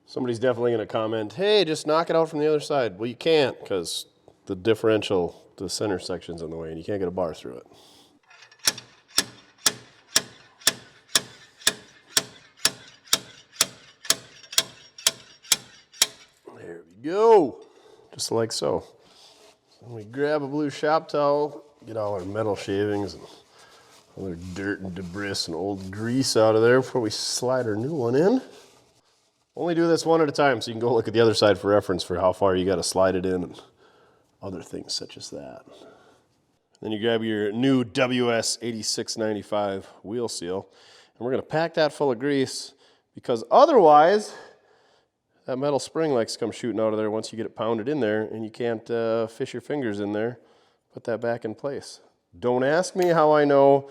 Somebody's definitely going to comment, hey, just knock it out from the other side. Well, you can't because the differential, the center section's in the way, and you can't get a bar through it. There we go. Just like so. So we grab a blue shop towel, get all our metal shavings and other dirt and debris and old grease out of there before we slide our new one in. Only do this one at a time so you can go look at the other side for reference for how far you got to slide it in and other things such as that. Then you grab your new WS 8695 wheel seal, and we're going to pack that full of grease because otherwise that metal spring likes to come shooting out of there once you get it pounded in there, and you can't fish your fingers in there, put that back in place. Don't ask me how I know.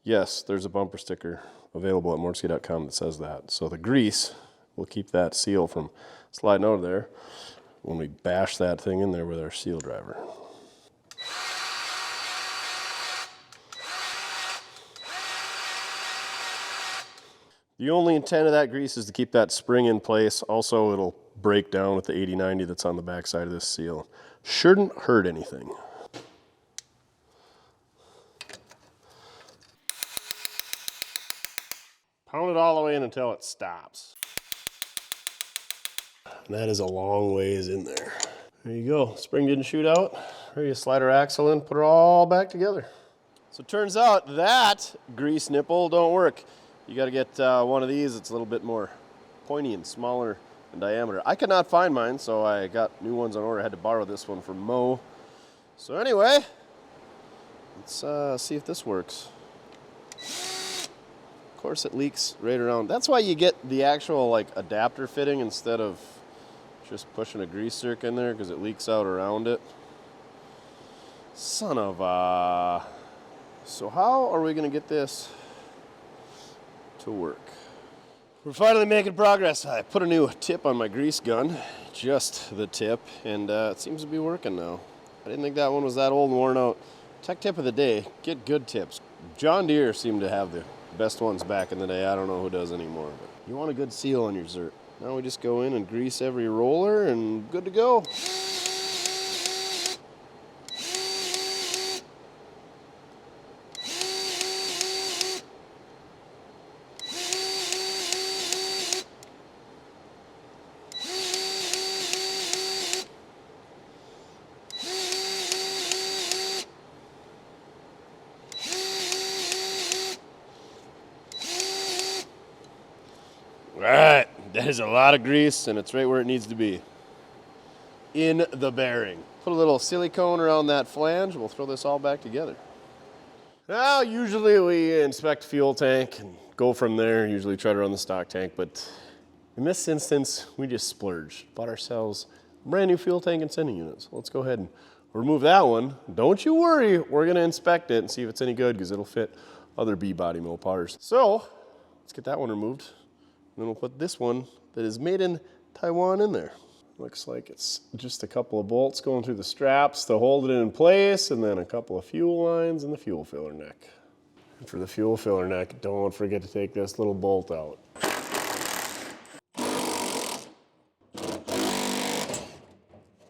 Yes, there's a bumper sticker available at mortske.com that says that. So the grease will keep that seal from sliding out of there when we bash that thing in there with our seal driver. The only intent of that grease is to keep that spring in place. Also, it'll break down with the 80-90 that's on the back side of this seal. Shouldn't hurt anything. Pound it all the way in until it stops. And that is a long ways in there. There you go. Spring didn't shoot out. Ready to slide our axle in, put it all back together. So it turns out that grease nipple don't work. You got to get one of these. It's a little bit more pointy and smaller in diameter. I could not find mine, so I got new ones on order. I had to borrow this one from Mo. So anyway, let's see if this works. Of course it leaks right around. That's why you get the actual like adapter fitting instead of just pushing a grease zerk in there, because it leaks out around it. Son of a... So how are we going to get this to work? We're finally making progress. I put a new tip on my grease gun, just the tip, and it seems to be working now. I didn't think that one was that old and worn out. Tech tip of the day, get good tips. John Deere seemed to have the best ones back in the day. I don't know who does anymore, but you want a good seal on your zerk. Now we just go in and grease every roller and good to go. Alright, that is a lot of grease and it's right where it needs to be. In the bearing. Put a little silicone around that flange and we'll throw this all back together. Now, usually we inspect fuel tank and go from there, usually try to run the stock tank, but in this instance, we just splurged. Bought ourselves a brand new fuel tank and sending units. Let's go ahead and remove that one. Don't you worry, we're gonna inspect it and see if it's any good because it'll fit other B-body Mopars. So, let's get that one removed. And then we'll put this one that is made in Taiwan in there. Looks like it's just a couple of bolts going through the straps to hold it in place, and then a couple of fuel lines and the fuel filler neck. And for the fuel filler neck, don't forget to take this little bolt out.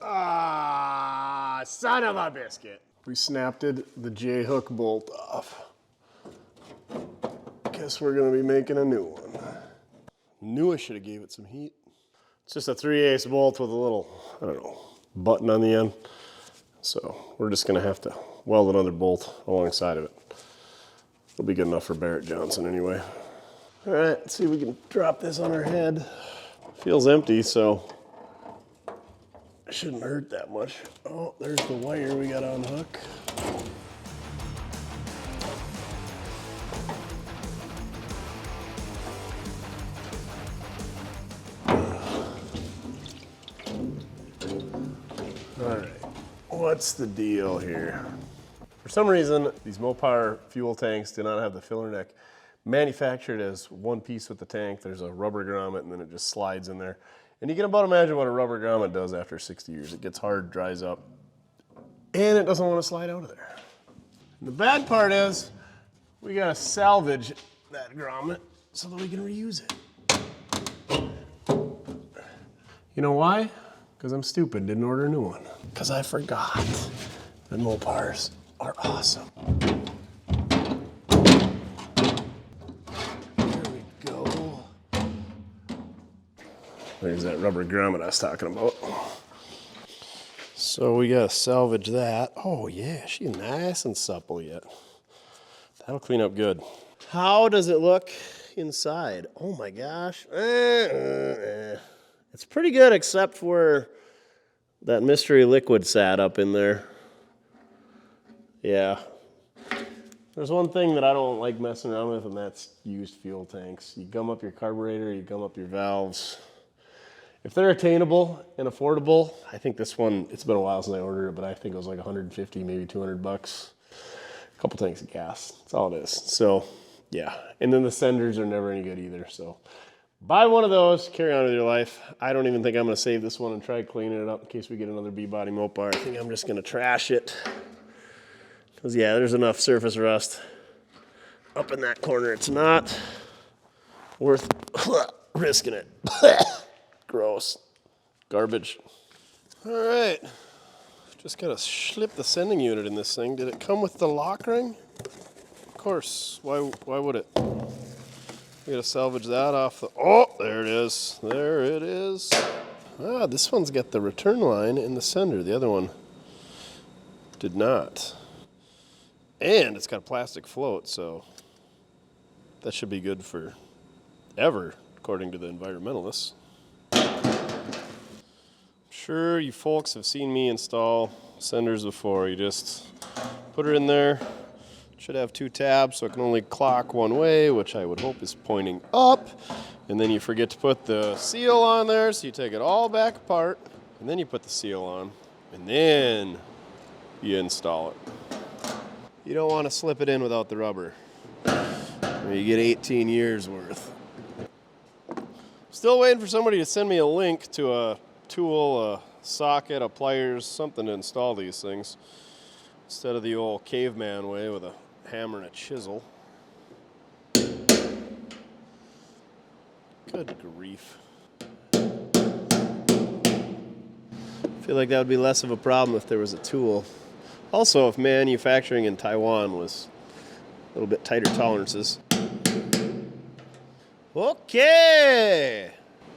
Ah, son of a biscuit. We snapped the J-hook bolt off. Guess we're gonna be making a new one. Knew I should have gave it some heat. It's just a 3/8 bolt with a little, I don't know, button on the end. So we're just gonna have to weld another bolt alongside of it. It'll be good enough for Barrett Johnson anyway. All right, let's see if we can drop this on our head. Feels empty, so it shouldn't hurt that much. Oh, there's the wire we got to unhook. All right, what's the deal here? For some reason, these Mopar fuel tanks do not have the filler neck manufactured as one piece with the tank. There's a rubber grommet and then it just slides in there. And you can about imagine what a rubber grommet does after 60 years. It gets hard, dries up, and it doesn't want to slide out of there. And the bad part is we gotta salvage that grommet so that we can reuse it. You know why? Because I'm stupid, didn't order a new one. Because I forgot that Mopars are awesome. There we go. There's that rubber grommet I was talking about. So we gotta salvage that. Oh yeah, she's nice and supple yet. That'll clean up good. How does it look inside? Oh my gosh. It's pretty good except for that mystery liquid sat up in there. Yeah. There's one thing that I don't like messing around with, and that's used fuel tanks. You gum up your carburetor, you gum up your valves. If they're attainable and affordable, I think this one, it's been a while since I ordered it, but I think it was like 150, maybe 200 bucks. A couple tanks of gas, that's all it is. So, yeah. And then the senders are never any good either, so. Buy one of those, carry on with your life. I don't even think I'm gonna save this one and try cleaning it up in case we get another B-body Mopar. I think I'm just gonna trash it. Because yeah, there's enough surface rust up in that corner. It's not worth risking it. Gross. Garbage. All right. Just gotta slip the sending unit in this thing. Did it come with the lock ring? Of course. Why would it? We gotta salvage that off the, oh, there it is. There it is. Ah, this one's got the return line in the sender. The other one did not. And it's got a plastic float, so that should be good for ever, according to the environmentalists. I'm sure you folks have seen me install senders before. You just put her in there. Should have two tabs, so it can only clock one way, which I would hope is pointing up. And then you forget to put the seal on there, so you take it all back apart, and then you put the seal on, and then you install it. You don't want to slip it in without the rubber. You get 18 years worth. Still waiting for somebody to send me a link to a tool, a socket, a pliers, something to install these things. Instead of the old caveman way with a hammer and a chisel. Good grief. I feel like that would be less of a problem if there was a tool. Also, if manufacturing in Taiwan was a little bit tighter tolerances. Okay!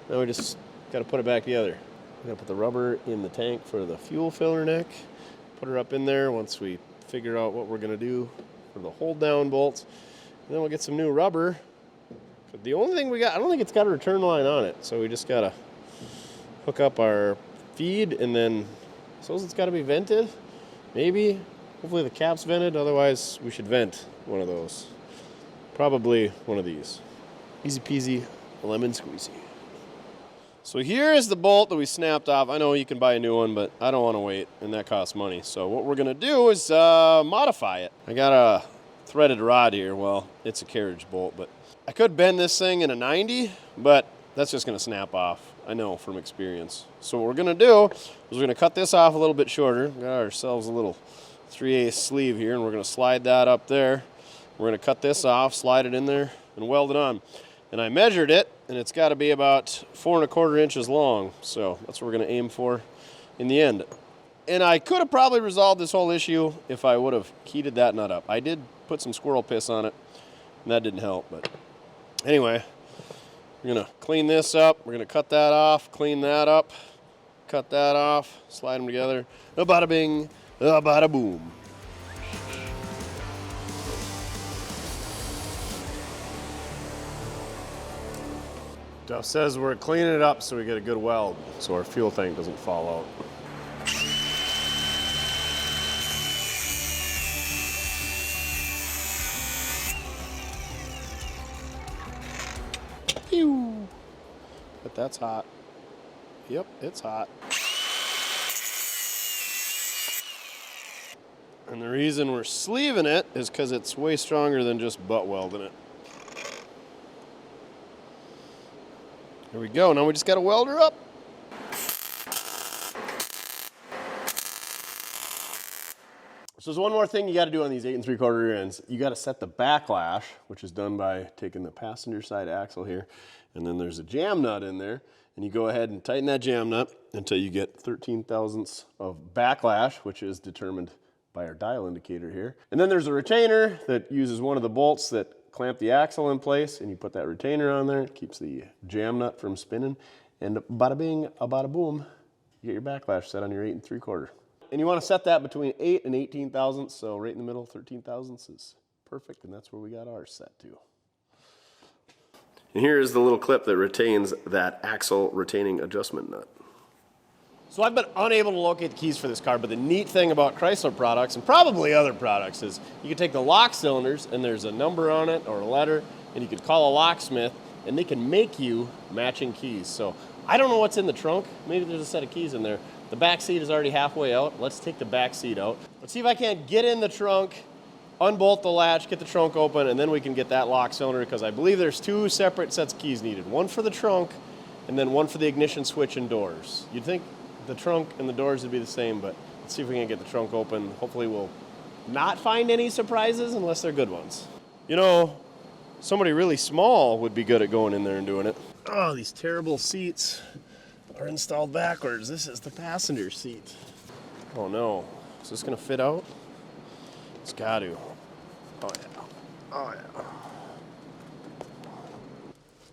Now we just got to put it back together. We're going to put the rubber in the tank for the fuel filler neck. Put her up in there once we figure out what we're going to do for the hold down bolts. And then we'll get some new rubber. But the only thing we got, I don't think it's got a return line on it. So we just got to hook up our feed, and then I suppose it's got to be vented. Maybe. Hopefully the cap's vented. Otherwise, we should vent one of those. Probably one of these. Easy peasy, lemon squeezy. So here is the bolt that we snapped off. I know you can buy a new one, but I don't want to wait, and that costs money. So what we're going to do is modify it. I got a threaded rod here. Well, it's a carriage bolt, but I could bend this thing in a 90, but that's just going to snap off. I know from experience. So what we're going to do is we're going to cut this off a little bit shorter. Got ourselves a little 3/8 sleeve here, and we're going to slide that up there. We're going to cut this off, slide it in there, and weld it on. And I measured it, and it's got to be about 4 1/4 inches long. So that's what we're going to aim for in the end. And I could have probably resolved this whole issue if I would have heated that nut up. I did put some squirrel piss on it, and that didn't help. But anyway, we're going to clean this up. We're going to cut that off, clean that up, cut that off, slide them together. A bada bing, a bada boom. Duff says we're cleaning it up so we get a good weld, so our fuel tank doesn't fall out. Pew! But that's hot. Yep, it's hot. And the reason we're sleeving it is because it's way stronger than just butt welding it. Here we go, now we just gotta weld her up. So there's one more thing you gotta do on these 8 3/4 rear ends. You gotta set the backlash, which is done by taking the passenger side axle here, and then there's a jam nut in there, and you go ahead and tighten that jam nut until you get 13 thousandths of backlash, which is determined by our dial indicator here. And then there's a retainer that uses one of the bolts that clamp the axle in place, and you put that retainer on there. It keeps the jam nut from spinning, and bada bing, bada boom, you get your backlash set on your 8 3/4. And you want to set that between 8 and 18 thousandths, so right in the middle, 13 thousandths is perfect, and that's where we got ours set to. And here is the little clip that retains that axle retaining adjustment nut. So I've been unable to locate the keys for this car, but the neat thing about Chrysler products, and probably other products, is you can take the lock cylinders, and there's a number on it or a letter, and you could call a locksmith, and they can make you matching keys. So I don't know what's in the trunk. Maybe there's a set of keys in there. The back seat is already halfway out. Let's take the back seat out. Let's see if I can't get in the trunk, unbolt the latch, get the trunk open, and then we can get that lock cylinder, because I believe there's 2 separate sets of keys needed. One for the trunk, and then one for the ignition switch and doors. You'd think the trunk and the doors would be the same, but let's see if we can get the trunk open. Hopefully we'll not find any surprises unless they're good ones. You know, somebody really small would be good at going in there and doing it. Oh, these terrible seats are installed backwards. This is the passenger seat. Oh no, is this gonna fit out? It's got to. Oh yeah, oh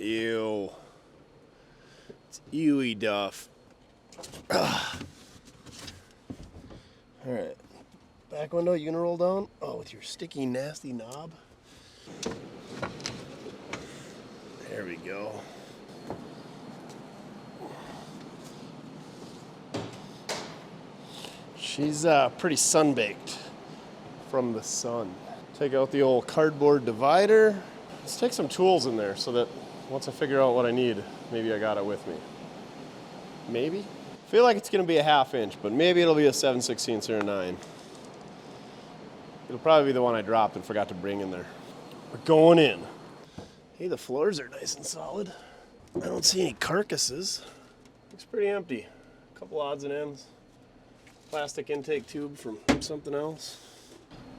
yeah. Ew. It's ewy Duff. All right, back window, you gonna roll down? Oh, with your sticky, nasty knob. There we go. She's pretty sun-baked from the sun. Take out the old cardboard divider. Let's take some tools in there so that once I figure out what I need, maybe I got it with me. Maybe? I feel like it's gonna be a 1/2 inch, but maybe it'll be a 7/16 or a 9. It'll probably be the one I dropped and forgot to bring in there. We're going in. Hey, the floors are nice and solid. I don't see any carcasses. Looks pretty empty. A couple odds and ends. Plastic intake tube from something else.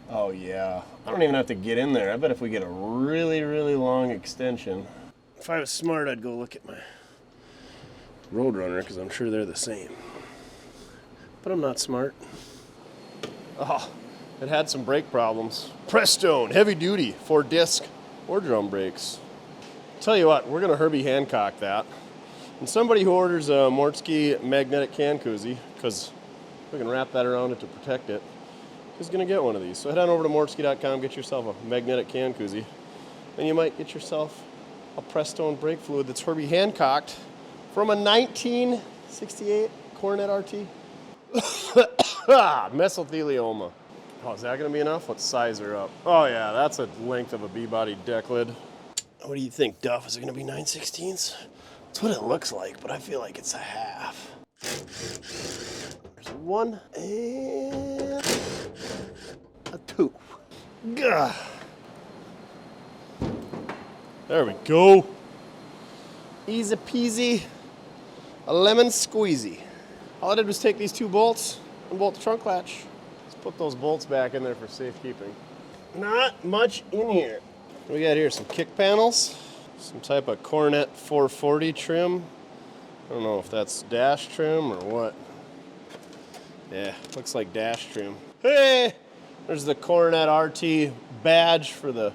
Oh yeah, I don't even have to get in there. I bet if we get a really, really long extension, if I was smart, I'd go look at my roadrunner, because I'm sure they're the same. But I'm not smart. Oh, it had some brake problems. Prestone, heavy duty, 4-disc or drum brakes. Tell you what, we're gonna Herbie Hancock that. And somebody who orders a Mortske magnetic can koozie, because we can wrap that around it to protect it, is gonna get one of these. So head on over to mortske.com, get yourself a magnetic can koozie, and you might get yourself a Prestone brake fluid that's Herbie Hancocked from a 1968 Coronet RT. Mesothelioma. Oh, is that gonna be enough? Let's size her up. Oh yeah, that's a length of a B-body deck lid. What do you think, Duff? Is it gonna be 9/16? That's what it looks like, but I feel like it's a 1/2. There's a 1 and a 2. Gah. There we go. Easy peasy, a lemon squeezy. All I did was take these 2 bolts and bolt the trunk latch. Let's put those bolts back in there for safekeeping. Not much in here. What we got here? Some kick panels, some type of Coronet 440 trim. I don't know if that's dash trim or what. Yeah, looks like dash trim. Hey, there's the Coronet RT badge for the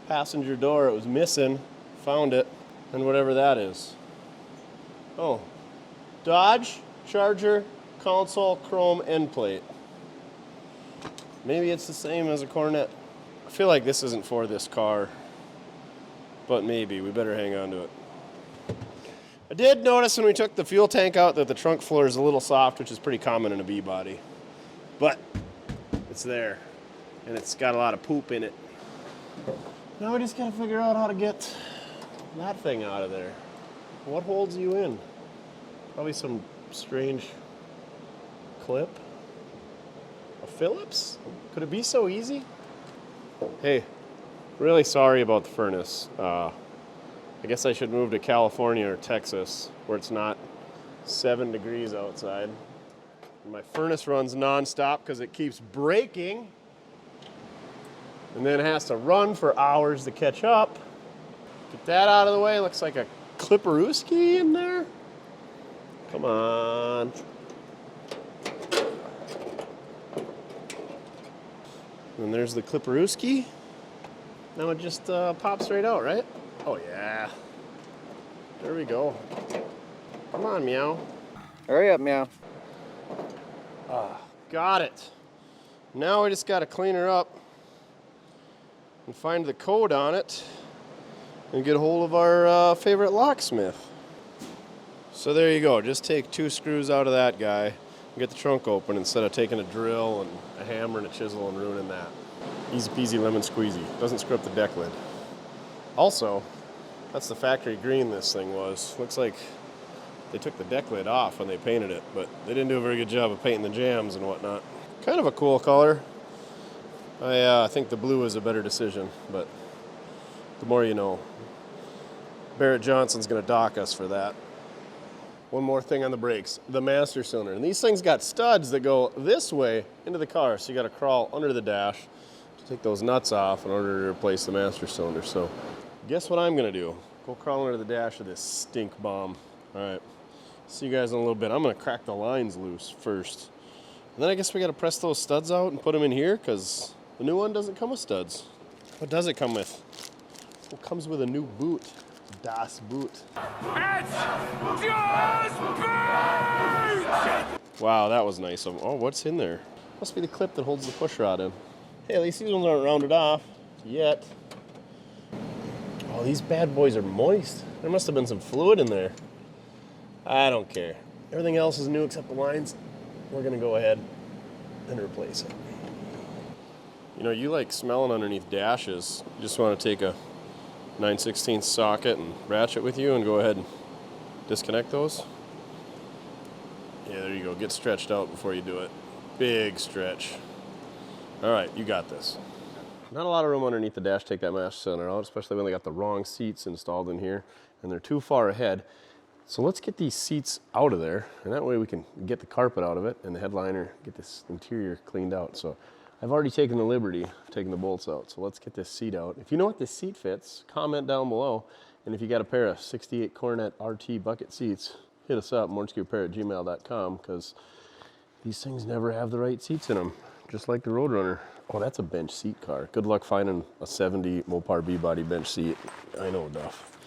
passenger door. It was missing. Found it. And whatever that is. Oh, Dodge Charger console chrome end plate. Maybe it's the same as a Coronet. I feel like this isn't for this car, but maybe. We better hang on to it. I did notice when we took the fuel tank out that the trunk floor is a little soft, which is pretty common in a B body. But it's there, and it's got a lot of poop in it. Now we just gotta figure out how to get that thing out of there. What holds you in? Probably some strange clip. A Phillips? Could it be so easy? Hey, really sorry about the furnace. I guess I should move to California or Texas where it's not 7 degrees outside. And my furnace runs nonstop because it keeps breaking. And then it has to run for hours to catch up. Get that out of the way. Looks like a Clipperooski in there. Come on. And there's the Clipperooski. Now it just pops right out, right? Oh yeah. There we go. Come on, Meow. Hurry up, Meow. Got it. Now we just got to clean her up and find the code on it and get a hold of our favorite locksmith. So there you go. Just take 2 screws out of that guy and get the trunk open instead of taking a drill and a hammer and a chisel and ruining that. Easy peasy lemon squeezy. Doesn't screw up the deck lid. Also, that's the factory green this thing was. Looks like they took the deck lid off when they painted it, but they didn't do a very good job of painting the jams and whatnot. Kind of a cool color. I think the blue is a better decision, but the more you know. Barrett Johnson's gonna dock us for that. One more thing on the brakes, the master cylinder. And these things got studs that go this way into the car, so you gotta crawl under the dash to take those nuts off in order to replace the master cylinder. So guess what I'm gonna do? Go crawl under the dash of this stink bomb. All right, see you guys in a little bit. I'm gonna crack the lines loose first. And then I guess we gotta press those studs out and put them in here because the new one doesn't come with studs. What does it come with? It comes with a new boot. Das Boot. Wow, that was nice. Oh, what's in there? Must be the clip that holds the push rod in. Hey, at least these ones aren't rounded off yet. Oh, these bad boys are moist. There must have been some fluid in there. I don't care. Everything else is new except the lines. We're gonna go ahead and replace it. You know, you like smelling underneath dashes. You just want to take a 9/16 socket and ratchet with you and go ahead and disconnect those. Yeah, there you go. Get stretched out before you do it. Big stretch. All right, you got this. Not a lot of room underneath the dash to take that master cylinder out, especially when they got the wrong seats installed in here and they're too far ahead. So let's get these seats out of there, and that way we can get the carpet out of it and the headliner, get this interior cleaned out. So I've already taken the liberty of taking the bolts out, so let's get this seat out. If you know what this seat fits, comment down below. And if you got a pair of 68 Coronet RT bucket seats, hit us up, mortskerepair@gmail.com, because these things never have the right seats in them, just like the Roadrunner. Oh, that's a bench seat car. Good luck finding a 70 Mopar B-body bench seat. I know, Duff.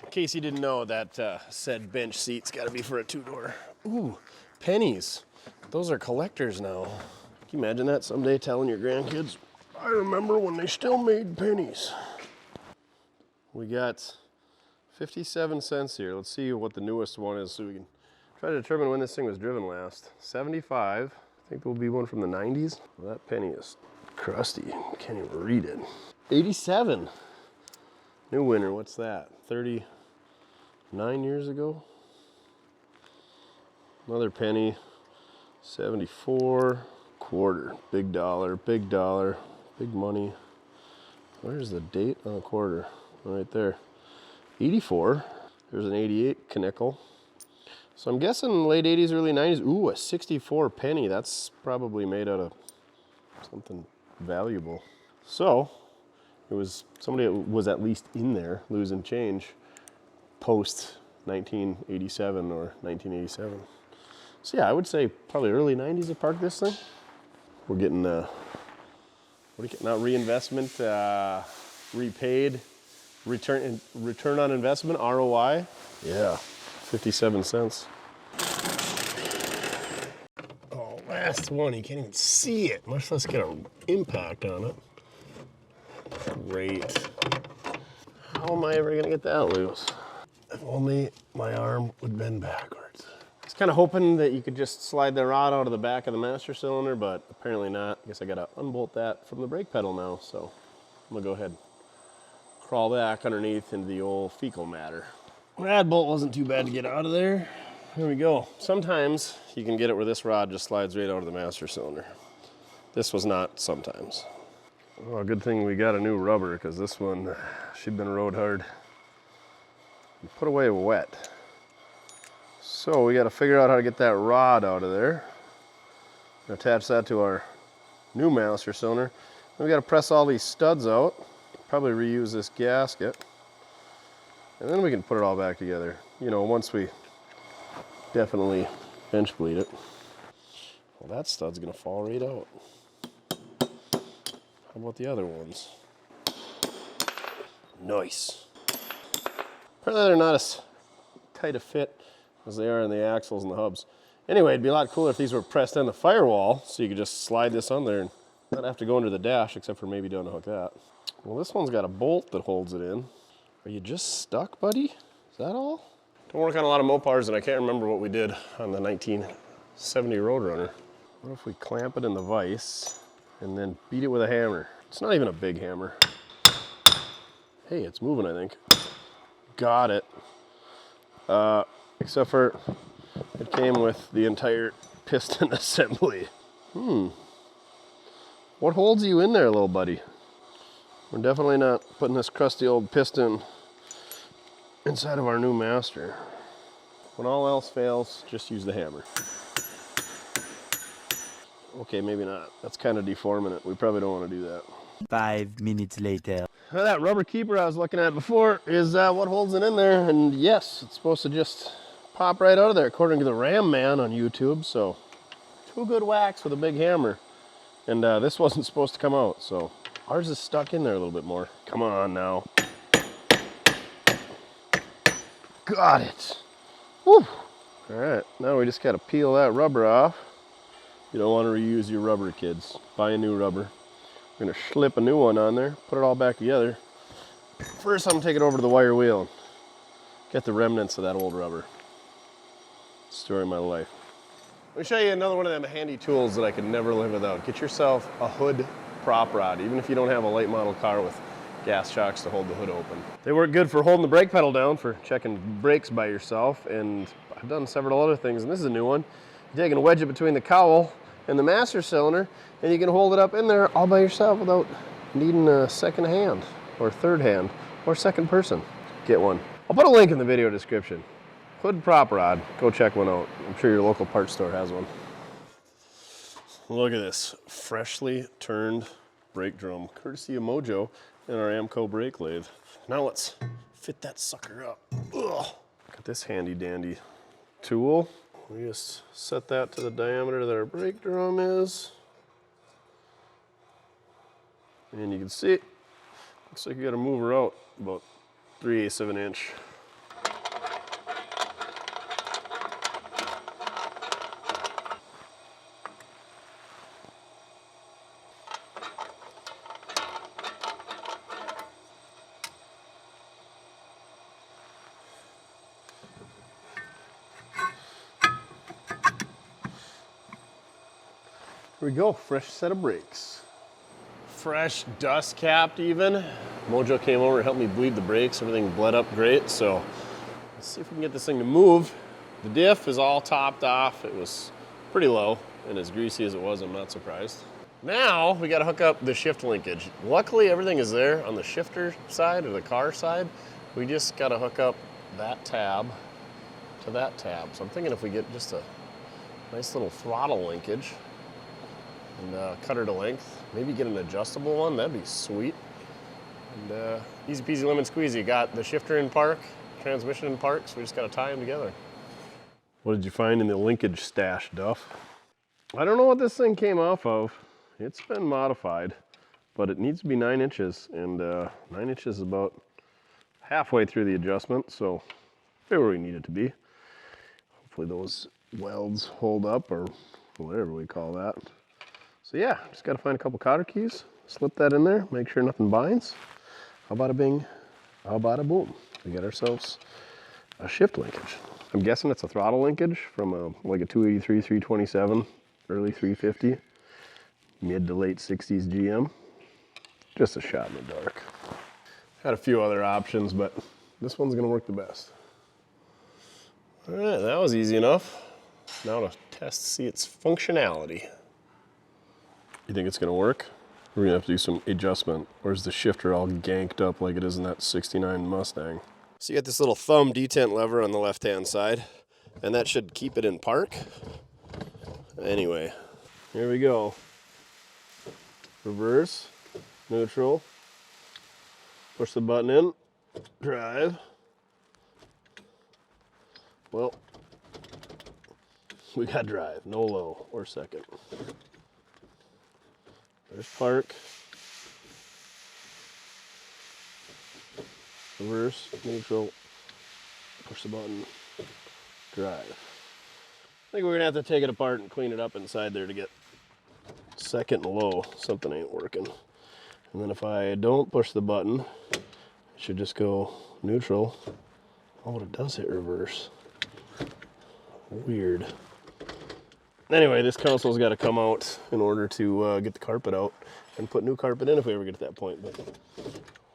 In case you didn't know, that said bench seat's gotta be for a 2-door. Ooh, pennies. Those are collectors now. Can you imagine that someday telling your grandkids, I remember when they still made pennies. We got 57 cents here. Let's see what the newest one is so we can try to determine when this thing was driven last. 75. I think there will be one from the 90s. Well, that penny is crusty. Can't even read it. 87. New Winner, what's that? 39 years ago? Another penny. 74. Quarter, big dollar, big money. Where's the date on the quarter? Right there. 84. There's an 88 Knickel. So I'm guessing late 80s, early 90s. Ooh, a 64 penny. That's probably made out of something valuable. So it was somebody that was at least in there losing change post 1987 or 1987. So yeah, I would say probably early 90s I parked this thing. We're getting, what are you getting out? Reinvestment, repaid, return on investment, ROI. Yeah, 57 cents. Oh, last one, you can't even see it, much less get an impact on it. Great. How am I ever gonna get that loose? If only my arm would bend backwards. I was kind of hoping that you could just slide the rod out of the back of the master cylinder, but apparently not. I guess I gotta unbolt that from the brake pedal now, so I'm gonna go ahead and crawl back underneath into the old fecal matter. Rad bolt wasn't too bad to get out of there. There we go. Sometimes you can get it where this rod just slides right out of the master cylinder. This was not sometimes. Well, good thing we got a new rubber, because this one, she'd been rode hard. Put away wet. So we got to figure out how to get that rod out of there. Attach that to our new master cylinder. Then we got to press all these studs out. Probably reuse this gasket. And then we can put it all back together. You know, once we definitely bench bleed it. Well, that stud's gonna fall right out. How about the other ones? Nice. Apparently they're not as tight a fit as they are in the axles and the hubs. Anyway, it'd be a lot cooler if these were pressed in the firewall, so you could just slide this on there and not have to go under the dash, except for maybe down to hook that. Well, this one's got a bolt that holds it in. Are you just stuck, buddy? Is that all? Don't work on a lot of Mopars, and I can't remember what we did on the 1970 Roadrunner. What if we clamp it in the vise and then beat it with a hammer? It's not even a big hammer. Hey, it's moving, I think. Got it. Except for it came with the entire piston assembly. What holds you in there, little buddy? We're definitely not putting this crusty old piston inside of our new master. When all else fails, just use the hammer. Okay, maybe not. That's kind of deforming it. We probably don't want to do that. 5 minutes later. Well, that rubber keeper I was looking at before is what holds it in there. And yes, it's supposed to just pop right out of there, according to the Ram Man on YouTube. So, 2 good whacks with a big hammer. And this wasn't supposed to come out, so ours is stuck in there a little bit more. Come on now. Got it. Woo. All right, now we just got to peel that rubber off. You don't want to reuse your rubber, kids. Buy a new rubber. We're gonna slip a new one on there, put it all back together. First, I'm gonna take it over to the wire wheel and get the remnants of that old rubber. Story of my life. Let me show you another one of them handy tools that I could never live without. Get yourself a hood prop rod, even if you don't have a late model car with gas shocks to hold the hood open. They work good for holding the brake pedal down, for checking brakes by yourself, and I've done several other things, and this is a new one. You take and wedge it between the cowl and the master cylinder, and you can hold it up in there all by yourself without needing a second hand, or third hand, or second person. Get one. I'll put a link in the video description. Hood prop rod, go check one out. I'm sure your local parts store has one. Look at this, freshly turned brake drum, courtesy of Mojo and our Amco brake lathe. Now let's fit that sucker up. Ugh. Got this handy dandy tool. We just set that to the diameter that our brake drum is. And you can see, looks like you gotta move her out about 3/8 of an inch. Here we go, fresh set of brakes. Fresh dust capped even. Mojo came over and helped me bleed the brakes. Everything bled up great, so let's see if we can get this thing to move. The diff is all topped off. It was pretty low, and as greasy as it was, I'm not surprised. Now we gotta hook up the shift linkage. Luckily, everything is there on the shifter side or the car side. We just gotta hook up that tab to that tab. So I'm thinking if we get just a nice little throttle linkage, and cut her to length. Maybe get an adjustable one, that'd be sweet. And easy peasy lemon squeezy. Got the shifter in park, transmission in park, so we just gotta tie them together. What did you find in the linkage stash, Duff? I don't know what this thing came off of. It's been modified, but it needs to be 9 inches, and 9 inches is about halfway through the adjustment, so right where we need it to be. Hopefully those welds hold up, or whatever we call that. So yeah, just gotta find a couple cotter keys, slip that in there, make sure nothing binds. How bada bing, how bada boom. We got ourselves a shift linkage. I'm guessing it's a throttle linkage from like a 283, 327, early 350, mid to late 60s GM. Just a shot in the dark. Had a few other options, but this one's gonna work the best. All right, that was easy enough. Now to test to see its functionality. You think it's gonna work? We're gonna have to do some adjustment, or is the shifter all ganked up like it is in that 69 Mustang? So you got this little thumb detent lever on the left-hand side, and that should keep it in park. Anyway, here we go. Reverse, neutral, push the button in, drive. Well, we got drive, no low or second. There's park. Reverse, neutral, push the button, drive. I think we're gonna have to take it apart and clean it up inside there to get second and low. Something ain't working. And then if I don't push the button, it should just go neutral. Oh, it does hit reverse. Weird. Anyway, this console's got to come out in order to get the carpet out and put new carpet in if we ever get to that point. But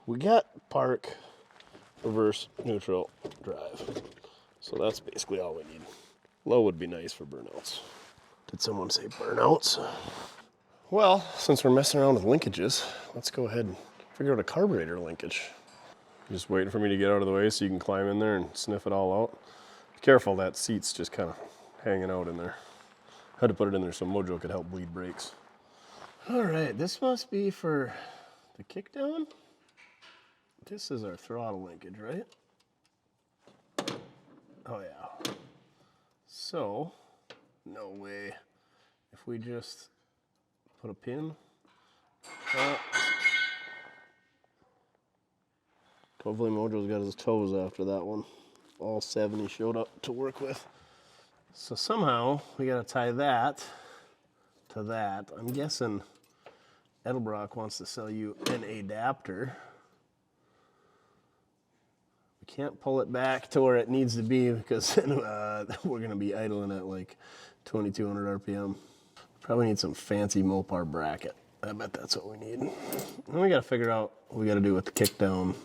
we got park, reverse, neutral, drive. So that's basically all we need. Low would be nice for burnouts. Did someone say burnouts? Well, since we're messing around with linkages, let's go ahead and figure out a carburetor linkage. Just waiting for me to get out of the way so you can climb in there and sniff it all out. Be careful, that seat's just kind of hanging out in there. Had to put it in there so Mojo could help bleed brakes. All right, this must be for the kickdown. This is our throttle linkage, right? Oh yeah. So, no way. If we just put a pin, hopefully Mojo's got his toes after that one. All 7 he showed up to work with. So somehow we gotta tie that to that. I'm guessing Edelbrock wants to sell you an adapter. We can't pull it back to where it needs to be because we're gonna be idling at like 2200 RPM. Probably need some fancy Mopar bracket. I bet that's what we need. Then we gotta figure out what we gotta do with the kickdown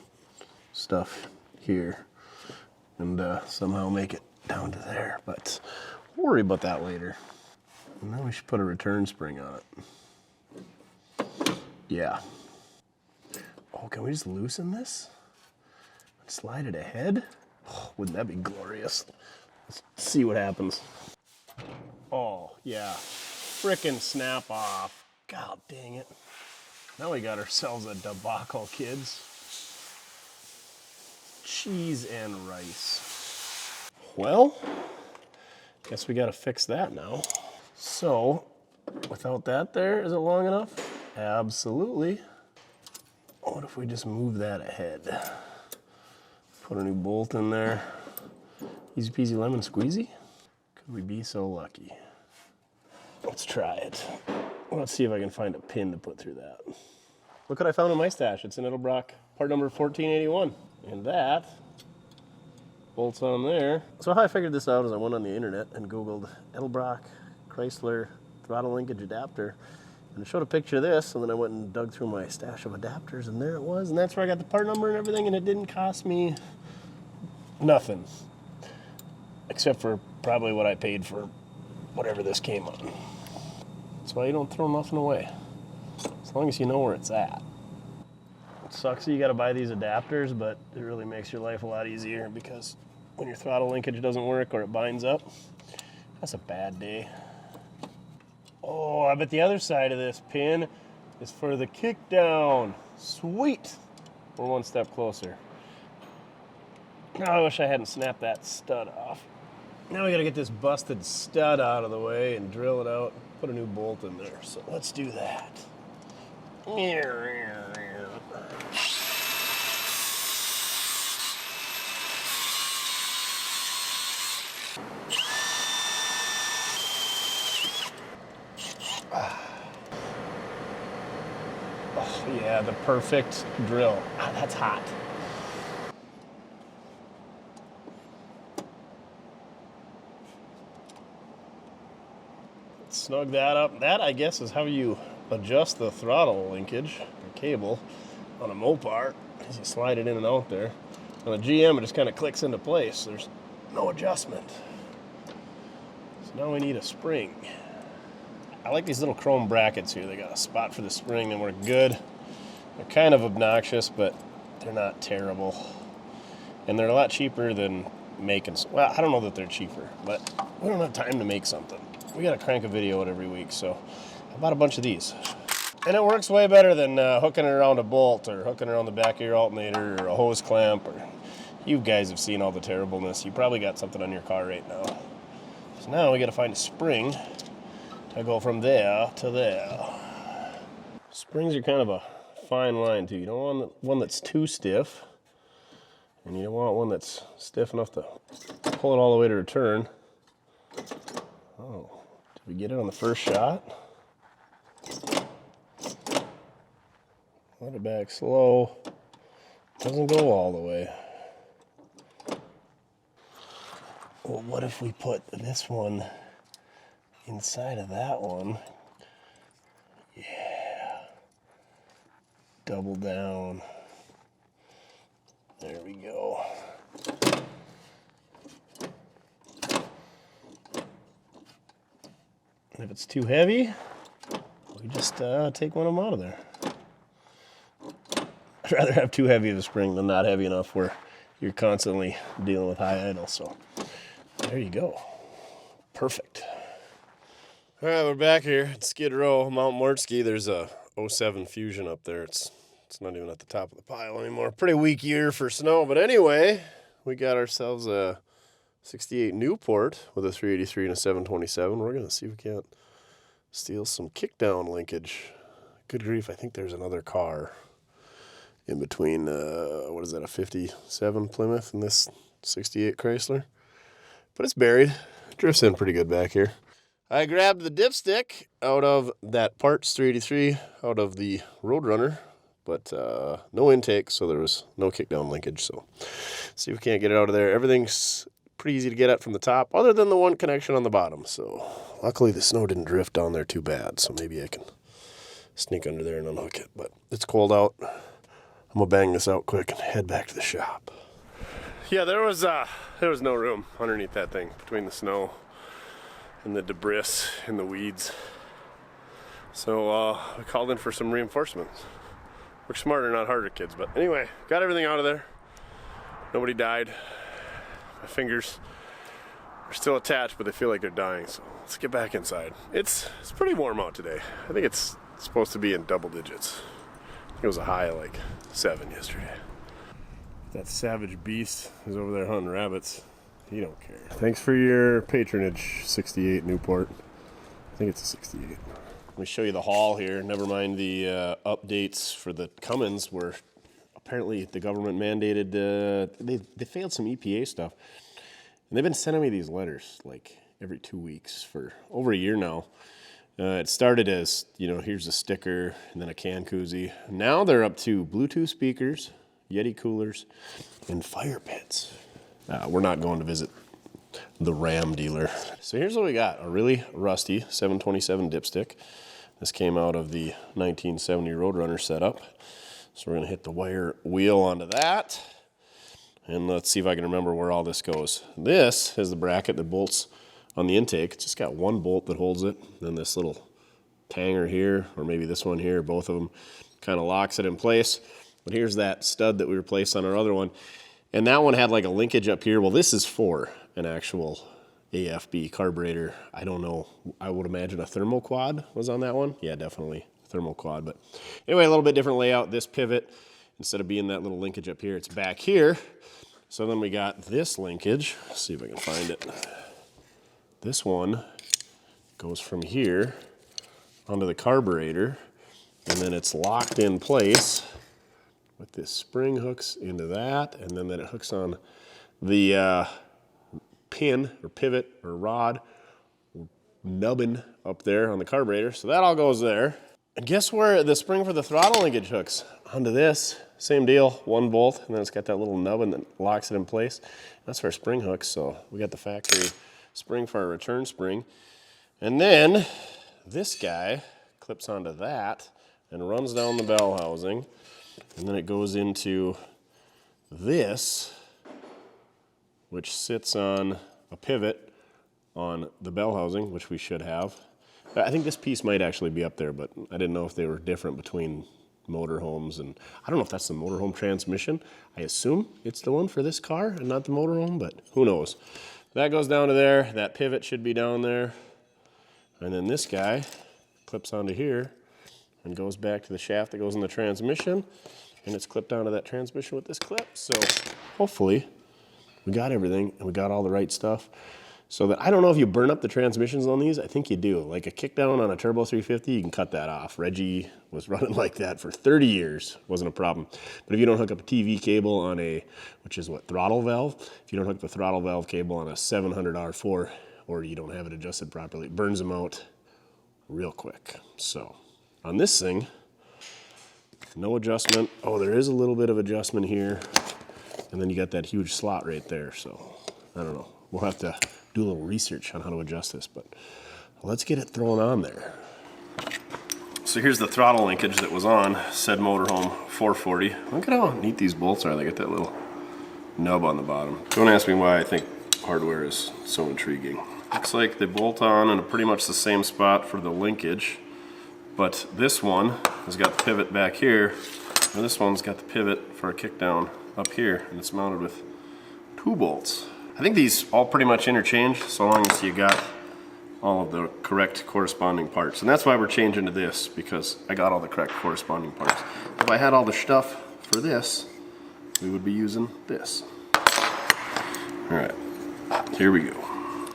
stuff here and somehow make it down to there, but we'll worry about that later. And then we should put a return spring on it. Yeah. Oh, can we just loosen this? Slide it ahead? Oh, wouldn't that be glorious? Let's see what happens. Oh, yeah. Frickin' snap off. God dang it. Now we got ourselves a debacle, kids. Cheese and rice. Well, guess we gotta fix that now. So, without that there, is it long enough? Absolutely. What if we just move that ahead? Put a new bolt in there. Easy peasy lemon squeezy. Could we be so lucky? Let's try it. Let's see if I can find a pin to put through that. Look what I found in my stash. It's an Edelbrock part number 1481. And that bolts on there. So how I figured this out is I went on the internet and Googled Edelbrock Chrysler throttle linkage adapter. And it showed a picture of this, and then I went and dug through my stash of adapters, and there it was. And that's where I got the part number and everything, and it didn't cost me nothing. Except for probably what I paid for whatever this came on. That's why you don't throw nothing away. As long as you know where it's at. It sucks that you gotta buy these adapters, but it really makes your life a lot easier because when your throttle linkage doesn't work or it binds up, that's a bad day. Oh, I bet the other side of this pin is for the kickdown. Sweet. We're one step closer. Now I wish I hadn't snapped that stud off. Now we gotta get this busted stud out of the way and drill it out, put a new bolt in there. So let's do that. Oh yeah, the perfect drill. Ah, that's hot. snug that up. That, I guess, is how you adjust the throttle linkage or cable on a Mopar. As you slide it in and out there. On a GM, it just kind of clicks into place. There's no adjustment. So now we need a spring. I like these little chrome brackets here. They got a spot for the spring and we're good. They're kind of obnoxious, but they're not terrible. And they're a lot cheaper than making, well, I don't know that they're cheaper, but we don't have time to make something. We gotta crank a video out every week, so I bought a bunch of these. And it works way better than hooking it around a bolt or hooking it around the back of your alternator or a hose clamp. Or you guys have seen all the terribleness. You probably got something on your car right now. So now we gotta find a spring to go from there to there. Springs are kind of a fine line too. You don't want one that's too stiff. And you don't want one that's stiff enough to pull it all the way to return. Oh, did we get it on the first shot? Let it back slow. Doesn't go all the way. Well, what if we put this one inside of that one? Yeah. Double down. There we go. And if it's too heavy, we just take one of them out of there. I'd rather have too heavy of a spring than not heavy enough where you're constantly dealing with high idle. So there you go. Perfect. All right, we're back here at Skid Row, Mount Mortske. There's a 07 Fusion up there. It's not even at the top of the pile anymore. Pretty weak year for snow. But anyway, we got ourselves a 68 Newport with a 383 and a 727. We're going to see if we can't steal some kickdown linkage. Good grief, I think there's another car in between, what is that, a 57 Plymouth and this 68 Chrysler. But it's buried. Drifts in pretty good back here. I grabbed the dipstick out of that parts 383 out of the Roadrunner. But no intake, so there was no kickdown linkage. So see if we can't get it out of there. Everything's pretty easy to get at from the top, other than the one connection on the bottom. So luckily the snow didn't drift down there too bad. So maybe I can sneak under there and unhook it. But it's cold out. I'm gonna bang this out quick and head back to the shop. Yeah, there was no room underneath that thing between the snow and the debris and the weeds. So we called in for some reinforcements. We're smarter, not harder, kids. But anyway, got everything out of there. Nobody died. My fingers are still attached, but they feel like they're dying. So let's get back inside. It's pretty warm out today. I think it's supposed to be in double digits. I think it was a high of like 7 yesterday. That savage beast is over there hunting rabbits. He don't care. Thanks for your patronage, 68 Newport. I think it's a 68. Let me show you the haul here. Never mind the updates for the Cummins where apparently the government mandated, they failed some EPA stuff. And they've been sending me these letters like every 2 weeks for over a year now. It started as, here's a sticker and then a can koozie. Now they're up to Bluetooth speakers, Yeti coolers, and fire pits. We're not going to visit the Ram dealer. So here's what we got. A really rusty 727 dipstick. This came out of the 1970 Roadrunner setup. So we're going to hit the wire wheel onto that. And let's see if I can remember where all this goes. This is the bracket that bolts on the intake. It's just got one bolt that holds it. Then this little tanger here, or maybe this one here, both of them kind of locks it in place. But here's that stud that we replaced on our other one. And that one had like a linkage up here. Well, this is for an actual AFB carburetor. I don't know. I would imagine a thermoquad was on that one. Yeah, definitely thermoquad. But anyway, a little bit different layout. This pivot, instead of being that little linkage up here, it's back here. So then we got this linkage. Let's see if I can find it. This one goes from here onto the carburetor, and then it's locked in place with this spring hooks into that, and then it hooks on the pin or pivot or rod nubbin up there on the carburetor. So that all goes there. And guess where the spring for the throttle linkage hooks? Onto this. Same deal, one bolt, and then it's got that little nubbin that locks it in place. That's our spring hooks, so we got the factory spring for our return spring. And then this guy clips onto that and runs down the bell housing, and then it goes into this, which sits on a pivot on the bell housing, which we should have. I think this piece might actually be up there, but I didn't know if they were different between motorhomes, and I don't know if that's the motorhome transmission. I assume it's the one for this car and not the motorhome, but who knows. That goes down to there. That pivot should be down there. And then this guy clips onto here and goes back to the shaft that goes in the transmission, and it's clipped onto that transmission with this clip. So hopefully we got everything and we got all the right stuff. So that, I don't know if you burn up the transmissions on these. I think you do. Like a kickdown on a Turbo 350, you can cut that off. Reggie was running like that for 30 years. Wasn't a problem. But if you don't hook up a TV cable on a, which is what, throttle valve? If you don't hook up the throttle valve cable on a 700 R4, or you don't have it adjusted properly, it burns them out real quick. So on this thing, no adjustment. Oh, there is a little bit of adjustment here. And then you got that huge slot right there. So I don't know. We'll have to do a little research on how to adjust this, but let's get it thrown on there. So here's the throttle linkage that was on said motorhome 440. Look at how neat these bolts are. They got that little nub on the bottom. Don't ask me why I think hardware is so intriguing. Looks like they bolt on in pretty much the same spot for the linkage, but this one has got the pivot back here, and this one's got the pivot for a kickdown up here, and it's mounted with 2 bolts. I think these all pretty much interchange so long as you got all of the correct corresponding parts. And that's why we're changing to this, because I got all the correct corresponding parts. If I had all the stuff for this, we would be using this. All right, here we go.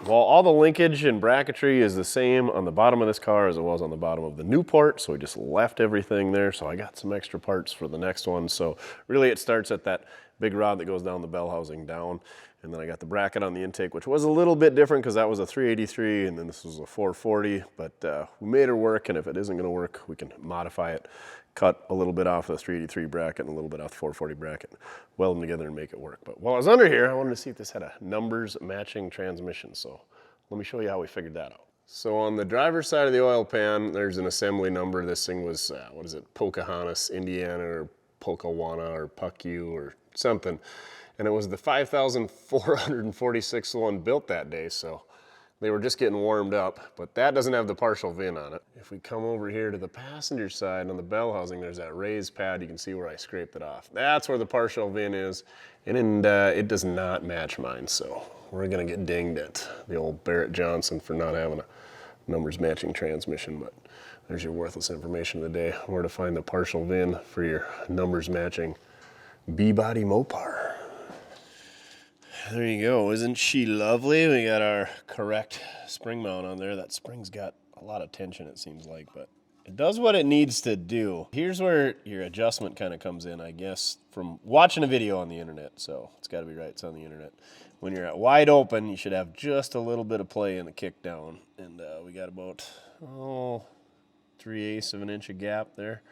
Well, all the linkage and bracketry is the same on the bottom of this car as it was on the bottom of the Newport, so we just left everything there. So I got some extra parts for the next one. So really it starts at that big rod that goes down the bell housing down. And then I got the bracket on the intake, which was a little bit different because that was a 383 and then this was a 440, but we made it work, and if it isn't gonna work, we can modify it, cut a little bit off the 383 bracket and a little bit off the 440 bracket, weld them together and make it work. But while I was under here, I wanted to see if this had a numbers matching transmission, so let me show you how we figured that out. So on the driver's side of the oil pan, there's an assembly number. This thing was, what is it, Pocahontas, Indiana, or Pocawana, or Pucku, or something. And it was the 5,446th one built that day, so they were just getting warmed up, but that doesn't have the partial VIN on it. If we come over here to the passenger side on the bell housing, there's that raised pad. You can see where I scraped it off. That's where the partial VIN is, and it does not match mine, so we're gonna get dinged at the old Barrett Johnson for not having a numbers matching transmission, but there's your worthless information of the day, where to find the partial VIN for your numbers matching B-body Mopar. There you go, isn't she lovely? We got our correct spring mount on there. That spring's got a lot of tension, it seems like, but it does what it needs to do. Here's where your adjustment kind of comes in, I guess, from watching a video on the internet, so it's gotta be right, it's on the internet. When you're at wide open, you should have just a little bit of play in the kick down, and we got about, 3/8 of an inch of gap there.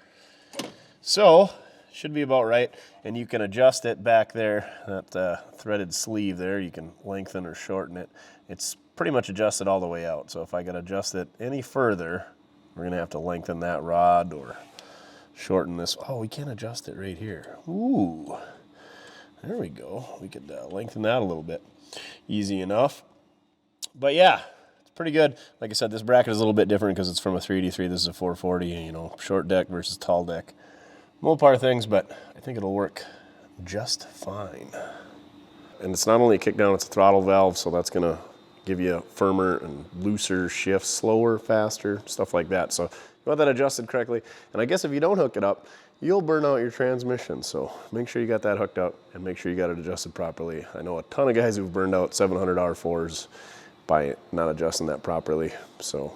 So, should be about right, and you can adjust it back there, that threaded sleeve there. You can lengthen or shorten it. It's pretty much adjusted all the way out, so if I could adjust it any further, we're gonna have to lengthen that rod or shorten this. Oh, we can adjust it right here. Ooh, there we go. We could lengthen that a little bit. Easy enough. But yeah, it's pretty good. Like I said, this bracket is a little bit different because it's from a 383. This is a 440, you know, short deck versus tall deck. Mopar things, but I think it'll work just fine. And it's not only a kickdown, it's a throttle valve, so that's gonna give you a firmer and looser shift, slower, faster, stuff like that. So you want that adjusted correctly. And I guess if you don't hook it up, you'll burn out your transmission. So make sure you got that hooked up and make sure you got it adjusted properly. I know a ton of guys who've burned out 700 R4s by not adjusting that properly. So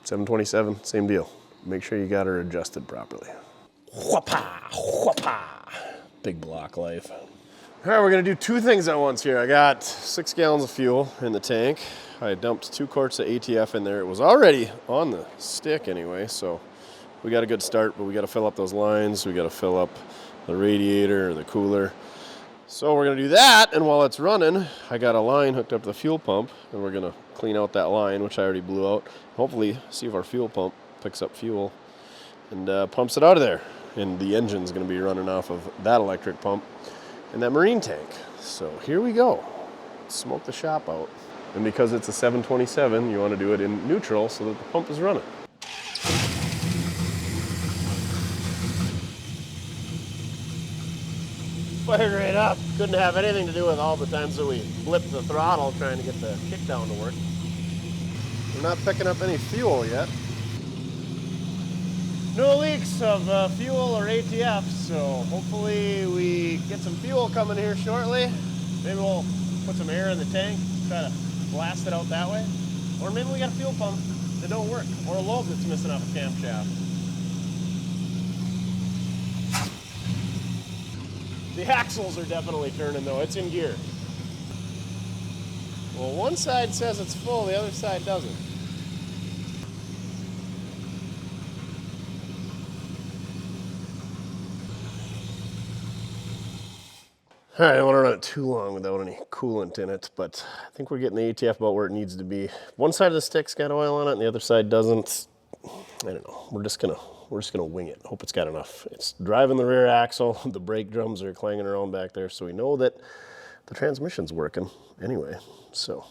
727, same deal. Make sure you got her adjusted properly. Whoopah, whoopah. Big block life. All right, we're gonna do 2 things at once here. I got 6 gallons of fuel in the tank. I dumped 2 quarts of ATF in there. It was already on the stick anyway, so we got a good start, but we gotta fill up those lines. We gotta fill up the radiator or the cooler. So we're gonna do that, and while it's running, I got a line hooked up to the fuel pump, and we're gonna clean out that line, which I already blew out. Hopefully, see if our fuel pump picks up fuel and pumps it out of there. And the engine's going to be running off of that electric pump and that marine tank. So here we go. Smoke the shop out. And because it's a 727, you want to do it in neutral so that the pump is running. Fired right up. Couldn't have anything to do with all the times that we flipped the throttle trying to get the kickdown to work. We're not picking up any fuel yet. No leaks of fuel or ATF, so hopefully we get some fuel coming here shortly. Maybe we'll put some air in the tank, try to blast it out that way. Or maybe we got a fuel pump that don't work, or a lobe that's missing off a camshaft. The axles are definitely turning though, it's in gear. Well, one side says it's full, the other side doesn't. All right, I don't want to run it too long without any coolant in it, but I think we're getting the ATF about where it needs to be. One side of the stick's got oil on it, and the other side doesn't. I don't know. We're just gonna wing it. Hope it's got enough. It's driving the rear axle. The brake drums are clanging around back there, so we know that the transmission's working anyway. So,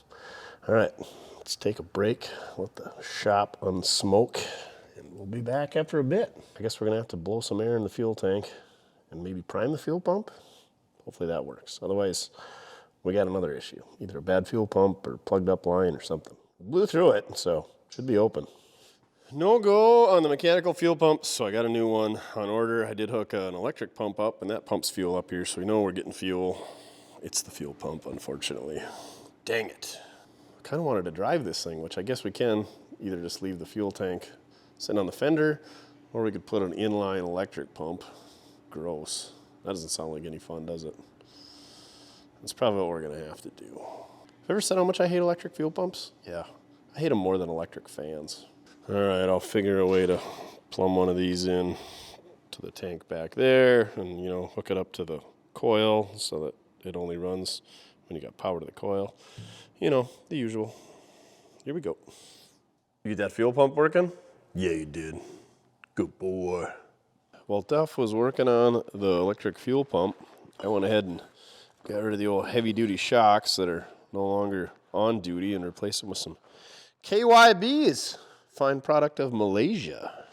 all right, let's take a break. Let the shop unsmoke, and we'll be back after a bit. I guess we're gonna have to blow some air in the fuel tank and maybe prime the fuel pump. Hopefully that works. Otherwise, we got another issue. Either a bad fuel pump or plugged up line or something. Blew through it, so should be open. No go on the mechanical fuel pump, so I got a new one on order. I did hook an electric pump up, and that pumps fuel up here, so we know we're getting fuel. It's the fuel pump, unfortunately. Dang it. I kind of wanted to drive this thing, which I guess we can either just leave the fuel tank sitting on the fender, or we could put an inline electric pump. Gross. That doesn't sound like any fun, does it? That's probably what we're gonna have to do. Have you ever said how much I hate electric fuel pumps? Yeah, I hate them more than electric fans. All right, I'll figure a way to plumb one of these in to the tank back there and, you know, hook it up to the coil so that it only runs when you got power to the coil. You know, the usual. Here we go. You get that fuel pump working? Yeah, you did. Good boy. While Duff was working on the electric fuel pump, I went ahead and got rid of the old heavy-duty shocks that are no longer on duty and replaced them with some KYBs, fine product of Malaysia.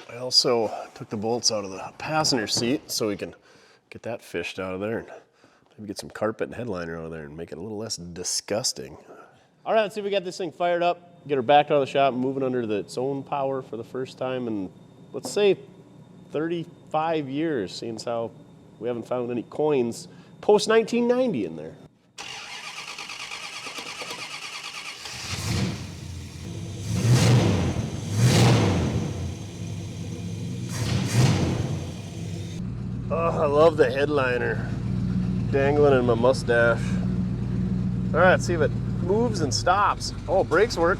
I also took the bolts out of the passenger seat so we can get that fished out of there and maybe get some carpet and headliner out of there and make it a little less disgusting. All right, let's see if we got this thing fired up, get her back out of the shop, moving under its own power for the first time in, let's say, 35 years, seeing as how we haven't found any coins post 1990 in there. Oh, I love the headliner dangling in my mustache. All right, let's see if it moves and stops. Oh, brakes work.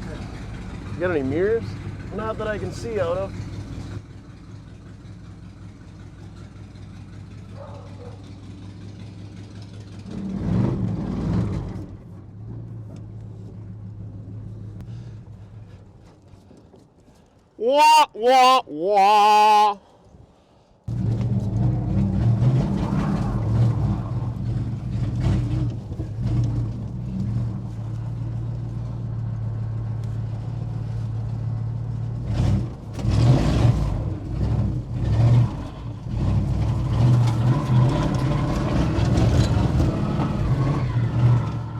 You got any mirrors? Not that I can see out of. Wah, wah, wah.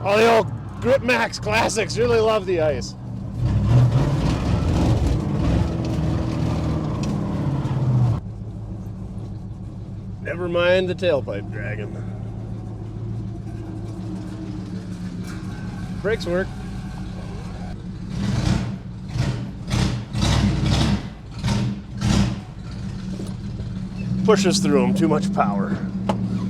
Oh, the old Grip Max Classics really love the ice. Never mind the tailpipe dragging. Brakes work. Pushes through them, too much power.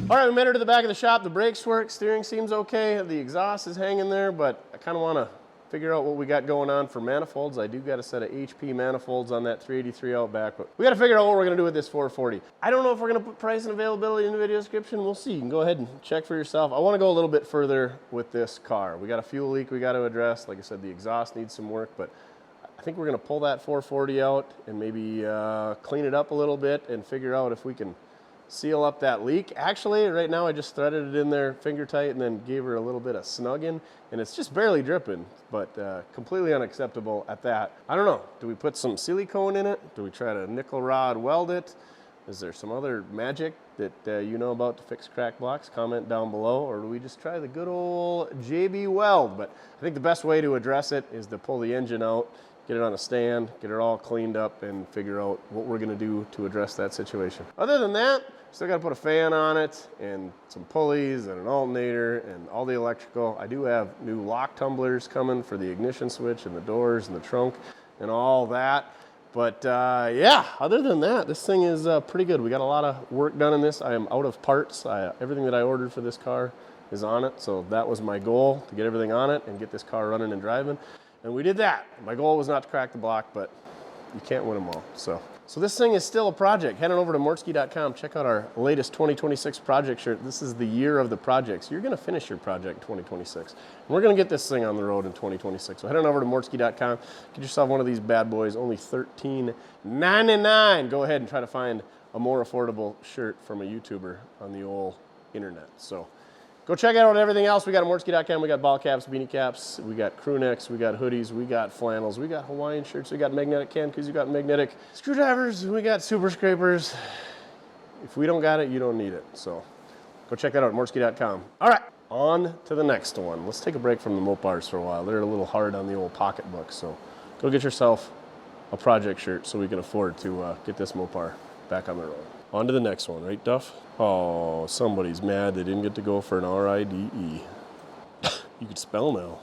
All right, we made it to the back of the shop. The brakes work, steering seems okay. The exhaust is hanging there, but I kind of want to figure out what we got going on for manifolds. I do got a set of HP manifolds on that 383 Outback, but we got to figure out what we're going to do with this 440. I don't know if we're going to put price and availability in the video description. We'll see. You can go ahead and check for yourself. I want to go a little bit further with this car. We got a fuel leak we got to address. Like I said, the exhaust needs some work, but I think we're going to pull that 440 out and maybe clean it up a little bit and figure out if we can seal up that leak. Actually, right now I just threaded it in there finger tight and then gave her a little bit of snugging, and it's just barely dripping, but completely unacceptable at that. I don't know. Do we put some silicone in it? Do we try to nickel rod weld it? Is there some other magic that you know about to fix cracked blocks? Comment down below. Or do we just try the good old JB weld? But I think the best way to address it is to pull the engine out, get it on a stand, get it all cleaned up, and figure out what we're gonna do to address that situation. Other than that, still gotta put a fan on it, and some pulleys, and an alternator, and all the electrical. I do have new lock tumblers coming for the ignition switch, and the doors, and the trunk, and all that. But yeah, other than that, this thing is pretty good. We got a lot of work done in this. I am out of parts. Everything that I ordered for this car is on it, so that was my goal, to get everything on it and get this car running and driving. And we did that. My goal was not to crack the block, but you can't win them all. So this thing is still a project. Head on over to mortske.com. Check out our latest 2026 project shirt. This is the year of the projects. You're going to finish your project in 2026. And we're going to get this thing on the road in 2026. So head on over to mortske.com. Get yourself one of these bad boys, only $13.99. Go ahead and try to find a more affordable shirt from a YouTuber on the old internet. So go check out everything else. We got mortske.com. We got ball caps, beanie caps. We got crew necks. We got hoodies. We got flannels. We got Hawaiian shirts. We got magnetic can because you got magnetic screwdrivers. We got super scrapers. If we don't got it, you don't need it. So go check that out at mortske.com. All right, on to the next one. Let's take a break from the Mopars for a while. They're a little hard on the old pocketbook. So go get yourself a project shirt so we can afford to get this Mopar back on the road. On to the next one, right, Duff? Oh, somebody's mad they didn't get to go for an RIDE. You could spell now.